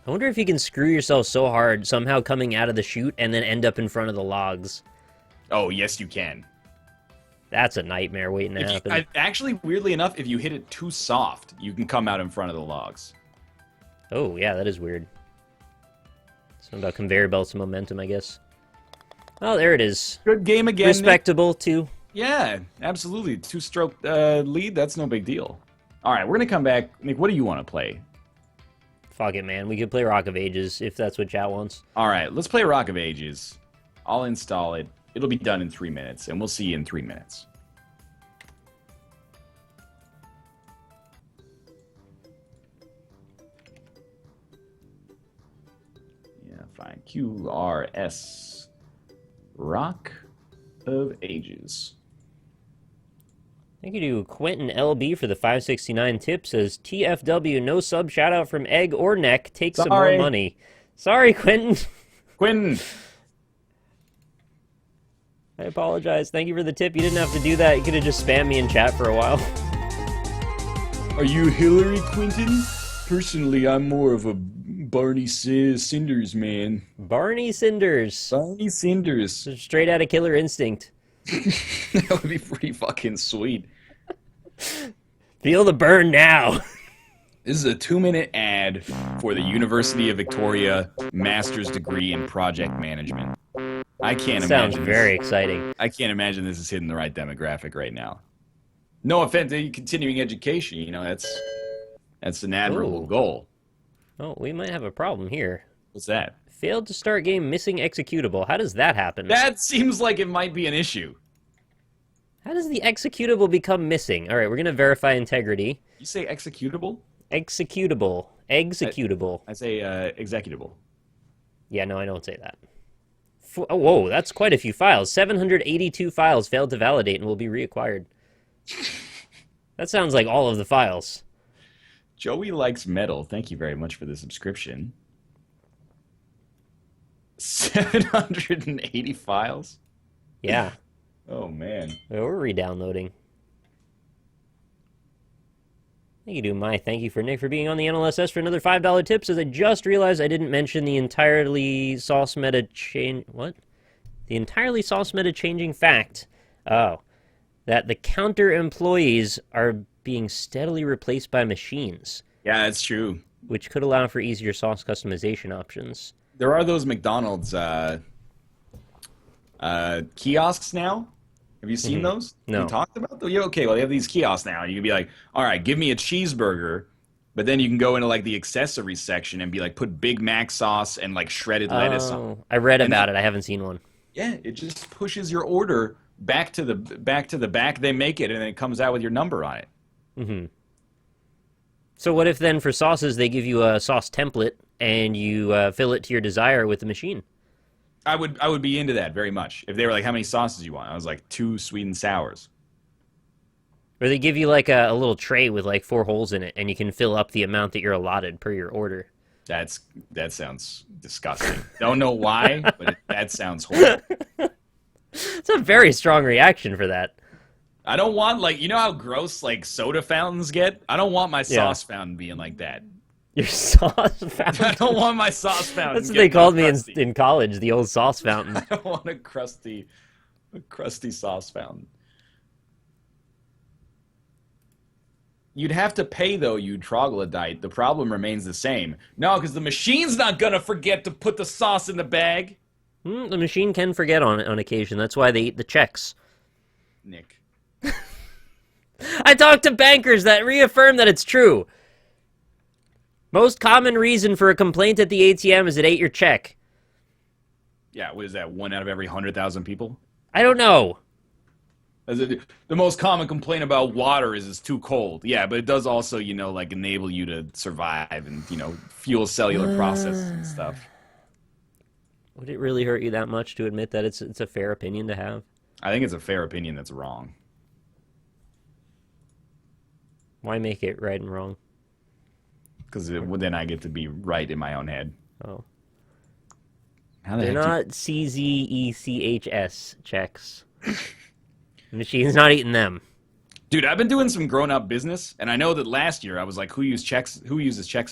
I wonder if you can screw yourself so hard, somehow coming out of the chute, and then end up in front of the logs. Oh, yes, you can. That's a nightmare waiting to happen. Actually, weirdly enough, if you hit it too soft, you can come out in front of the logs. Oh, yeah, that is weird. Something about conveyor belts and momentum, I guess. Oh, there it is. Good game again, respectable, Nick. Too. Yeah, absolutely. Two-stroke lead, that's no big deal. All right, we're going to come back. Nick, what do you want to play? Fuck it, man. We could play Rock of Ages if that's what chat wants. All right, let's play Rock of Ages. I'll install it. It'll be done in 3 minutes, and we'll see you in 3 minutes. Yeah, fine. QRS. Rock of Ages. Thank you to Quentin LB for the 569 tip. Says TFW, no sub shout out from Egg or Neck. Take some more money. Sorry, Quentin. Quentin. I apologize. Thank you for the tip. You didn't have to do that. You could have just spammed me in chat for a while. Are you Hillary Clinton? Personally, I'm more of a Barney Cinders man. Barney Cinders. Barney Cinders. Straight out of Killer Instinct. That would be pretty fucking sweet. Feel the burn now. This is a 2-minute ad for the University of Victoria Master's Degree in Project Management. I can't Sounds imagine very exciting. I can't imagine this is hitting the right demographic right now. No offense to continuing education, you know, that's an admirable goal. Oh, we might have a problem here. What's that? Failed to start game missing executable. How does that happen? That seems like it might be an issue. How does the executable become missing? All right, we're going to verify integrity. You say executable? Executable. Executable. I say executable. Yeah, no, I don't say that. Oh, whoa, that's quite a few files. 782 files failed to validate and will be reacquired. That sounds like all of the files. Joey likes metal. Thank you very much for the subscription. 780 files? Yeah. Oh, man. We're re-downloading. Thank you to my thank you for Nick for being on the NLSS for another $5 tip. Says I just realized I didn't mention the entirely sauce meta change. What? The entirely sauce meta changing fact. Oh, that the counter employees are being steadily replaced by machines. Yeah, that's true. Which could allow for easier sauce customization options. There are those McDonald's kiosks now. Have you seen those? No. We talked about them? Yeah, okay, well, they have these kiosks now. You can be like, all right, give me a cheeseburger. But then you can go into, like, the accessories section and be like, put Big Mac sauce and, like, shredded lettuce on. I read about it. I haven't seen one. Yeah, it just pushes your order back to the back they make it, and then it comes out with your number on it. Mm-hmm. So what if then for sauces they give you a sauce template and you fill it to your desire with the machine? I would be into that very much. If they were like, how many sauces do you want? I was like, 2 sweet and sours. Or they give you like a little tray with like 4 holes in it, and you can fill up the amount that you're allotted per your order. That sounds disgusting. Don't know why, but that sounds horrible. It's a very strong reaction for that. I don't want, like, you know how gross, like, soda fountains get? I don't want my sauce fountain being like that. Your sauce fountain? I don't want my sauce fountain. That's what they called me in college, the old sauce fountain. I don't want a crusty sauce fountain. You'd have to pay, though, you troglodyte. The problem remains the same. No, because the machine's not going to forget to put the sauce in the bag. The machine can forget on occasion. That's why they eat the checks. Nick. I talked to bankers that reaffirm that it's true. Most common reason for a complaint at the ATM is it ate your check. Yeah, what is that, 1 out of every 100,000 people? I don't know. The most common complaint about water is it's too cold. Yeah, but it does also, you know, like enable you to survive and, you know, fuel cellular processes and stuff. Would it really hurt you that much to admit that it's a fair opinion to have? I think it's a fair opinion that's wrong. Why make it right and wrong? Because then I get to be right in my own head. Oh. How the They're heck not CZECHS checks. The machine's not eating them. Dude, I've been doing some grown-up business, and I know that last year I was like, who uses checks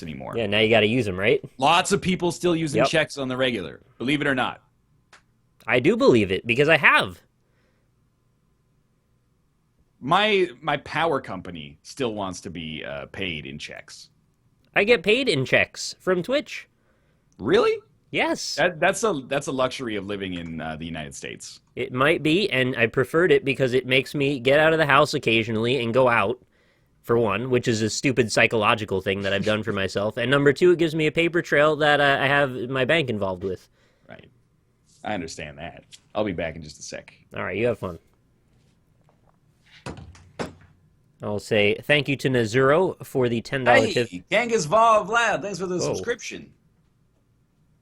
anymore? Yeah, now you got to use them, right? Lots of people still using checks on the regular. Believe it or not. I do believe it, because I have. My power company still wants to be paid in checks. I get paid in checks from Twitch. Really? Yes. That's a luxury of living in the United States. It might be, and I preferred it because it makes me get out of the house occasionally and go out, for one, which is a stupid psychological thing that I've done for myself. And number 2, it gives me a paper trail that I have my bank involved with. Right. I understand that. I'll be back in just a sec. All right, you have fun. I'll say thank you to Nazuro for the $10 tip. Hey, Genghis Vav Lad, thanks for the subscription.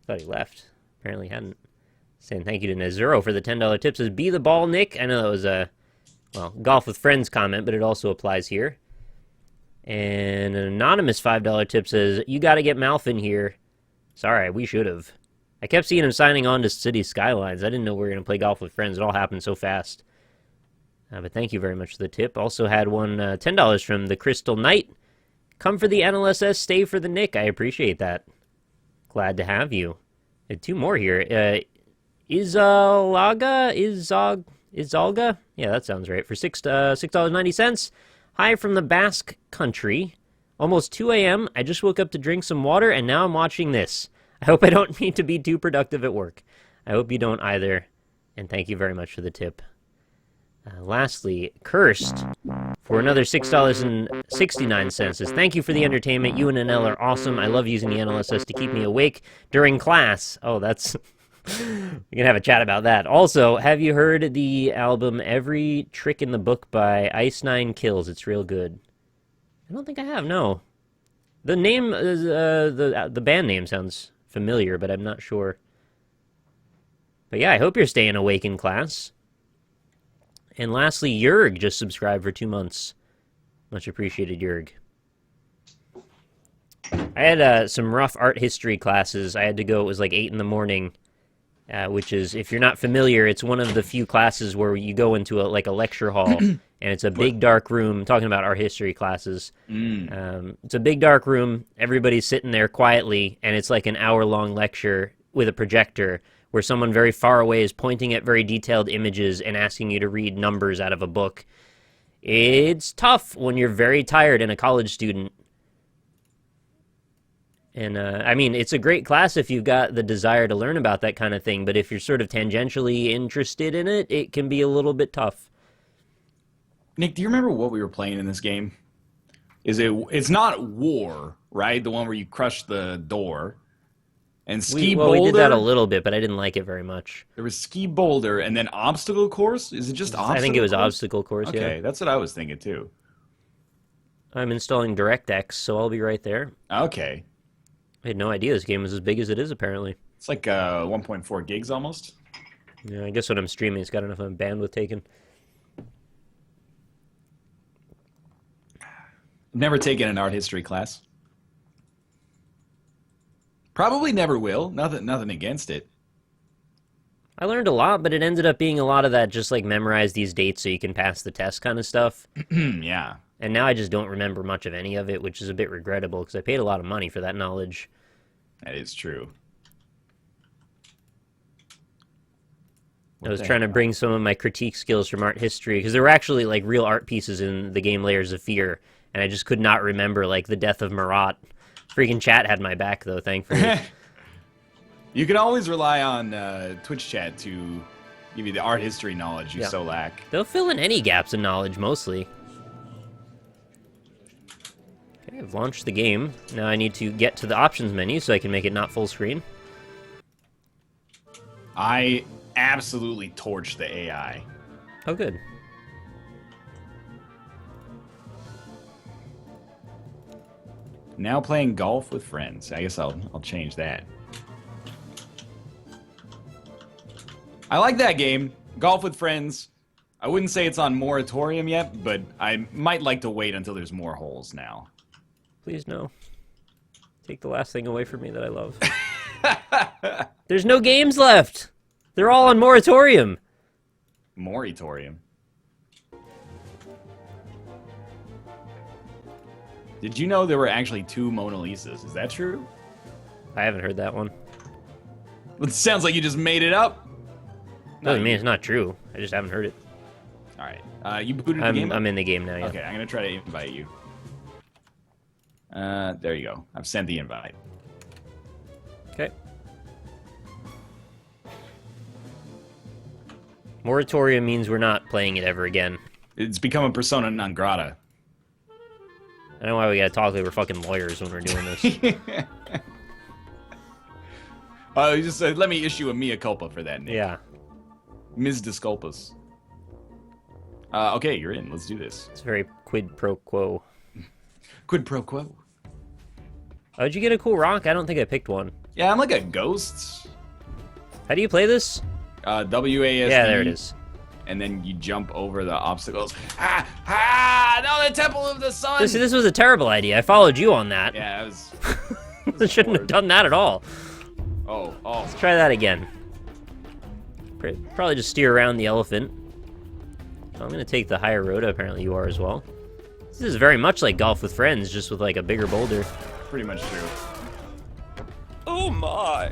Thought he left. Apparently hadn't. Saying thank you to Nazuro for the $10 tip. Says, be the ball, Nick. I know that was a, Golf with Friends comment, but it also applies here. And an anonymous $5 tip says, you got to get Malf in here. Sorry, we should have. I kept seeing him signing on to City Skylines. I didn't know we were going to play golf with friends. It all happened so fast. But thank you very much for the tip. Also had one $10 from the Crystal Knight. Come for the NLSS, stay for the Nick. I appreciate that. Glad to have you. Two more here. Izalga? Yeah, that sounds right. For $6.90. Hi from the Basque Country. Almost 2 a.m. I just woke up to drink some water, and now I'm watching this. I hope I don't need to be too productive at work. I hope you don't either. And thank you very much for the tip. Lastly, Cursed for another $6.69 says, thank you for the entertainment. You and NL are awesome. I love using the NLSS to keep me awake during class. Oh, that's... we can have a chat about that. Also, have you heard the album Every Trick in the Book by Ice Nine Kills? It's real good. I don't think I have, no. The name, the band name sounds familiar, but I'm not sure. But yeah, I hope you're staying awake in class. And lastly, Jurg just subscribed for 2 months. Much appreciated, Jurg. I had some rough art history classes. I had to go, it was like 8 in the morning, which is, if you're not familiar, it's one of the few classes where you go into a lecture hall, and it's a big dark room. I'm talking about art history classes. It's a big dark room. Everybody's sitting there quietly, and it's like an hour-long lecture with a projector, where someone very far away is pointing at very detailed images and asking you to read numbers out of a book. It's tough when you're very tired and a college student. And, I mean, it's a great class if you've got the desire to learn about that kind of thing, but if you're sort of tangentially interested in it, it can be a little bit tough. Nick, do you remember what we were playing in this game? It's not War, right? The one where you crush the door. And Ski Boulder. We did that a little bit, but I didn't like it very much. There was Ski Boulder and then Obstacle Course? Is it just Obstacle Course? I think it was Obstacle Course, yeah. Okay, that's what I was thinking too. I'm installing DirectX, so I'll be right there. Okay. I had no idea this game was as big as it is, apparently. It's like 1.4 gigs almost. Yeah, I guess when I'm streaming, it's got enough of bandwidth taken. Never taken an art history class. Probably never will. Nothing against it. I learned a lot, but it ended up being a lot of that just like memorize these dates so you can pass the test kind of stuff. Yeah. And now I just don't remember much of any of it, which is a bit regrettable because I paid a lot of money for that knowledge. That is true. I was trying to bring some of my critique skills from art history because there were actually like real art pieces in the game Layers of Fear, and I just could not remember like the death of Marat. Freaking chat had my back, though, thankfully. You can always rely on Twitch chat to give you the art history knowledge you so lack. They'll fill in any gaps in knowledge, mostly. Okay, I've launched the game. Now I need to get to the options menu so I can make it not full screen. I absolutely torched the AI. Oh, good. Now playing golf with friends. I guess I'll change that. I like that game. Golf with friends. I wouldn't say it's on moratorium yet, but I might like to wait until there's more holes now. Please no. Take the last thing away from me that I love. There's no games left. They're all on moratorium. Moratorium. Did you know there were actually 2 Mona Lisas? Is that true? I haven't heard that one. It sounds like you just made it up. Doesn't mean it's not true. I just haven't heard it. All right. You booted the game? I'm in the game now, yeah. Okay, I'm going to try to invite you. There you go. I've sent the invite. Okay. Moratorium means we're not playing it ever again. It's become a persona non grata. I don't know why we gotta talk like we're fucking lawyers when we're doing this. You just said, let me issue a mea culpa for that, Nick. Yeah. Ms. Disculpas. Okay, you're in. Let's do this. It's very quid pro quo. Quid pro quo. Oh, did you get a cool rock? I don't think I picked one. Yeah, I'm like a ghost. How do you play this? WASD. Yeah, there it is. And then you jump over the obstacles. No, the Temple of the Sun! This was a terrible idea. I followed you on that. Yeah, it was I shouldn't have done that at all. Oh. Let's try that again. Probably just steer around the elephant. So I'm gonna take the higher road. Apparently you are as well. This is very much like Golf with Friends, just with like a bigger boulder. Pretty much true. Oh my!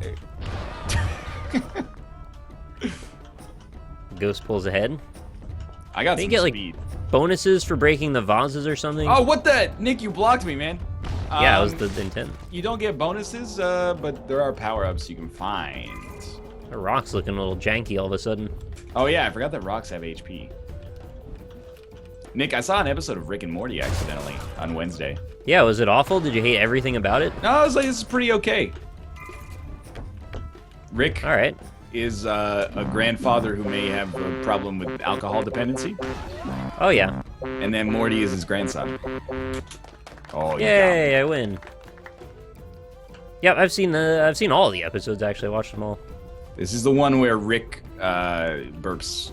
Ghost pulls ahead. I got Can some you get speed. like bonuses for breaking the vases or something? Oh, what the? Nick, you blocked me, man. Yeah, that was the intent. You don't get bonuses, but there are power-ups you can find. The rock's looking a little janky all of a sudden. Oh yeah, I forgot that rocks have HP. Nick, I saw an episode of Rick and Morty accidentally on Wednesday. Yeah, was it awful? Did you hate everything about it? No, I was like, this is pretty okay. Rick All right. is a grandfather who may have a problem with alcohol dependency, Oh yeah. and then Morty is his grandson. Oh, you got me. Yay! I win. Yep, I've seen all the episodes actually. I watched them all. This is the one where Rick burps,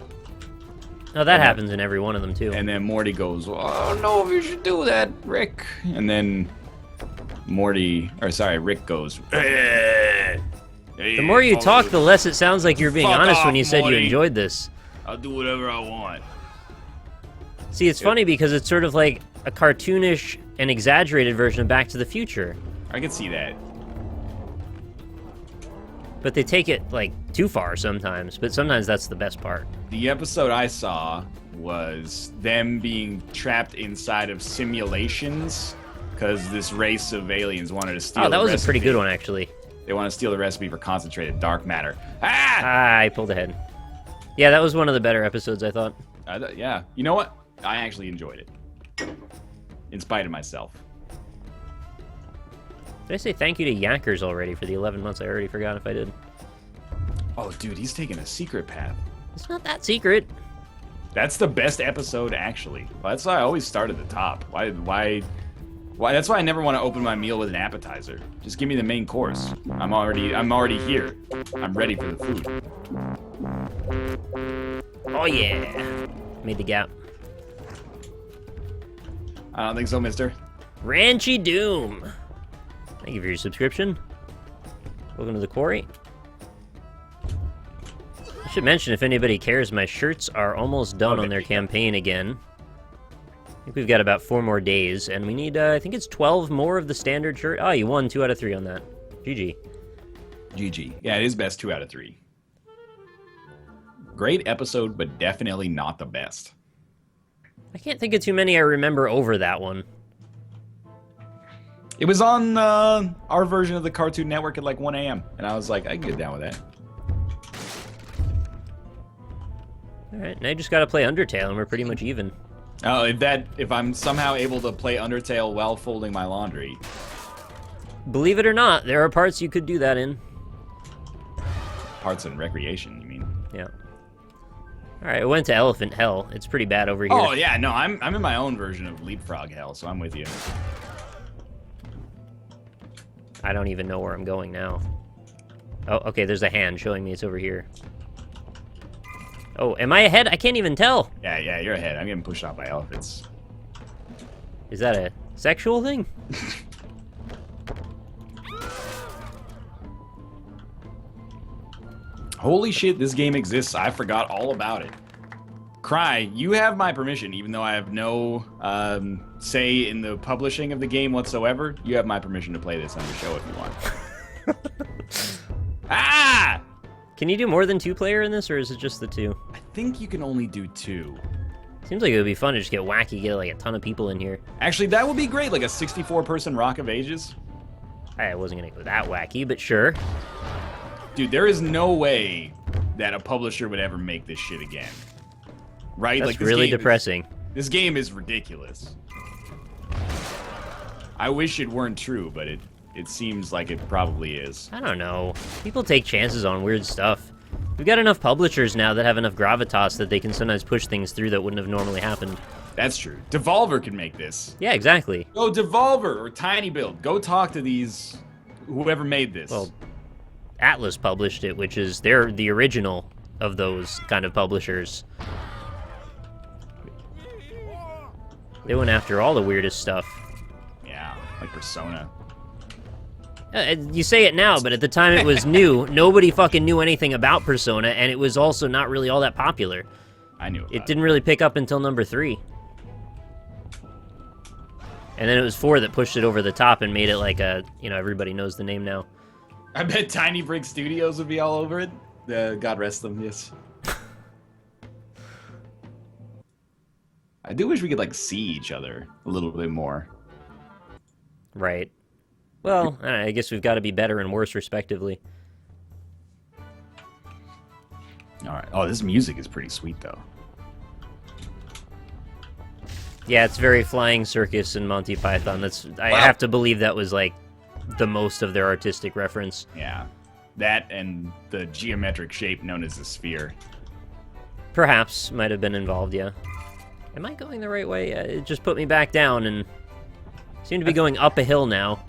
No, that happens in every one of them too. and then Morty goes, "Oh, I don't know if you should do that, Rick." And then Rick goes, "Eh, The more you talk, the less it sounds like you're being Fuck honest when off, you said you Morty. enjoyed this. I'll do whatever I want." See, it's funny because it's sort of like a cartoonish and exaggerated version of Back to the Future. I can see that. But they take it, like, too far sometimes. But sometimes that's the best part. The episode I saw was them being trapped inside of simulations because this race of aliens wanted to steal Oh, that the was a recipe. pretty good one, actually. They want to steal the recipe for concentrated dark matter. Ah! Ah, I pulled ahead. Yeah, that was one of the better episodes, I thought. Yeah. You know what? I actually enjoyed it. In spite of myself. Did I say thank you to Yankers already for the 11 months? I already forgot if I did. Oh, dude, he's taking a secret path. It's not that secret. That's the best episode, actually. Well, that's why I always start at the top. Why? That's why I never want to open my meal with an appetizer. Just give me the main course. I'm already here. I'm ready for the food. Oh, yeah. Made the gap. I don't think so, mister. Ranchy Doom. Thank you for your subscription. Welcome to the quarry. I should mention, if anybody cares, my shirts are almost done on their campaign again. I think we've got about 4 more days, and we need, I think it's 12 more of the standard shirt. Oh, you won 2 out of 3 on that. GG. GG. Yeah, it is best 2 out of 3. Great episode, but definitely not the best. I can't think of too many I remember over that one. It was on our version of the Cartoon Network at like 1 a.m. And I was like, I can get down with that. Alright, now you just gotta play Undertale, and we're pretty much even. Oh, if I'm somehow able to play Undertale while folding my laundry. Believe it or not, there are parts you could do that in. Parts and recreation, you mean? Yeah. Alright, I went to Elephant Hell. It's pretty bad over here. Oh, yeah, no, I'm in my own version of Leapfrog Hell, so I'm with you. I don't even know where I'm going now. Oh, okay, there's a hand showing me it's over here. Oh, am I ahead? I can't even tell. Yeah, you're ahead. I'm getting pushed off by elephants. Is that a sexual thing? Holy shit, this game exists. I forgot all about it. Cry, you have my permission, even though I have no say in the publishing of the game whatsoever. You have my permission to play this on your show if you want. Ah! Can you do more than 2-player in this, or is it just the 2? I think you can only do 2. Seems like it would be fun to just get wacky, get like a ton of people in here. Actually, that would be great, like a 64-person Rock of Ages. I wasn't gonna go that wacky, but sure. Dude, there is no way that a publisher would ever make this shit again. Right? That's like, this really game depressing. This game is ridiculous. I wish it weren't true, but it seems like it probably is. I don't know. People take chances on weird stuff. We've got enough publishers now that have enough gravitas that they can sometimes push things through that wouldn't have normally happened. That's true. Devolver can make this. Yeah, exactly. Go Devolver or Tiny Build. Go talk to these whoever made this. Well, Atlas published it, which is they're the original of those kind of publishers. They went after all the weirdest stuff. Yeah, like Persona. You say it now, but at the time it was new. Nobody fucking knew anything about Persona, and it was also not really all that popular. I knew about it. Didn't really pick up until number 3. And then it was 4 that pushed it over the top and made it like a, everybody knows the name now. I bet Tiny Brick Studios would be all over it. God rest them, yes. I do wish we could, like, see each other a little bit more. Right. Well, I guess we've got to be better and worse, respectively. All right. Oh, this music is pretty sweet, though. Yeah, it's very Flying Circus and Monty Python. I have to believe that was, like, the most of their artistic reference. Yeah. That and the geometric shape known as a sphere. Perhaps might have been involved, yeah. Am I going the right way? It just put me back down and seem to be going up a hill now.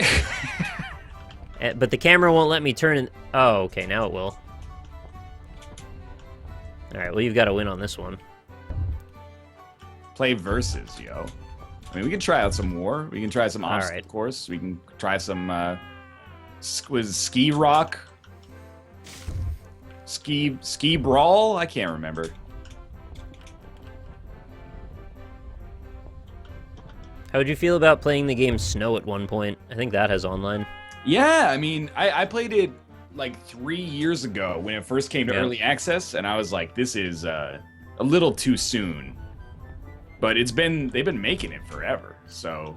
But the camera won't let me turn in... Oh, okay, now it will. Alright, well, you've got to win on this one. Play versus, yo. I mean, we can try out some war. We can try some obstacle course. We can try some, was ski rock? Ski brawl? I can't remember. How would you feel about playing the game Snow at one point? I think that has online. Yeah, I mean, I played it like 3 years ago when it first came to early access, and I was like, this is a little too soon. But they've been making it forever, so...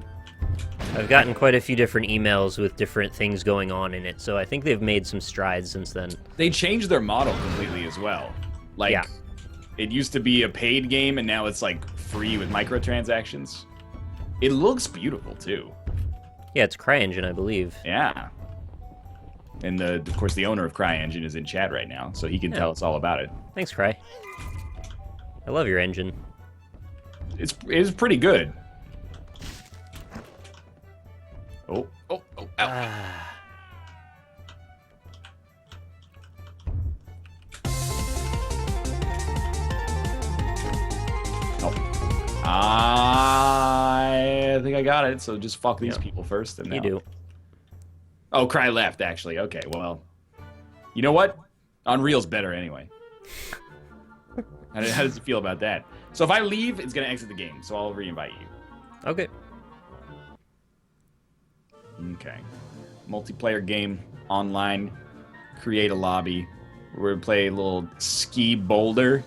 I've gotten quite a few different emails with different things going on in it, so I think they've made some strides since then. They changed their model completely as well. Like, it used to be a paid game, and now it's like free with microtransactions. It looks beautiful, too. Yeah, it's CryEngine, I believe. Yeah. And, of course, the owner of CryEngine is in chat right now, so he can tell us all about it. Thanks, Cry. I love your engine. It's pretty good. Oh, ow. I think I got it, so just fuck these people first. And you do. Oh, Cry left, actually. Okay, well. You know what? Unreal's better anyway. How does it feel about that? So if I leave, it's going to exit the game, so I'll re-invite you. Okay. Okay. Multiplayer game, online, create a lobby. We're going to play a little ski boulder.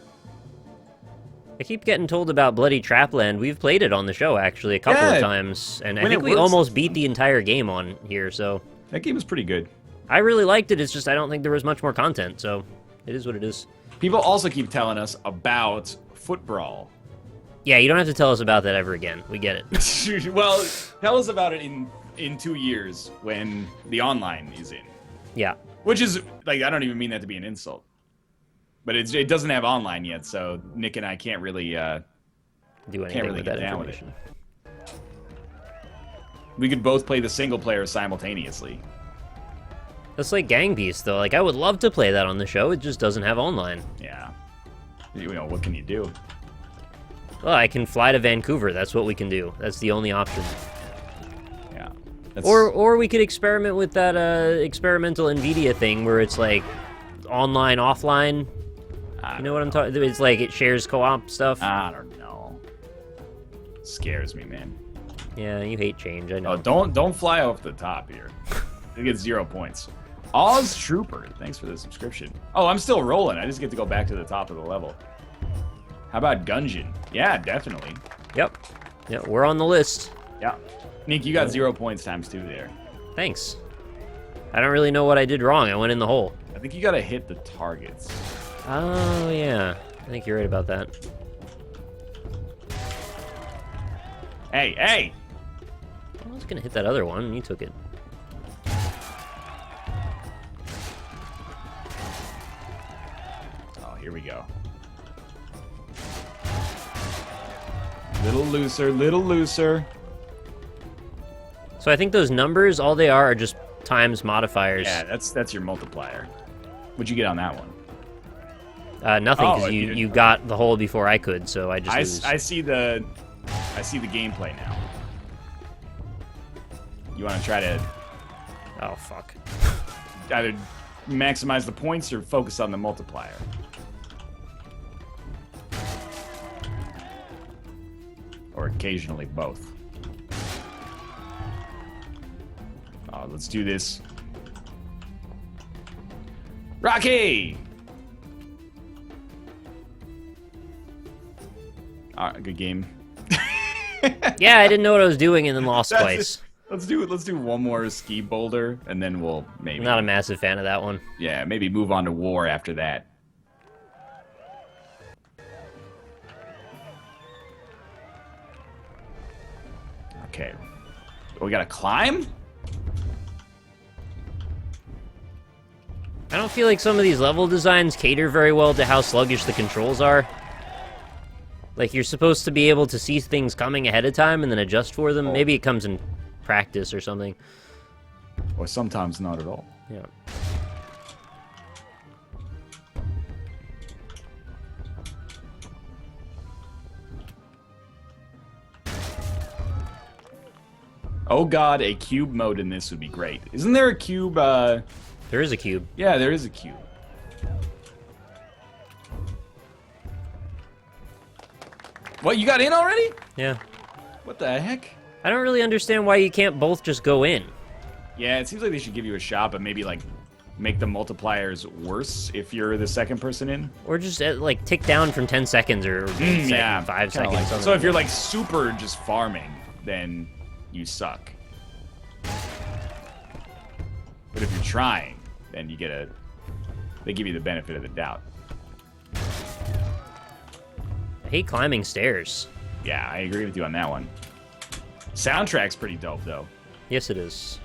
I keep getting told about Bloody Trapland. We've played it on the show, actually, a couple of times. And I think we almost beat the entire game on here, so... That game was pretty good. I really liked it, it's just I don't think there was much more content, so it is what it is. People also keep telling us about Foot Brawl. Yeah, you don't have to tell us about that ever again. We get it. Well, tell us about it in 2 years when the online is in. Yeah. Which is, like, I don't even mean that to be an insult. But it doesn't have online yet, so Nick and I can't really do anything with that information. We could both play the single player simultaneously. That's like Gang Beasts, though. Like, I would love to play that on the show. It just doesn't have online. Yeah. You know, what can you do? Well, I can fly to Vancouver. That's what we can do. That's the only option. Yeah. Or we could experiment with that experimental NVIDIA thing where it's like online, offline. You know what I'm talking? It's like it shares co-op stuff. I don't know. Scares me, man. Yeah, you hate change. I know. Oh, don't fly off the top here. You get 0 points. Oz Trooper, thanks for the subscription. Oh, I'm still rolling. I just get to go back to the top of the level. How about Gungeon? Yeah, definitely. Yep. Yeah, we're on the list. Yeah. Nick, you got 0 points times 2 there. Thanks. I don't really know what I did wrong. I went in the hole. I think you gotta hit the targets. Oh, yeah. I think you're right about that. Hey, hey! I was gonna hit that other one, and you took it. Oh, here we go. Little looser, little looser. So I think those numbers, all they are just times modifiers. Yeah, that's your multiplier. What'd you get on that one? Nothing, because you got the hole before I could, so I just lose. I see the gameplay now. You want to try to... Oh, fuck. Either maximize the points or focus on the multiplier. Or occasionally both. Let's do this. Rocky! Good game. Yeah, I didn't know what I was doing and then lost twice. Let's do one more ski boulder, and then we'll maybe... I'm not a massive fan of that one. Yeah, maybe move on to war after that. Okay. We gotta climb? I don't feel like some of these level designs cater very well to how sluggish the controls are. Like, you're supposed to be able to see things coming ahead of time and then adjust for them. Maybe it comes in practice or something. Or sometimes not at all. Yeah. Oh god, a cube mode in this would be great. Isn't there a cube, There is a cube. Yeah, there is a cube. What, you got in already? Yeah. What the heck? I don't really understand why you can't both just go in. Yeah, it seems like they should give you a shot, but maybe, like, make the multipliers worse if you're the second person in. Or just, like, tick down from 10 seconds or 5 seconds. Like, something so if you're, like, super just farming, then you suck. But if you're trying, then you get they give you the benefit of the doubt. I hate climbing stairs. Yeah, I agree with you on that one. Soundtrack's pretty dope, though. Yes, it is.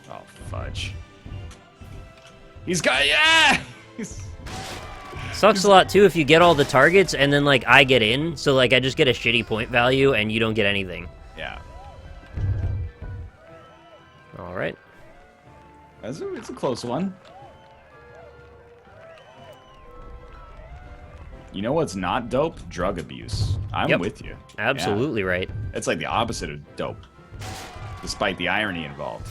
Oh, fudge. He's got... Yeah! Sucks a lot, too, if you get all the targets and then, like, I get in. So, like, I just get a shitty point value and you don't get anything. Yeah. All right. It's a close one. You know what's not dope? Drug abuse. I'm with you. Absolutely right. It's like the opposite of dope, despite the irony involved.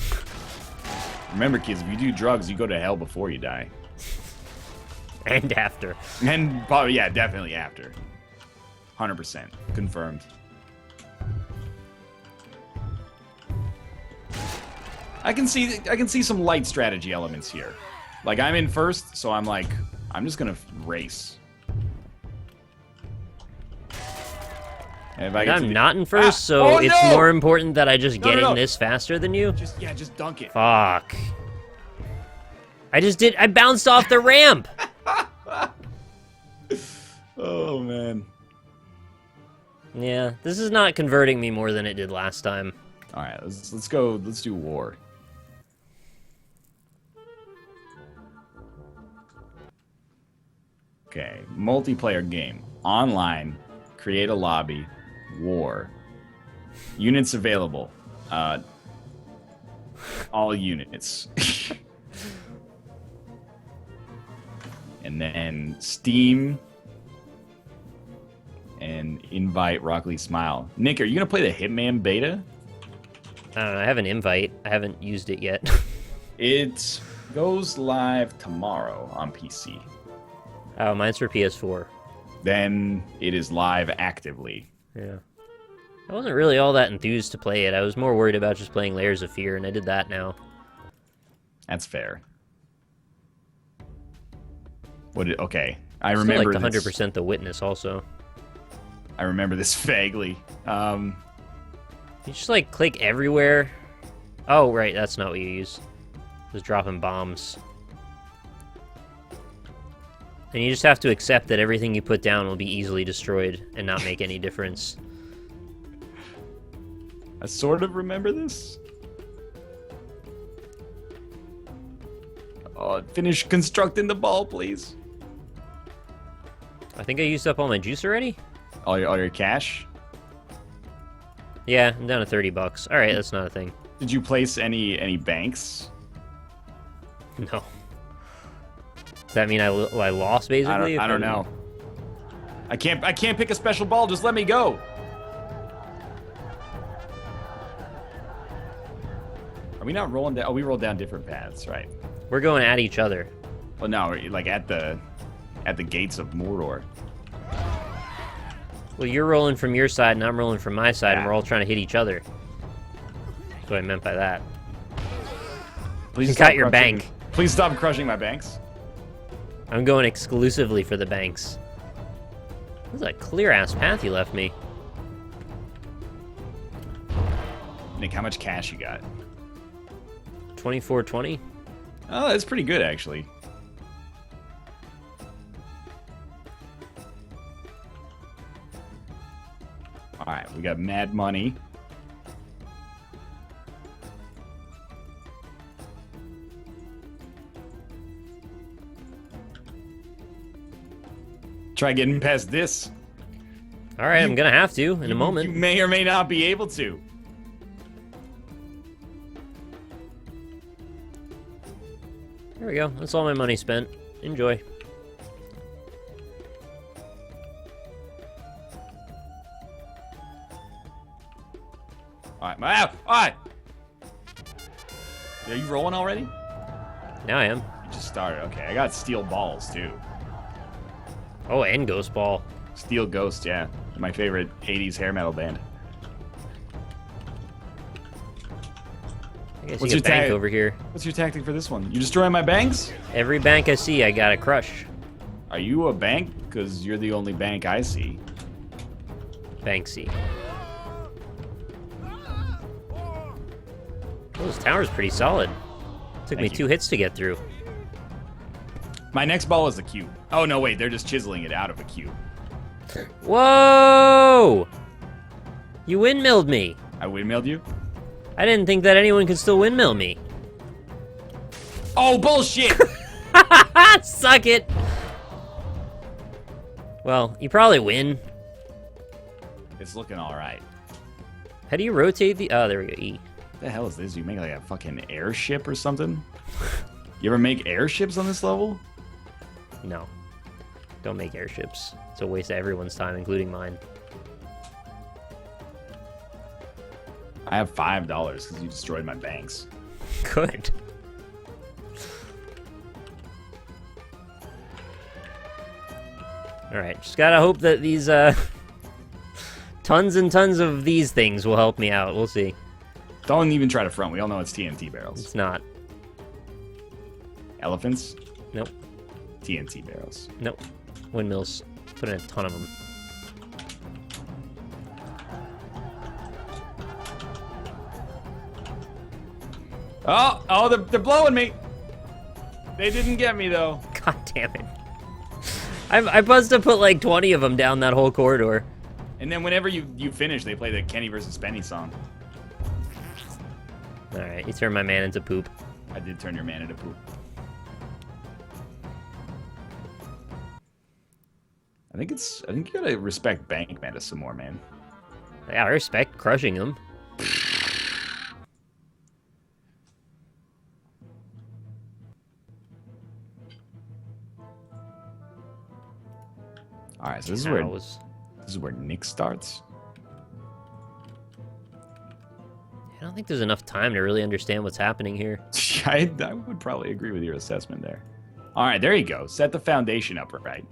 Remember, kids, if you do drugs, you go to hell before you die. And after. And probably, yeah, definitely after. 100%. Confirmed. I can see some light strategy elements here. Like, I'm in first, so I'm like, I'm just gonna race. And if I'm not in first, so it's more important that I just get in this faster than you. Just dunk it. Fuck. I bounced off the ramp. Oh man. Yeah, this is not converting me more than it did last time. All right, let's go. Let's do war. Okay, multiplayer game, online, create a lobby, war, units available, all units, and then Steam, and invite Rock Lee Smile. Nick, are you gonna play the Hitman beta? I don't know, I have an invite. I haven't used it yet. It goes live tomorrow on PC. Oh, mine's for PS4. Then it is live actively. Yeah. I wasn't really all that enthused to play it. I was more worried about just playing Layers of Fear, and I did that now. That's fair. Okay. I remember like 100% The Witness also. I remember this vaguely. You just, like, click everywhere. Oh, right, that's not what you use. Just dropping bombs. And you just have to accept that everything you put down will be easily destroyed and not make any difference. I sort of remember this. Oh, finish constructing the ball, please. I think I used up all my juice already? All your cash? Yeah, I'm down to 30 bucks. Alright, that's not a thing. Did you place any banks? No. Does that mean I lost, basically? I don't know. I can't pick a special ball. Just let me go. Are we not rolling down? Oh, we rolled down different paths, right? We're going at each other. Well, no, we're, like at the gates of Mordor. Well, you're rolling from your side, and I'm rolling from my side, and Yeah. we're all trying to hit each other. That's what I meant by that. Please You stop got your crushing- bank. Please stop crushing my banks. I'm going exclusively for the banks. This is a clear-ass path you left me. Nick, how much cash you got? 2420? Oh, that's pretty good, actually. All right, we got mad money. Try getting past this. All right, I'm gonna have to in a moment. You may or may not be able to. There we go. That's all my money spent. Enjoy. All right, all right. Are you rolling already? Now I am. You just started. Okay, I got steel balls too. Oh, and Ghost Ball. Steel Ghost, yeah, my favorite '80s hair metal band. I guess What's you your get bank tag? over here. What's your tactic for this one? You destroying my banks? Every bank I see, I gotta crush. Are you a bank? Because you're the only bank I see. Banksy. Oh, this tower's pretty solid. Took me Thank you. 2 hits to get through. My next ball is a cube. Oh, no, wait, they're just chiseling it out of a cube. Whoa! You windmilled me. I windmilled you? I didn't think that anyone could still windmill me. Oh, bullshit! Suck it! Well, you probably win. It's looking all right. How do you rotate the... Oh, there we go, E. What the hell is this? You make like a fucking airship or something? You ever make airships on this level? No. Don't make airships. It's a waste of everyone's time, including mine. I have $5 because you destroyed my banks. Good. Alright, just gotta hope that these, tons and tons of these things will help me out. We'll see. Don't even try to front. We all know it's TNT barrels. It's not. Elephants, Nope. TNT barrels. Nope. Windmills. Put in a ton of them. Oh, they're blowing me. They didn't get me though. God damn it. I must have put like 20 of them down that whole corridor. And then whenever you finish, they play the Kenny versus Penny song. Alright, you turned my man into poop. I did turn your man into poop. I think you gotta respect bank meta some more, man. Yeah, I respect crushing them. All right, so this is where Nick starts. I don't think there's enough time to really understand what's happening here. I would probably agree with your assessment there. All right, there you go. Set the foundation up right.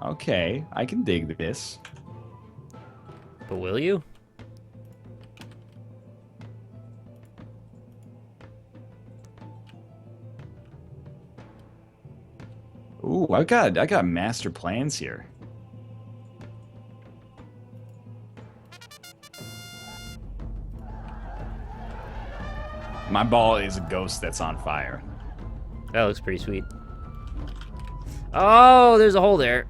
Okay, I can dig this. But will you? Ooh, I got master plans here. My ball is a ghost that's on fire. That looks pretty sweet. Oh, there's a hole there.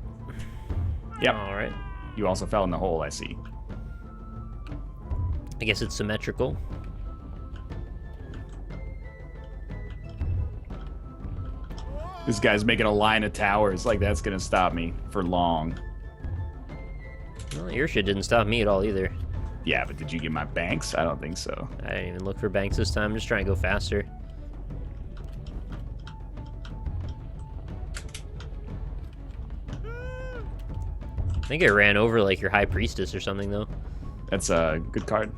Yep. All right. You also fell in the hole, I see. I guess it's symmetrical. This guy's making a line of towers. Like, that's gonna stop me for long. Well, your shit didn't stop me at all either. Yeah, but did you get my banks? I don't think so. I didn't even look for banks this time. I'm just trying to go faster. I think I ran over like your high priestess or something though. That's a good card.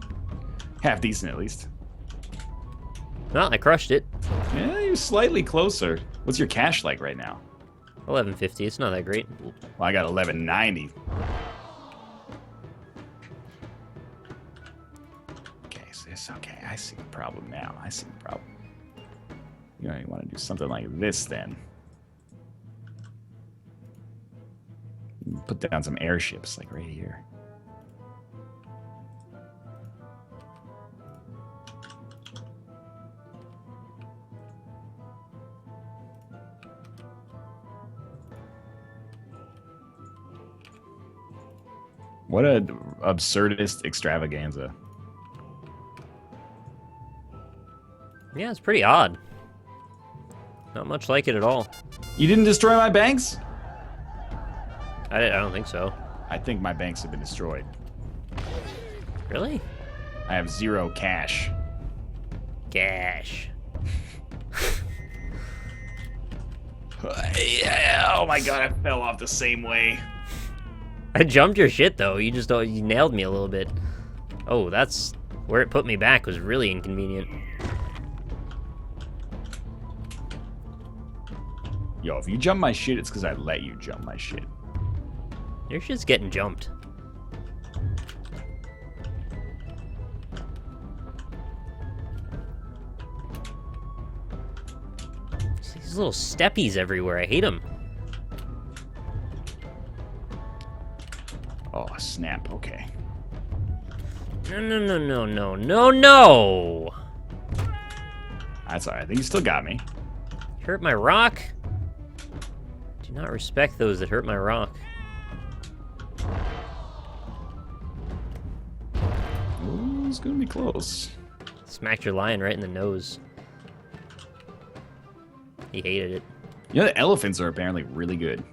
Half decent at least. Well, I crushed it. Yeah, you're slightly closer. What's your cash like right now? 1150. It's not that great. Well, I got 1190. Okay, so it's okay. I see the problem now. I see the problem. You know, you want to do something like this then. Put down some airships, like right here. What a absurdist extravaganza. Yeah, it's pretty odd. Not much like it at all. You didn't destroy my banks? I don't think so. I think my banks have been destroyed. Really? I have 0 cash. Cash. Oh my god, I fell off the same way. I jumped your shit though. You nailed me a little bit. Oh, that's where it put me back was really inconvenient. Yo, if you jump my shit, it's because I let you jump my shit. Your shit's getting jumped. These little steppies everywhere. I hate them. Oh, snap. Okay. No. That's alright. I think you still got me. You hurt my rock? Do not respect those that hurt my rock. Ooh, it's gonna be close. Smacked your lion right in the nose. He hated it. You know, the elephants are apparently really good.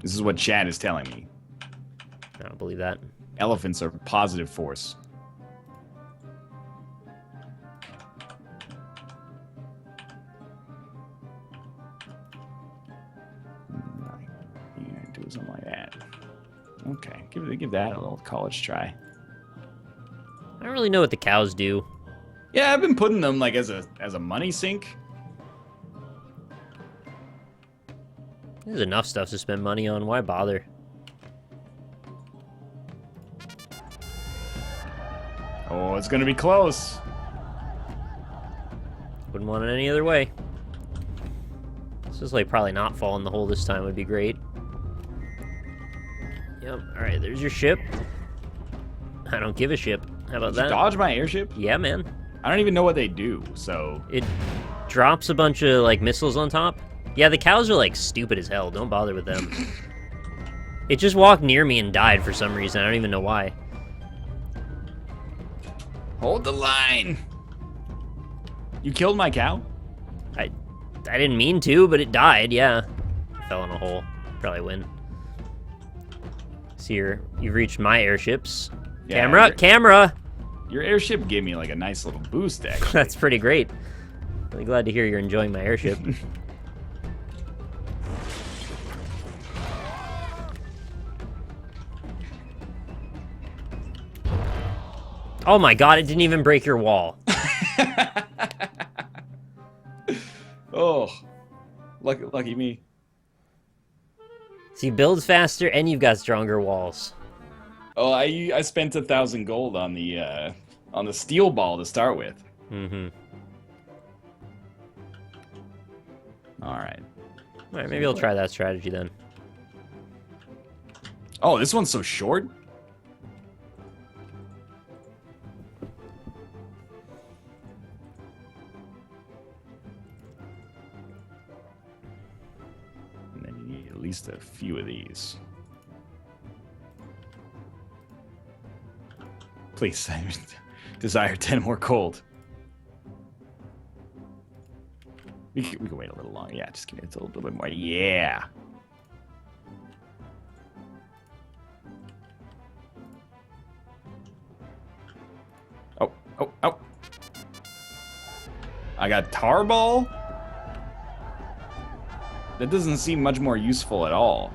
This is what Chad is telling me. I don't believe that. Elephants are a positive force. You gonna do something like that? Okay, give that a little college try. I don't really know what the cows do. Yeah, I've been putting them like as a money sink. There's enough stuff to spend money on. Why bother? Oh, it's gonna be close. Wouldn't want it any other way. This is like probably not fall in the hole this time would be great. Yep. All right, there's your ship. I don't give a ship. How about Did you that? dodge my airship? Yeah, man. I don't even know what they do, so... It drops a bunch of like missiles on top. Yeah, the cows are like stupid as hell. Don't bother with them. It just walked near me and died for some reason. I don't even know why. Hold the line! You killed my cow? I didn't mean to, but it died, yeah. Fell in a hole. Probably win. See, you've reached my airships. Yeah, Camera! Your airship gave me like a nice little boost, actually. That's pretty great. Really glad to hear you're enjoying my airship. Oh my god, it didn't even break your wall. Oh, lucky me. So you build faster and you've got stronger walls. Oh, I spent 1,000 gold on the steel ball to start with. Mm-hmm. Alright, maybe I'll try that strategy then. Oh, this one's so short? And then you need at least a few of these. Please, I desire 10 more gold. We can wait a little longer. Yeah, just give me a little bit more. Yeah. Oh. I got Tarball. That doesn't seem much more useful at all.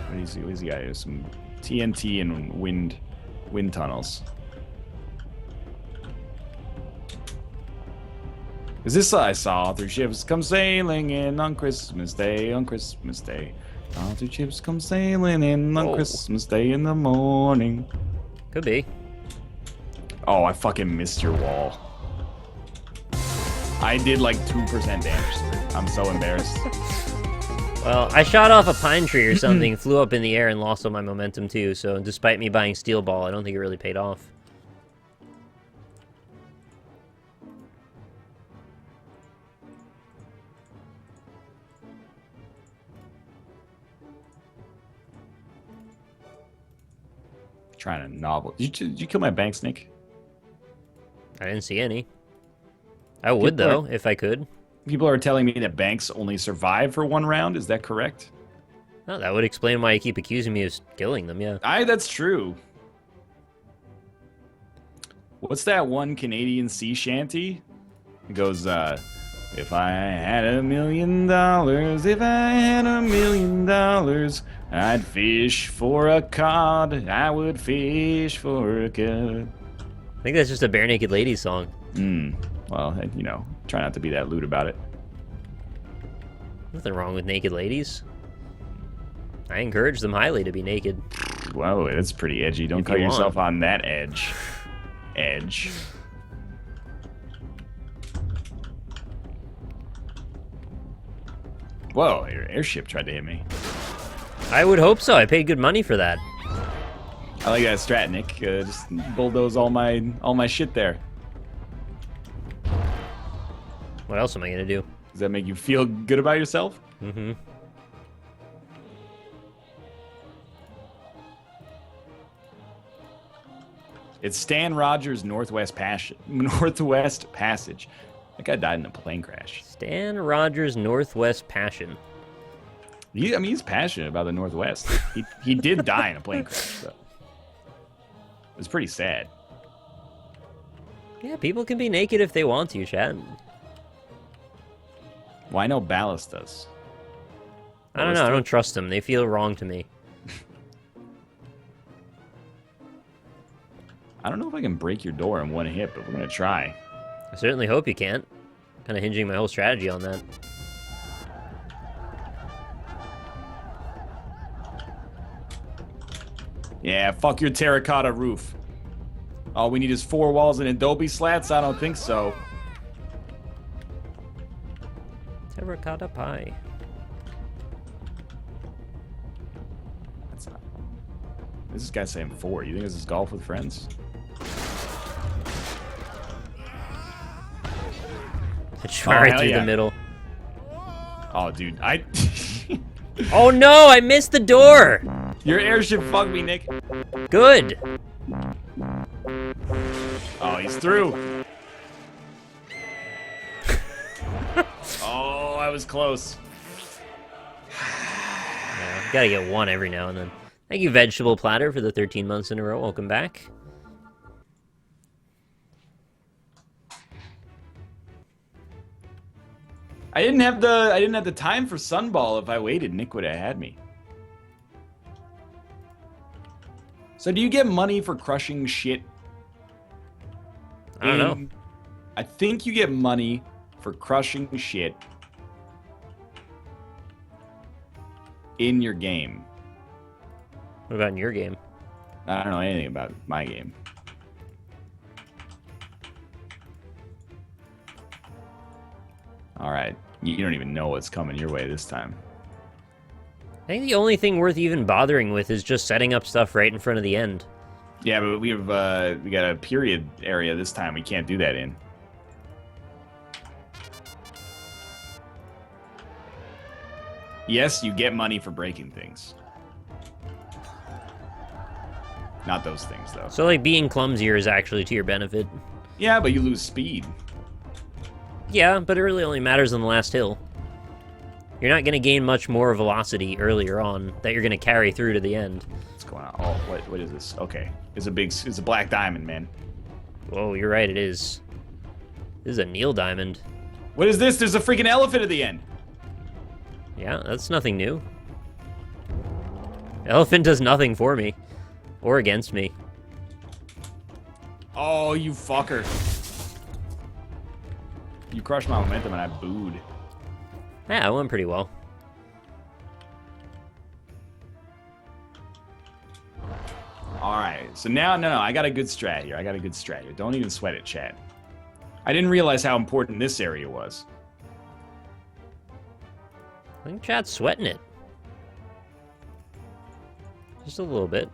What is he got here? Some TNT and wind tunnels. Is this I saw 3 ships come sailing in on Christmas Day, on Christmas Day. All 3 ships come sailing in on Christmas Day in the morning. Could be. Oh, I fucking missed your wall. I did like 2% damage to it. I'm so embarrassed. Well, I shot off a pine tree or something, flew up in the air, and lost all my momentum too, so despite me buying steel ball, I don't think it really paid off. Trying to novel. Did you kill my bank snake? I didn't see any. I would, though, if I could. People are telling me that banks only survive for 1 round. Is that correct? No, that would explain why you keep accusing me of killing them, yeah. That's true. What's that one Canadian sea shanty? It goes, if I had $1 million, if I had $1 million, I'd fish for a cod. I would fish for a cod. I think that's just a Bare Naked Ladies song. Well, you know, try not to be that lewd about it. Nothing wrong with naked ladies. I encourage them highly to be naked. Whoa, that's pretty edgy. Don't cut yourself on that edge. Edge. Whoa, your airship tried to hit me. I would hope so. I paid good money for that. I like that strat, Nick. Just bulldoze all my shit there. What else am I gonna do? Does that make you feel good about yourself? Mm-hmm. It's Stan Rogers' Northwest Passage. That guy died in a plane crash. Stan Rogers' Northwest Passion. He's passionate about the Northwest. He did die in a plane crash, so it's pretty sad. Yeah, people can be naked if they want to, Chad. Well, I know Ballast does. I don't know. I don't trust them. They feel wrong to me. I don't know if I can break your door in 1 hit, but we're gonna try. I certainly hope you can't. Kind of hinging my whole strategy on that. Yeah, fuck your terracotta roof. All we need is 4 walls and adobe slats? I don't think so. Terracotta pie. That's not... This guy's saying 4. You think this is golf with friends? Right through the middle. Oh, dude, Oh no, I missed the door! Your airship fucked me, Nick. Good. Oh, he's through. Oh, I was close. Yeah, gotta get 1 every now and then. Thank you, Vegetable Platter, for the 13 months in a row. Welcome back. I didn't have the time for Sunball. If I waited, Nick would have had me. So do you get money for crushing shit? I don't know. I think you get money for crushing shit in your game. What about in your game? I don't know anything about my game. All right. You don't even know what's coming your way this time. I think the only thing worth even bothering with is just setting up stuff right in front of the end. Yeah, but we got a period area this time. We can't do that in. Yes, you get money for breaking things. Not those things, though. So, like, being clumsier is actually to your benefit. Yeah, but you lose speed. Yeah, but it really only matters on the last hill. You're not going to gain much more velocity earlier on that you're going to carry through to the end. What's going on? Oh, what is this? Okay. It's a black diamond, man. Whoa, you're right, it is. This is a Neil diamond. What is this? There's a freaking elephant at the end. Yeah, that's nothing new. Elephant does nothing for me. Or against me. Oh, you fucker. You crushed my momentum and I booed. Yeah, it went pretty well. Alright, so now, no, I got a good strat here. Don't even sweat it, chat. I didn't realize how important this area was. I think chat's sweating it. Just a little bit.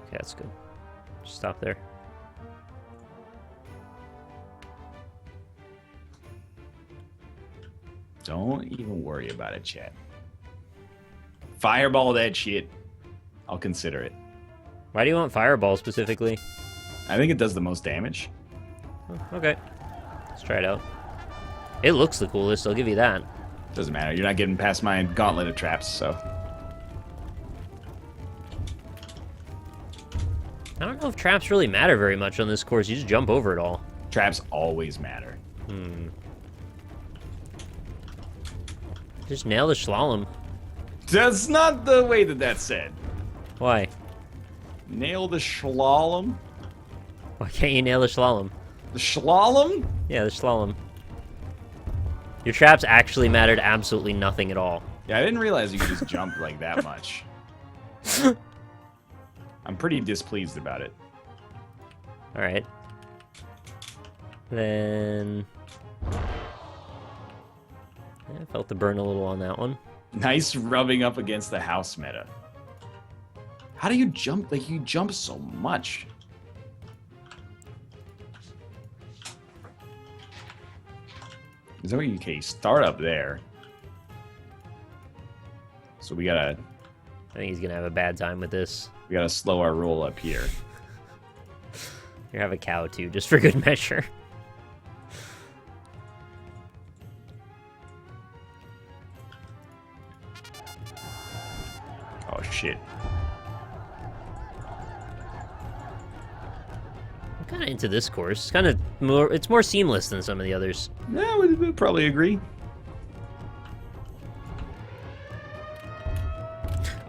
Okay, that's good. Just stop there. Don't even worry about it, chat. Fireball that shit. I'll consider it. Why do you want Fireball specifically? I think it does the most damage. Oh, okay. Let's try it out. It looks the coolest, I'll give you that. Doesn't matter. You're not getting past my gauntlet of traps, so. I don't know if traps really matter very much on this course. You just jump over it all. Traps always matter. Just nail the slalom. That's not the way that that's said. Why? Nail the slalom? Why can't you nail the slalom? The slalom? Yeah, the slalom. Your traps actually mattered absolutely nothing at all. Yeah, I didn't realize you could just jump like that much. I'm pretty displeased about it. Alright. Then... I felt the burn a little on that one. Nice rubbing up against the house meta. How do you jump? Like, you jump so much. Is that what you... Okay, start up there. So we gotta... I think he's gonna have a bad time with this. We gotta slow our roll up here. You have a cow too, just for good measure. Oh, shit. I'm kind of into this course. It's kind of more... It's more seamless than some of the others. Yeah, we'd probably agree.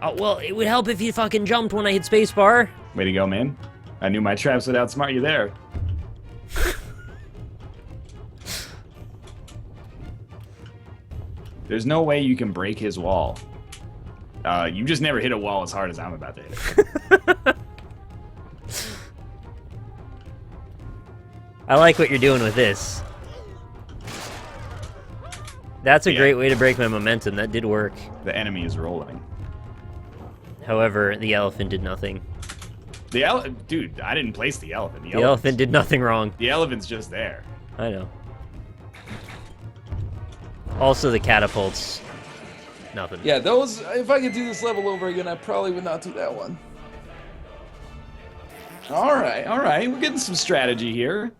Oh, well, it would help if you fucking jumped when I hit spacebar. Way to go, man. I knew my traps would outsmart you there. There's no way you can break his wall. You just never hit a wall as hard as I'm about to hit it. I like what you're doing with this. That's a great way to break my momentum. That did work. The enemy is rolling. However, the elephant did nothing. The elephant... Dude, I didn't place the elephant. The elephant did nothing wrong. The elephant's just there. I know. Also, the catapults. Nothing. Yeah, those... If I could do this level over again, I probably would not do that one. All right. We're getting some strategy here.